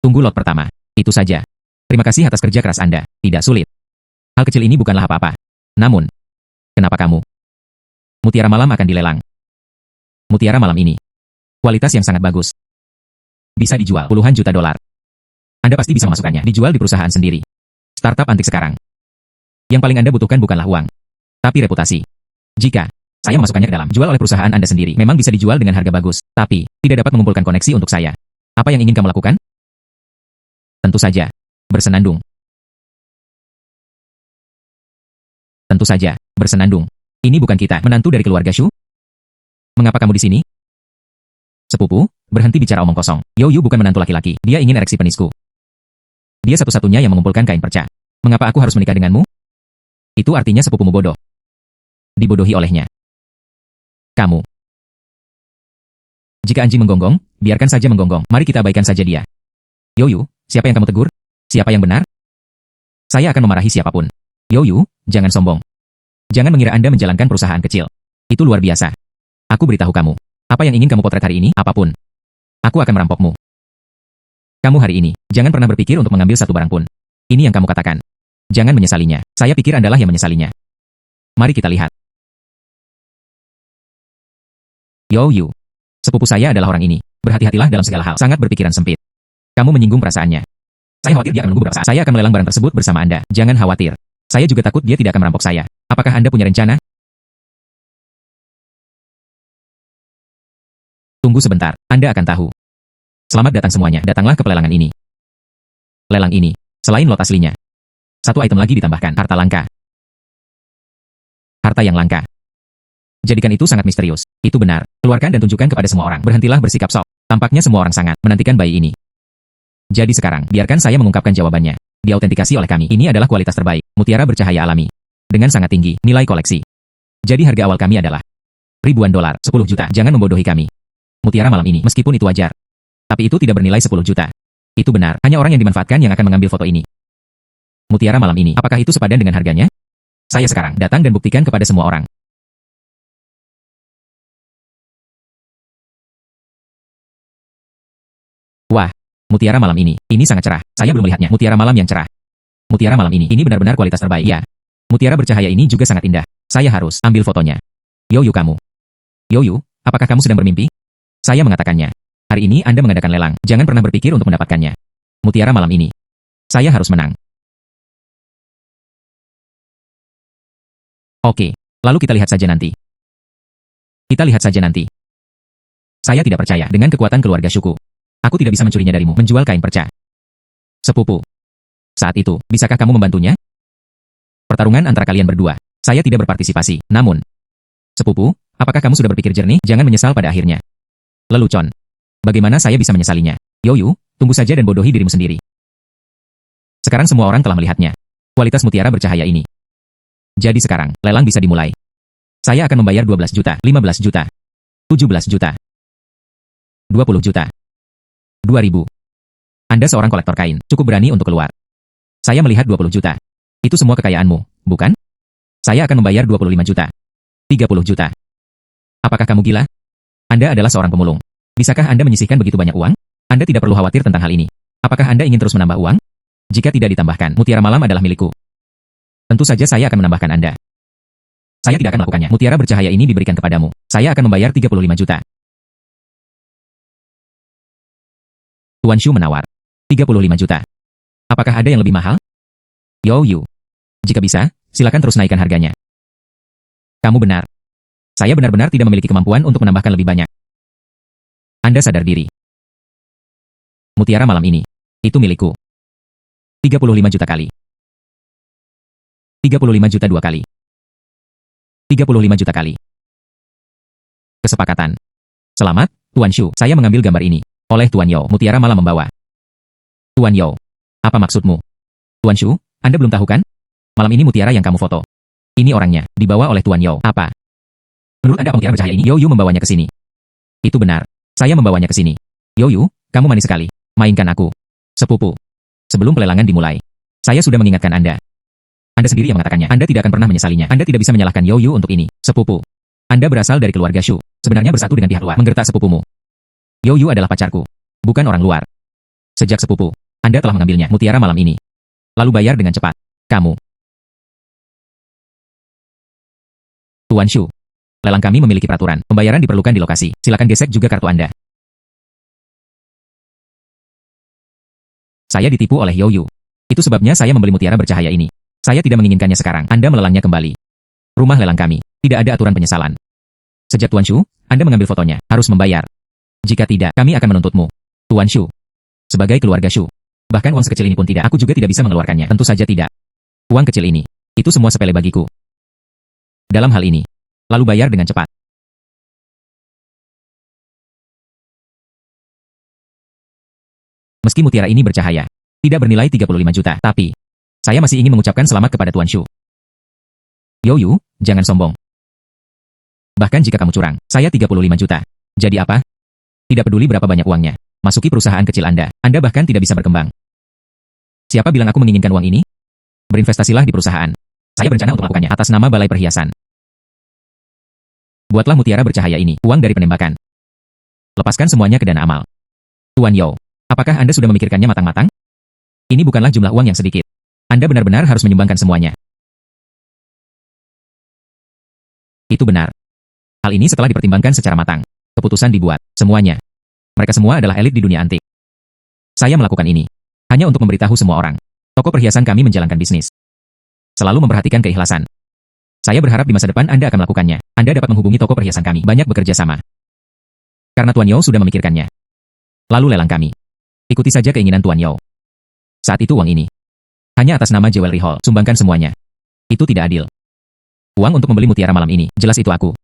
Tunggu lot pertama. Itu saja. Terima kasih atas kerja keras Anda. Tidak sulit. Hal kecil ini bukanlah apa-apa. Namun, kenapa kamu? Mutiara malam akan dilelang. Mutiara malam ini. Kualitas yang sangat bagus. Bisa dijual puluhan juta dolar. Anda pasti bisa memasukkannya. Dijual di perusahaan sendiri. Startup antik sekarang. Yang paling Anda butuhkan bukanlah uang, tapi reputasi. Jika saya memasukkannya ke dalam, jual oleh perusahaan Anda sendiri, memang bisa dijual dengan harga bagus, tapi tidak dapat mengumpulkan koneksi untuk saya. Apa yang ingin kamu lakukan? Tentu saja, bersenandung. Tentu saja, bersenandung. Ini bukan kita, menantu dari keluarga Shu? Mengapa kamu di sini? Sepupu, berhenti bicara omong kosong. Youyu bukan menantu laki-laki, dia ingin ereksi penisku. Dia satu-satunya yang mengumpulkan kain perca. Mengapa aku harus menikah denganmu? Itu artinya sepupumu bodoh. Dibodohi olehnya. Kamu. Jika anjing menggonggong, biarkan saja menggonggong. Mari kita abaikan saja dia. Youyu, siapa yang kamu tegur? Siapa yang benar? Saya akan memarahi siapapun. Youyu, jangan sombong. Jangan mengira Anda menjalankan perusahaan kecil. Itu luar biasa. Aku beritahu kamu. Apa yang ingin kamu potret hari ini? Apapun. Aku akan merampokmu. Kamu hari ini, jangan pernah berpikir untuk mengambil satu barang pun. Ini yang kamu katakan. Jangan menyesalinya. Saya pikir Anda lah yang menyesalinya. Mari kita lihat. Youyu. Sepupu saya adalah orang ini. Berhati-hatilah dalam segala hal. Sangat berpikiran sempit. Kamu menyinggung perasaannya. Saya khawatir dia akan menunggu beberapa saat. Saya akan melelang barang tersebut bersama Anda. Jangan khawatir. Saya juga takut dia tidak akan merampok saya. Apakah Anda punya rencana? Tunggu sebentar, Anda akan tahu. Selamat datang semuanya, datanglah ke pelelangan ini. Lelang ini, selain lot aslinya, satu item lagi ditambahkan, harta langka. Harta yang langka. Jadikan itu sangat misterius. Itu benar. Keluarkan dan tunjukkan kepada semua orang. Berhentilah bersikap sok. Tampaknya semua orang sangat menantikan bayi ini. Jadi sekarang, biarkan saya mengungkapkan jawabannya. Diautentikasi oleh kami. Ini adalah kualitas terbaik. Mutiara bercahaya alami. Dengan sangat tinggi, nilai koleksi. Jadi harga awal kami adalah ribuan dolar, 10 juta. Jangan membodohi kami. Mutiara malam ini, meskipun itu wajar. Tapi itu tidak bernilai 10 juta. Itu benar, hanya orang yang dimanfaatkan yang akan mengambil foto ini. Mutiara malam ini, apakah itu sepadan dengan harganya? Saya sekarang datang dan buktikan kepada semua orang. Wah, mutiara malam ini sangat cerah. Saya belum melihatnya. Mutiara malam yang cerah. Mutiara malam ini benar-benar kualitas terbaik. Ya. Mutiara bercahaya ini juga sangat indah. Saya harus ambil fotonya. Yoyu kamu. Yoyu, apakah kamu sedang bermimpi? Saya mengatakannya. Hari ini Anda mengadakan lelang. Jangan pernah berpikir untuk mendapatkannya. Mutiara malam ini. Saya harus menang. Oke, lalu kita lihat saja nanti. Kita lihat saja nanti. Saya tidak percaya dengan kekuatan keluarga Shuku. Aku tidak bisa mencurinya darimu, menjual kain perca. Sepupu. Saat itu, bisakah kamu membantunya? Pertarungan antara kalian berdua. Saya tidak berpartisipasi, namun. Sepupu, apakah kamu sudah berpikir jernih? Jangan menyesal pada akhirnya. Lelucon. Bagaimana saya bisa menyesalinya? Yoyu, tunggu saja dan bodohi dirimu sendiri. Sekarang semua orang telah melihatnya. Kualitas mutiara bercahaya ini. Jadi sekarang, lelang bisa dimulai. Saya akan membayar 12 juta, 15 juta, 17 juta, 20 juta. 2000. Anda seorang kolektor kain, cukup berani untuk keluar. Saya melihat 20 juta. Itu semua kekayaanmu, bukan? Saya akan membayar 25 juta. 30 juta. Apakah kamu gila? Anda adalah seorang pemulung. Bisakah Anda menyisihkan begitu banyak uang? Anda tidak perlu khawatir tentang hal ini. Apakah Anda ingin terus menambah uang? Jika tidak ditambahkan, mutiara malam adalah milikku. Tentu saja saya akan menambahkan Anda. Saya tidak akan melakukannya. Mutiara bercahaya ini diberikan kepadamu. Saya akan membayar 35 juta. Tuan Shu menawar. 35 juta. Apakah ada yang lebih mahal? Yoyu. Jika bisa, silakan terus naikkan harganya. Kamu benar. Saya benar-benar tidak memiliki kemampuan untuk menambahkan lebih banyak. Anda sadar diri. Mutiara malam ini. Itu milikku. 35 juta kali. 35 juta 2 kali. 35 juta kali. Kesepakatan. Selamat, Tuan Shu. Saya mengambil gambar ini. Oleh Tuan Yo, mutiara malam membawa. Tuan Yo, apa maksudmu? Tuan Shu, Anda belum tahu kan? Malam ini mutiara yang kamu foto. Ini orangnya, dibawa oleh Tuan Yo. Apa? Menurut Anda mutiara bercahaya ini? Yoyu membawanya ke sini. Itu benar. Saya membawanya ke sini. Yoyu, kamu manis sekali. Mainkan aku. Sepupu. Sebelum pelelangan dimulai, saya sudah mengingatkan Anda. Anda sendiri yang mengatakannya. Anda tidak akan pernah menyesalinya. Anda tidak bisa menyalahkan Yoyu untuk ini. Sepupu. Anda berasal dari keluarga Shu. Sebenarnya bersatu dengan pihak luar. Menggertak sepupumu. Yoyu adalah pacarku. Bukan orang luar. Sejak sepupu, Anda telah mengambilnya mutiara malam ini. Lalu bayar dengan cepat. Kamu. Tuan Shu. Lelang kami memiliki peraturan. Pembayaran diperlukan di lokasi. Silakan gesek juga kartu Anda. Saya ditipu oleh Yoyu. Itu sebabnya saya membeli mutiara bercahaya ini. Saya tidak menginginkannya sekarang. Anda melelangnya kembali. Rumah lelang kami. Tidak ada aturan penyesalan. Sejak Tuan Shu, Anda mengambil fotonya. Harus membayar. Jika tidak, kami akan menuntutmu. Tuan Shu. Sebagai keluarga Shu. Bahkan uang sekecil ini pun tidak. Aku juga tidak bisa mengeluarkannya. Tentu saja tidak. Uang kecil ini. Itu semua sepele bagiku. Dalam hal ini. Lalu bayar dengan cepat. Meski mutiara ini bercahaya. Tidak bernilai 35 juta. Tapi. Saya masih ingin mengucapkan selamat kepada Tuan Shu. Yoyu, jangan sombong. Bahkan jika kamu curang, saya 35 juta. Jadi apa? Tidak peduli berapa banyak uangnya. Masuki perusahaan kecil Anda. Anda bahkan tidak bisa berkembang. Siapa bilang aku menginginkan uang ini? Berinvestasilah di perusahaan. Saya berencana untuk melakukannya atas nama Balai Perhiasan. Buatlah mutiara bercahaya ini, uang dari penembakan. Lepaskan semuanya ke dana amal. Tuan Yo, apakah Anda sudah memikirkannya matang-matang? Ini bukanlah jumlah uang yang sedikit. Anda benar-benar harus menyumbangkan semuanya. Itu benar. Hal ini setelah dipertimbangkan secara matang. Keputusan dibuat, semuanya. Mereka semua adalah elit di dunia antik. Saya melakukan ini Hanya untuk memberitahu semua orang. Toko perhiasan kami menjalankan bisnis. Selalu memperhatikan keikhlasan. Saya berharap di masa depan Anda akan melakukannya. Anda dapat menghubungi toko perhiasan kami. Banyak bekerja sama. Karena Tuan Yao sudah memikirkannya. Lalu lelang kami. Ikuti saja keinginan Tuan Yao. Saat itu uang ini. Hanya atas nama Jewelry Hall. Sumbangkan semuanya. Itu tidak adil. Uang untuk membeli mutiara malam ini. Jelas itu aku.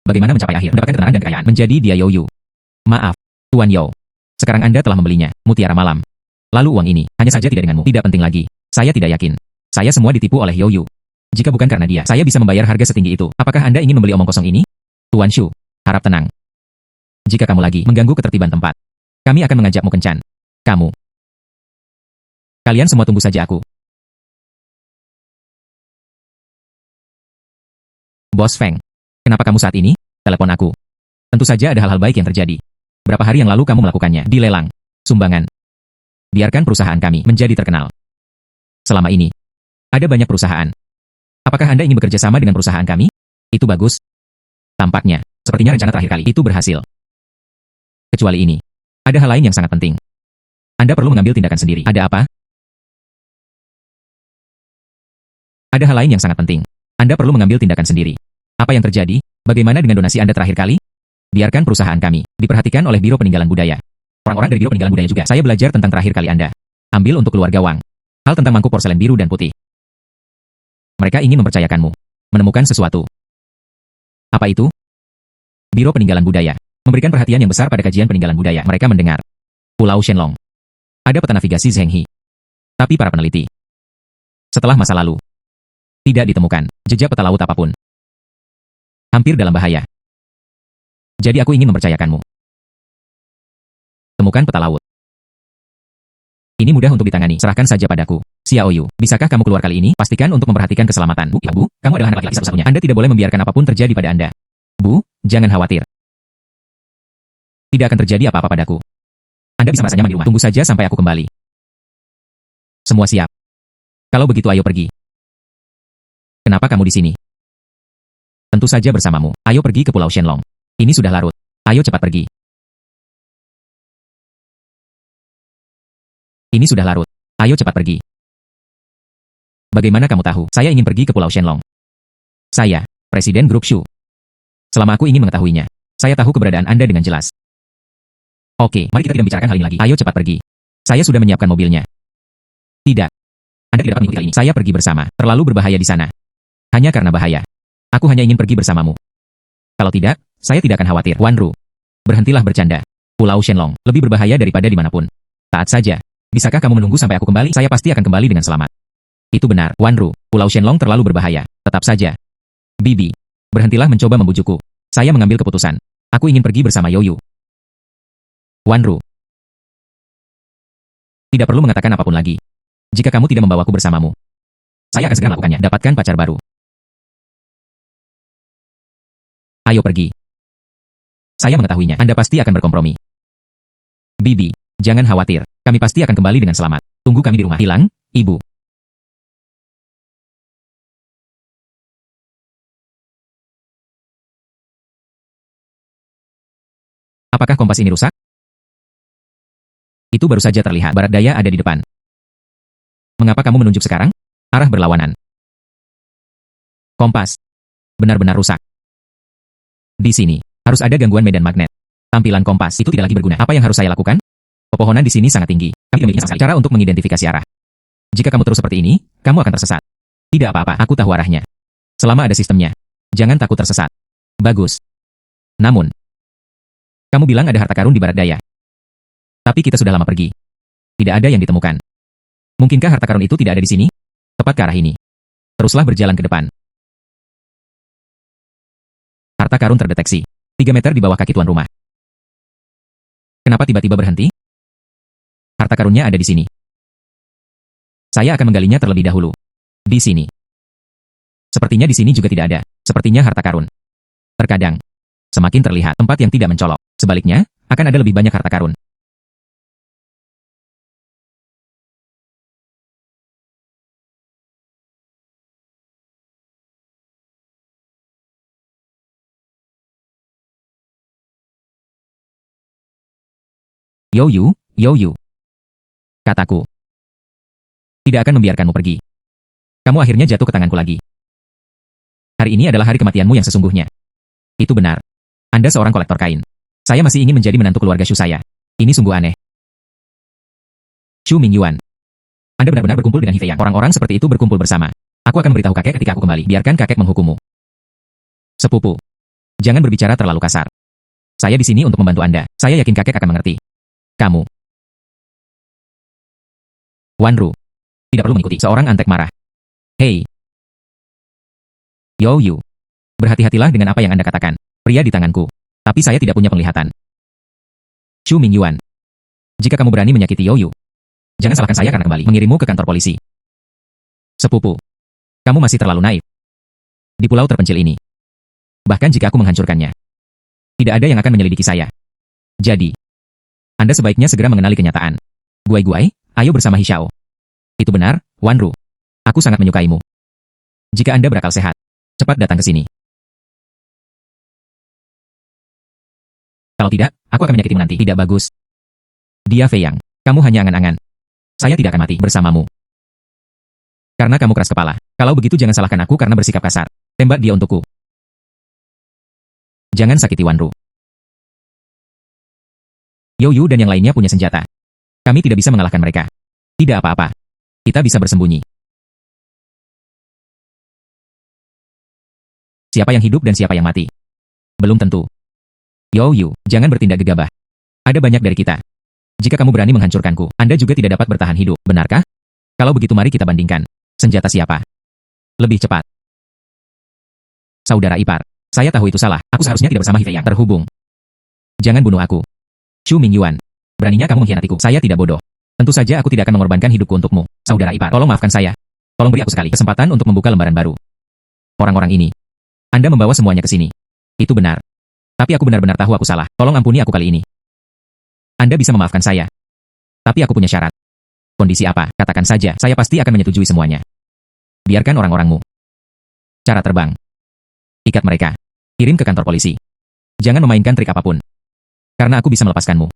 Bagaimana mencapai akhir? Mendapatkan ketenangan dan kekayaan. Menjadi dia Youyu. Maaf, Tuan Yao. Sekarang Anda telah membelinya. Mutiara malam. Lalu uang ini. Hanya saja tidak denganmu. Tidak penting lagi. Saya tidak yakin. Saya semua ditipu oleh Youyu. Jika bukan karena dia, saya bisa membayar harga setinggi itu. Apakah Anda ingin membeli omong kosong ini? Tuan Shu, harap tenang. Jika kamu lagi mengganggu ketertiban tempat, kami akan mengajakmu kencan. Kamu. Kalian semua tunggu saja aku. Bos Feng, kenapa kamu saat ini? Telepon aku. Tentu saja ada hal-hal baik yang terjadi. Berapa hari yang lalu kamu melakukannya? Di lelang. Sumbangan. Biarkan perusahaan kami menjadi terkenal. Selama ini, ada banyak perusahaan. Apakah Anda ingin bekerja sama dengan perusahaan kami? Itu bagus. Tampaknya, sepertinya rencana terakhir kali itu berhasil. Kecuali ini. Ada hal lain yang sangat penting. Anda perlu mengambil tindakan sendiri. Ada apa? Ada hal lain yang sangat penting. Anda perlu mengambil tindakan sendiri. Apa yang terjadi? Bagaimana dengan donasi Anda terakhir kali? Biarkan perusahaan kami diperhatikan oleh Biro Peninggalan Budaya. Orang-orang dari Biro Peninggalan Budaya juga. Saya belajar tentang terakhir kali Anda. Ambil untuk keluarga Wang. Hal tentang mangkuk porselen biru dan putih. Mereka ingin mempercayakanmu. Menemukan sesuatu. Apa itu? Biro Peninggalan Budaya. Memberikan perhatian yang besar pada kajian peninggalan budaya. Mereka mendengar. Pulau Shenlong. Ada peta navigasi Zhenghe. Tapi para peneliti. Setelah masa lalu. Tidak ditemukan jejak peta laut apapun. Hampir dalam bahaya. Jadi aku ingin mempercayakanmu. Temukan peta laut. Ini mudah untuk ditangani. Serahkan saja padaku. Xiao Yu, bisakah kamu keluar kali ini? Pastikan untuk memperhatikan keselamatan. Bu, Ibu, kamu adalah anak laki-laki satu-satunya. Anda tidak boleh membiarkan apapun terjadi pada Anda. Bu, jangan khawatir. Tidak akan terjadi apa-apa padaku. Anda bisa merasa nyaman di rumah. Tunggu saja sampai aku kembali. Semua siap. Kalau begitu ayo pergi. Kenapa kamu di sini? Tentu saja bersamamu. Ayo pergi ke Pulau Shenlong. Ini sudah larut. Ayo cepat pergi. Ini sudah larut. Ayo cepat pergi. Bagaimana kamu tahu? Saya ingin pergi ke Pulau Shenlong. Saya, Presiden Grup Shu. Selama aku ingin mengetahuinya, saya tahu keberadaan Anda dengan jelas. Oke, mari kita tidak bicarakan hal ini lagi. Ayo cepat pergi. Saya sudah menyiapkan mobilnya. Tidak. Anda tidak dapat mengikuti hal ini. Saya pergi bersama. Terlalu berbahaya di sana. Hanya karena bahaya. Aku hanya ingin pergi bersamamu. Kalau tidak, saya tidak akan khawatir. Wan Ru. Berhentilah bercanda. Pulau Shenlong lebih berbahaya daripada dimanapun. Taat saja. Bisakah kamu menunggu sampai aku kembali? Saya pasti akan kembali dengan selamat. Itu benar, Wan Ru. Pulau Shenlong terlalu berbahaya. Tetap saja. Bibi. Berhentilah mencoba membujukku. Saya mengambil keputusan. Aku ingin pergi bersama Youyu. Wan Ru. Tidak perlu mengatakan apapun lagi. Jika kamu tidak membawaku bersamamu, saya akan segera melakukannya. Dapatkan pacar baru. Ayo pergi. Saya mengetahuinya. Anda pasti akan berkompromi. Bibi, jangan khawatir. Kami pasti akan kembali dengan selamat. Tunggu kami di rumah. Hilang, Ibu. Apakah kompas ini rusak? Itu baru saja terlihat. Barat daya ada di depan. Mengapa kamu menunjuk sekarang? Arah berlawanan. Kompas. Benar-benar rusak. Di sini, harus ada gangguan medan magnet. Tampilan kompas itu tidak lagi berguna. Apa yang harus saya lakukan? Pepohonan di sini sangat tinggi. Kami memiliki sama sekali cara untuk mengidentifikasi arah. Jika kamu terus seperti ini, kamu akan tersesat. Tidak apa-apa, aku tahu arahnya. Selama ada sistemnya. Jangan takut tersesat. Bagus. Namun, kamu bilang ada harta karun di barat daya. Tapi kita sudah lama pergi. Tidak ada yang ditemukan. Mungkinkah harta karun itu tidak ada di sini? Tepat ke arah ini. Teruslah berjalan ke depan. Harta karun terdeteksi. 3 meter di bawah kaki tuan rumah. Kenapa tiba-tiba berhenti? Harta karunnya ada di sini. Saya akan menggalinya terlebih dahulu. Di sini. Sepertinya di sini juga tidak ada. Sepertinya harta karun. Terkadang, semakin terlihat tempat yang tidak mencolok. Sebaliknya, akan ada lebih banyak harta karun. Youyu, Youyu. Kataku. Tidak akan membiarkanmu pergi. Kamu akhirnya jatuh ke tanganku lagi. Hari ini adalah hari kematianmu yang sesungguhnya. Itu benar. Anda seorang kolektor kain. Saya masih ingin menjadi menantu keluarga Shu saya. Ini sungguh aneh. Shu Mingyuan. Anda benar-benar berkumpul dengan Hifei Yang. Orang-orang seperti itu berkumpul bersama. Aku akan memberitahu kakek ketika aku kembali. Biarkan kakek menghukummu. Sepupu. Jangan berbicara terlalu kasar. Saya di sini untuk membantu Anda. Saya yakin kakek akan mengerti. Kamu. Wanru. Tidak perlu mengikuti. Seorang antek marah. Hei. Yo Yu. Berhati-hatilah dengan apa yang Anda katakan. Pria di tanganku. Tapi saya tidak punya penglihatan. Shu Mingyuan. Jika kamu berani menyakiti Yo Yu, jangan salahkan saya karena kembali mengirimmu ke kantor polisi. Sepupu. Kamu masih terlalu naif. Di pulau terpencil ini. Bahkan jika aku menghancurkannya, tidak ada yang akan menyelidiki saya. Jadi, Anda sebaiknya segera mengenali kenyataan. Guai-guai, ayo bersama Hishao. Itu benar, Wanru. Aku sangat menyukaimu. Jika Anda berakal sehat, cepat datang ke sini. Kalau tidak, aku akan menyakitimu nanti. Tidak bagus. Dia Fei Yang. Kamu hanya angan-angan. Saya tidak akan mati bersamamu. Karena kamu keras kepala. Kalau begitu jangan salahkan aku karena bersikap kasar. Tembak dia untukku. Jangan sakiti Wanru. Yo Yu dan yang lainnya punya senjata. Kami tidak bisa mengalahkan mereka. Tidak apa-apa. Kita bisa bersembunyi. Siapa yang hidup dan siapa yang mati? Belum tentu. Yo Yu, jangan bertindak gegabah. Ada banyak dari kita. Jika kamu berani menghancurkanku, Anda juga tidak dapat bertahan hidup, benarkah? Kalau begitu mari kita bandingkan. Senjata siapa? Lebih cepat. Saudara ipar, saya tahu itu salah. Aku seharusnya tidak bersama Hifei Yang. Terhubung. Jangan bunuh aku. Shu Mingyuan. Beraninya kamu mengkhianatiku. Saya tidak bodoh. Tentu saja aku tidak akan mengorbankan hidupku untukmu. Saudara ipar, tolong maafkan saya. Tolong beri aku sekali kesempatan untuk membuka lembaran baru. Orang-orang ini. Anda membawa semuanya ke sini. Itu benar. Tapi aku benar-benar tahu aku salah. Tolong ampuni aku kali ini. Anda bisa memaafkan saya. Tapi aku punya syarat. Kondisi apa? Katakan saja, saya pasti akan menyetujui semuanya. Biarkan orang-orangmu. Cara terbang. Ikat mereka. Kirim ke kantor polisi. Jangan memainkan trik apapun. Karena aku bisa melepaskanmu.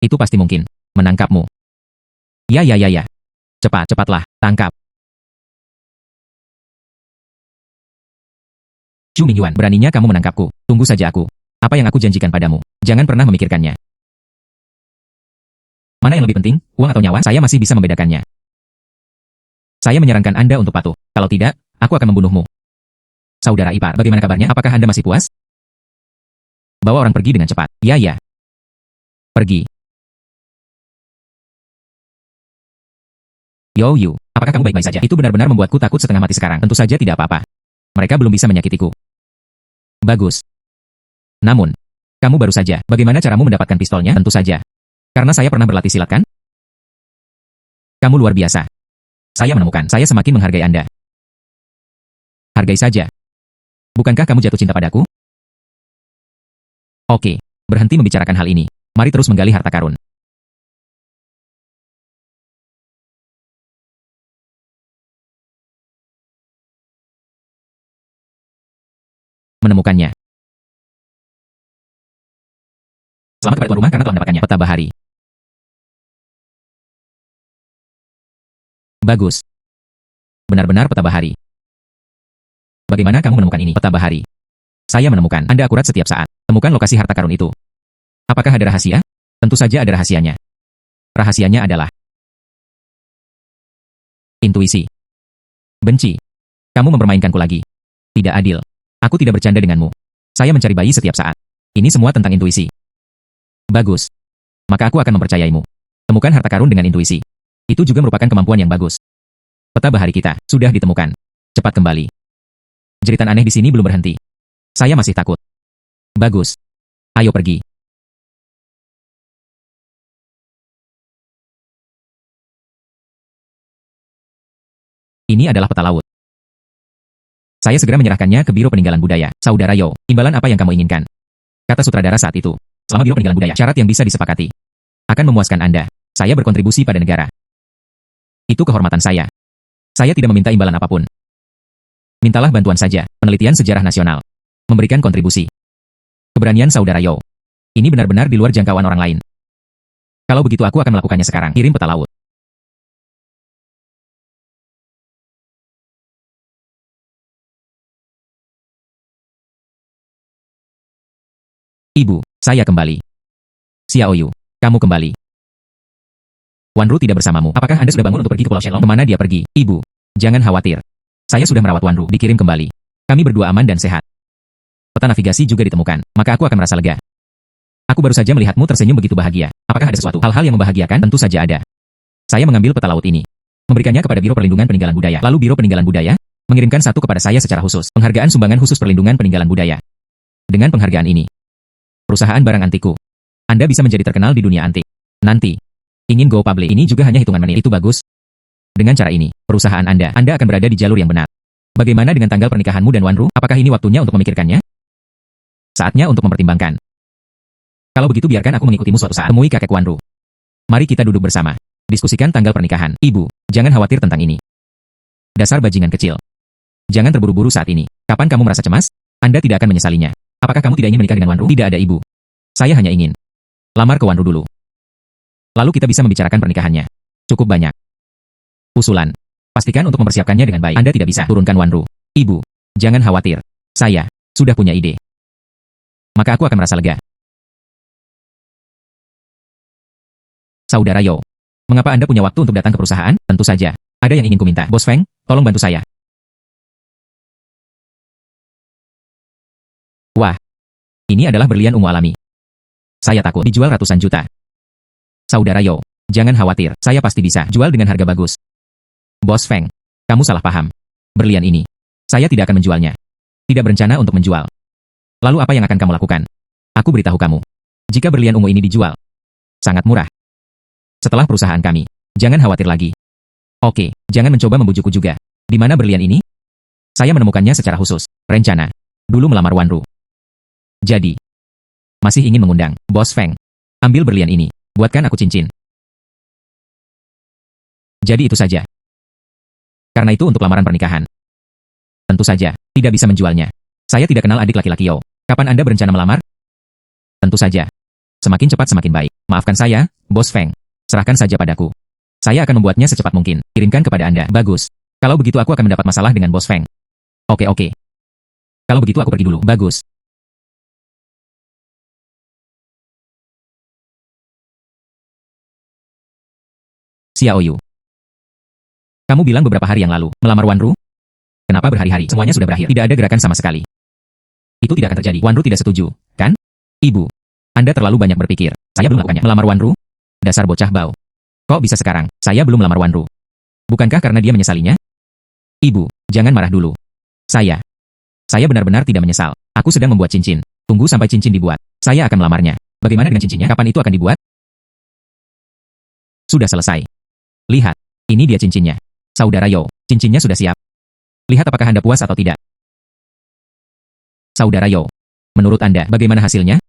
Itu pasti mungkin. Menangkapmu. Ya. Cepatlah, tangkap. Shu Mingyuan, beraninya kamu menangkapku. Tunggu saja aku. Apa yang aku janjikan padamu? Jangan pernah memikirkannya. Mana yang lebih penting, uang atau nyawa? Saya masih bisa membedakannya. Saya menyarankan Anda untuk patuh. Kalau tidak, aku akan membunuhmu. Saudara ipar, bagaimana kabarnya? Apakah Anda masih puas? Bawa orang pergi dengan cepat. Ya. Pergi. Yo Yu, apakah kamu baik-baik saja? Itu benar-benar membuatku takut setengah mati sekarang. Tentu saja tidak apa-apa. Mereka belum bisa menyakitiku. Bagus. Namun, kamu baru saja. Bagaimana caramu mendapatkan pistolnya? Tentu saja. Karena saya pernah berlatih silat kan? Kamu luar biasa. Saya menemukan. Saya semakin menghargai Anda. Hargai saja. Bukankah kamu jatuh cinta padaku? Oke. Berhenti membicarakan hal ini. Mari terus menggali harta karun. Menemukannya. Selamat kepada tuan rumah karena telah mendapatkannya. Peta bahari. Bagus. Benar-benar peta bahari. Bagaimana kamu menemukan ini? Peta bahari. Saya menemukan. Anda akurat setiap saat. Temukan lokasi harta karun itu. Apakah ada rahasia? Tentu saja ada rahasianya. Rahasianya adalah intuisi. Benci. Kamu mempermainkanku lagi. Tidak adil. Aku tidak bercanda denganmu. Saya mencari bayi setiap saat. Ini semua tentang intuisi. Bagus. Maka aku akan mempercayaimu. Temukan harta karun dengan intuisi. Itu juga merupakan kemampuan yang bagus. Peta bahari kita sudah ditemukan. Cepat kembali. Jeritan aneh di sini belum berhenti. Saya masih takut. Bagus. Ayo pergi. Ini adalah peta laut. Saya segera menyerahkannya ke Biro Peninggalan Budaya. Saudara Yo, imbalan apa yang kamu inginkan? Kata sutradara saat itu. Selama Biro Peninggalan Budaya, syarat yang bisa disepakati. Akan memuaskan Anda. Saya berkontribusi pada negara. Itu kehormatan saya. Saya tidak meminta imbalan apapun. Mintalah bantuan saja, penelitian sejarah nasional. Memberikan kontribusi. Keberanian Saudara Yo. Ini benar-benar di luar jangkauan orang lain. Kalau begitu aku akan melakukannya sekarang. Kirim peta laut. Ibu, saya kembali. Xiaoyu, kamu kembali. Wanru tidak bersamamu. Apakah Anda sudah bangun untuk pergi ke Pulau Shenlong? Kemana dia pergi? Ibu, jangan khawatir. Saya sudah merawat Wanru, dikirim kembali. Kami berdua aman dan sehat. Peta navigasi juga ditemukan, maka aku akan merasa lega. Aku baru saja melihatmu tersenyum begitu bahagia. Apakah ada sesuatu hal-hal yang membahagiakan? Tentu saja ada. Saya mengambil peta laut ini, memberikannya kepada Biro Perlindungan Peninggalan Budaya. Lalu Biro Peninggalan Budaya mengirimkan satu kepada saya secara khusus. Penghargaan sumbangan khusus perlindungan peninggalan budaya. Dengan penghargaan ini, perusahaan barang antikku, Anda bisa menjadi terkenal di dunia antik. Nanti, ingin go public ini juga hanya hitungan menit. Itu bagus. Dengan cara ini, perusahaan Anda akan berada di jalur yang benar. Bagaimana dengan tanggal pernikahanmu dan Wanru? Apakah ini waktunya untuk memikirkannya? Saatnya untuk mempertimbangkan. Kalau begitu biarkan aku mengikutimu suatu saat. Temui kakek Wanru. Mari kita duduk bersama. Diskusikan tanggal pernikahan. Ibu, jangan khawatir tentang ini. Dasar bajingan kecil. Jangan terburu-buru saat ini. Kapan kamu merasa cemas? Anda tidak akan menyesalinya. Apakah kamu tidak ingin menikah dengan Wanru? Tidak ada ibu. Saya hanya ingin lamar ke Wanru dulu. Lalu kita bisa membicarakan pernikahannya. Cukup banyak usulan. Pastikan untuk mempersiapkannya dengan baik. Anda tidak bisa turunkan Wanru. Ibu, jangan khawatir. Saya sudah punya ide. Maka aku akan merasa lega. Saudara Yo, mengapa Anda punya waktu untuk datang ke perusahaan? Tentu saja, ada yang ingin kuminta. Bos Feng, tolong bantu saya. Wah, ini adalah berlian ungu alami. Saya takut dijual ratusan juta. Saudara Yo, jangan khawatir, saya pasti bisa jual dengan harga bagus. Bos Feng, kamu salah paham. Berlian ini, saya tidak akan menjualnya. Tidak berencana untuk menjual. Lalu apa yang akan kamu lakukan? Aku beritahu kamu. Jika berlian ungu ini dijual, sangat murah. Setelah perusahaan kami, jangan khawatir lagi. Oke, jangan mencoba membujukku juga. Di mana berlian ini? Saya menemukannya secara khusus. Rencana dulu melamar Wanru. Jadi, masih ingin mengundang Bos Feng. Ambil berlian ini, buatkan aku cincin. Jadi itu saja. Karena itu untuk lamaran pernikahan. Tentu saja, tidak bisa menjualnya. Saya tidak kenal adik laki-laki Yo. Kapan Anda berencana melamar? Tentu saja. Semakin cepat semakin baik. Maafkan saya, Bos Feng. Serahkan saja padaku. Saya akan membuatnya secepat mungkin. Kirimkan kepada Anda. Bagus. Kalau begitu aku akan mendapat masalah dengan Bos Feng. Oke. Kalau begitu aku pergi dulu. Bagus. Xiaoyu. Kamu bilang beberapa hari yang lalu, melamar Wanru? Kenapa berhari-hari? Semuanya sudah berakhir. Tidak ada gerakan sama sekali. Itu tidak akan terjadi. Wanru tidak setuju, kan? Ibu, Anda terlalu banyak berpikir. Saya belum melakukannya. Melamar Wanru? Dasar bocah bau. Kok bisa sekarang? Saya belum melamar Wanru. Bukankah karena dia menyesalinya? Ibu, jangan marah dulu. Saya benar-benar tidak menyesal. Aku sedang membuat cincin. Tunggu sampai cincin dibuat. Saya akan melamarnya. Bagaimana dengan cincinnya? Kapan itu akan dibuat? Sudah selesai. Lihat, ini dia cincinnya. Saudara Yo, cincinnya sudah siap. Lihat apakah Anda puas atau tidak. Saudara Yo, menurut Anda, bagaimana hasilnya?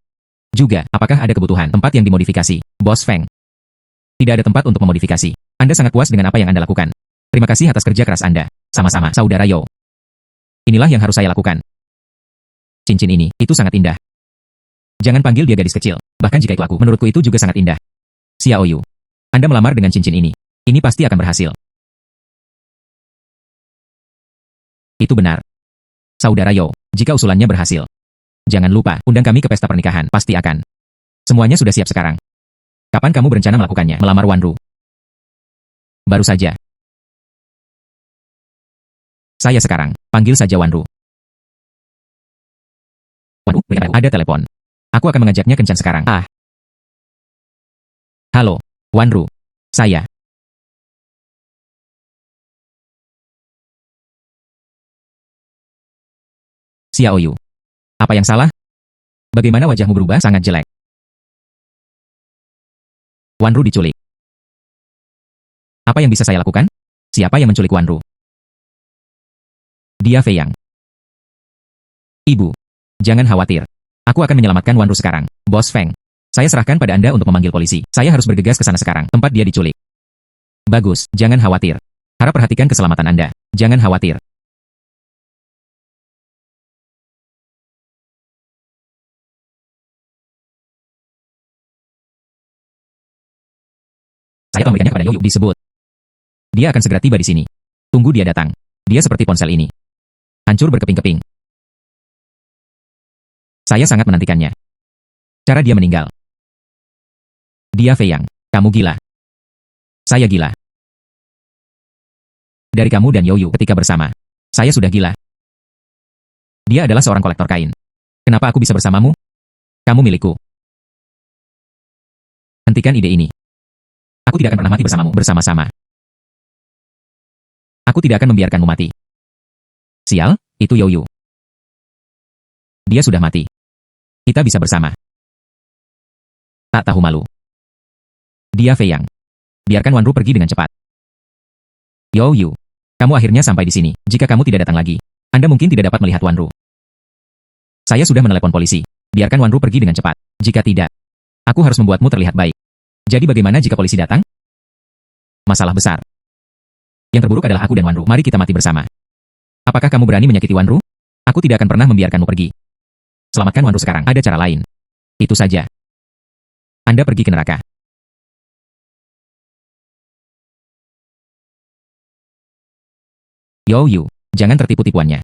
Juga, apakah ada kebutuhan tempat yang dimodifikasi? Bos Feng. Tidak ada tempat untuk memodifikasi. Anda sangat puas dengan apa yang Anda lakukan. Terima kasih atas kerja keras Anda. Sama-sama, Saudara Yo. Inilah yang harus saya lakukan. Cincin ini, itu sangat indah. Jangan panggil dia gadis kecil. Bahkan jika itu aku, menurutku itu juga sangat indah. Xiaoyu, Anda melamar dengan cincin ini. Ini pasti akan berhasil. Itu benar. Saudara Yo, jika usulannya berhasil, jangan lupa, undang kami ke pesta pernikahan. Pasti akan. Semuanya sudah siap sekarang. Kapan kamu berencana melakukannya? Melamar Wanru? Baru saja. Saya sekarang. Panggil saja Wanru. Waduh, ada telepon. Aku akan mengajaknya kencan sekarang. Halo, Wanru. Saya. Xiaoyu. Apa yang salah? Bagaimana wajahmu berubah? Sangat jelek. Wanru diculik. Apa yang bisa saya lakukan? Siapa yang menculik Wanru? Dia Fei Yang. Ibu, jangan khawatir. Aku akan menyelamatkan Wanru sekarang. Bos Feng, saya serahkan pada Anda untuk memanggil polisi. Saya harus bergegas ke sana sekarang, tempat dia diculik. Bagus, jangan khawatir. Harap perhatikan keselamatan Anda. Jangan khawatir. Saya telah memberikannya kepada Yoyu. Disebut. Dia akan segera tiba di sini. Tunggu dia datang. Dia seperti ponsel ini. Hancur berkeping-keping. Saya sangat menantikannya. Cara dia meninggal. Dia Fei Yang. Kamu gila. Saya gila. Dari kamu dan Youyu ketika bersama. Saya sudah gila. Dia adalah seorang kolektor kain. Kenapa aku bisa bersamamu? Kamu milikku. Hentikan ide ini. Aku tidak akan pernah mati bersamamu bersama-sama. Aku tidak akan membiarkanmu mati. Sial, itu Youyu. Dia sudah mati. Kita bisa bersama. Tak tahu malu. Dia Fei Yang. Biarkan Wanru pergi dengan cepat. Youyu, kamu akhirnya sampai di sini. Jika kamu tidak datang lagi, Anda mungkin tidak dapat melihat Wanru. Saya sudah menelepon polisi. Biarkan Wanru pergi dengan cepat. Jika tidak, aku harus membuatmu terlihat baik. Jadi bagaimana jika polisi datang? Masalah besar. Yang terburuk adalah aku dan Wanru. Mari kita mati bersama. Apakah kamu berani menyakiti Wanru? Aku tidak akan pernah membiarkanmu pergi. Selamatkan Wanru sekarang. Ada cara lain. Itu saja. Anda pergi ke neraka. Youyu, jangan tertipu tipuannya.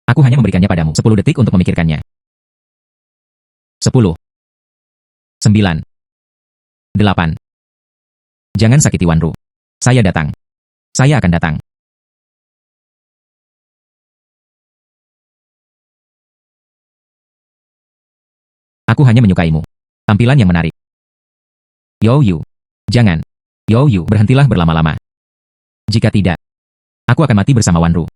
Aku hanya memberikannya padamu 10 detik untuk memikirkannya. 10. 9. 8. Jangan sakiti Wanru. Saya datang. Saya akan datang. Aku hanya menyukaimu. Tampilan yang menarik. Youyu, jangan. Youyu, berhentilah berlama-lama. Jika tidak, aku akan mati bersama Wanru.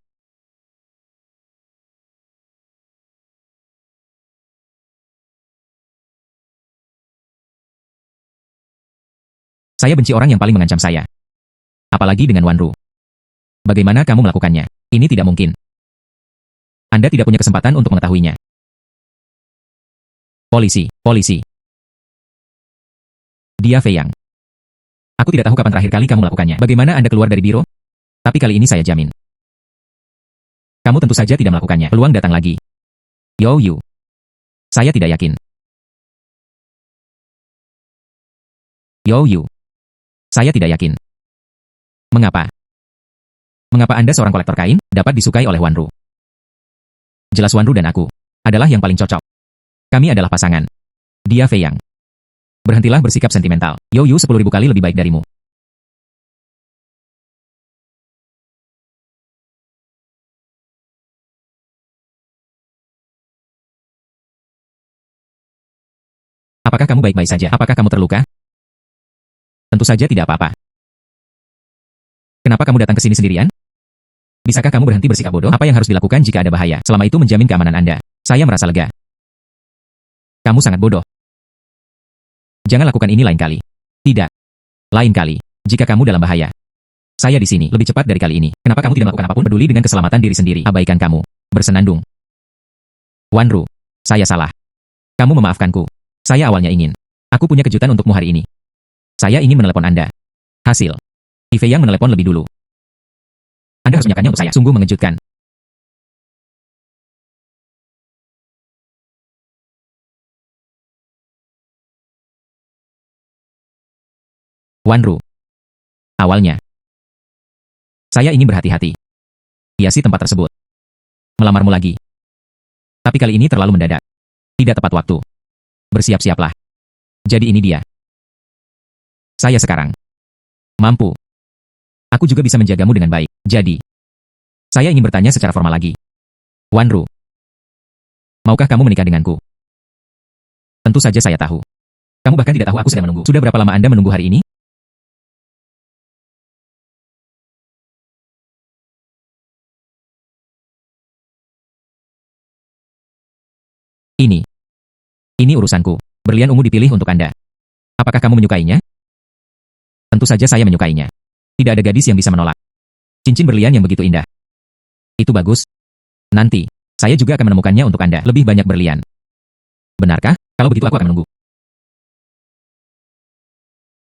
Saya benci orang yang paling mengancam saya. Apalagi dengan Wanru. Bagaimana kamu melakukannya? Ini tidak mungkin. Anda tidak punya kesempatan untuk mengetahuinya. Polisi, polisi. Dia Fei Yang. Aku tidak tahu kapan terakhir kali kamu melakukannya. Bagaimana Anda keluar dari biro? Tapi kali ini saya jamin. Kamu tentu saja tidak melakukannya. Peluang datang lagi. Youyu. Saya tidak yakin. Youyu. Saya tidak yakin. Mengapa? Mengapa Anda seorang kolektor kain, dapat disukai oleh Wanru? Jelas Wanru dan aku adalah yang paling cocok. Kami adalah pasangan. Dia Fei Yang. Berhentilah bersikap sentimental. Youyu 10.000 kali lebih baik darimu. Apakah kamu baik-baik saja? Apakah kamu terluka? Tentu saja tidak apa-apa. Kenapa kamu datang ke sini sendirian? Bisakah kamu berhenti bersikap bodoh? Apa yang harus dilakukan jika ada bahaya? Selama itu menjamin keamanan Anda. Saya merasa lega. Kamu sangat bodoh. Jangan lakukan ini lain kali. Tidak. Lain kali. Jika kamu dalam bahaya. Saya di sini lebih cepat dari kali ini. Kenapa kamu tidak melakukan apapun peduli dengan keselamatan diri sendiri? Abaikan kamu. Bersenandung. Wanru. Saya salah. Kamu memaafkanku. Saya awalnya ingin. Aku punya kejutan untukmu hari ini. Saya ingin menelepon Anda. Hasil. Fei Yang menelepon lebih dulu. Anda harus menyakannya untuk saya. Sungguh mengejutkan. Wanru. Awalnya. Saya ingin berhati-hati. Hiasi tempat tersebut. Melamarmu lagi. Tapi kali ini terlalu mendadak. Tidak tepat waktu. Bersiap-siaplah. Jadi ini dia. Saya sekarang mampu. Aku juga bisa menjagamu dengan baik. Jadi, saya ingin bertanya secara formal lagi. Wanru, maukah kamu menikah denganku? Tentu saja saya tahu. Kamu bahkan tidak tahu aku sedang menunggu. Sudah berapa lama Anda menunggu hari ini? Ini urusanku. Berlian ungu dipilih untuk Anda. Apakah kamu menyukainya? Tentu saja saya menyukainya. Tidak ada gadis yang bisa menolak. Cincin berlian yang begitu indah. Itu bagus. Nanti, saya juga akan menemukannya untuk Anda. Lebih banyak berlian. Benarkah? Kalau begitu aku akan menunggu.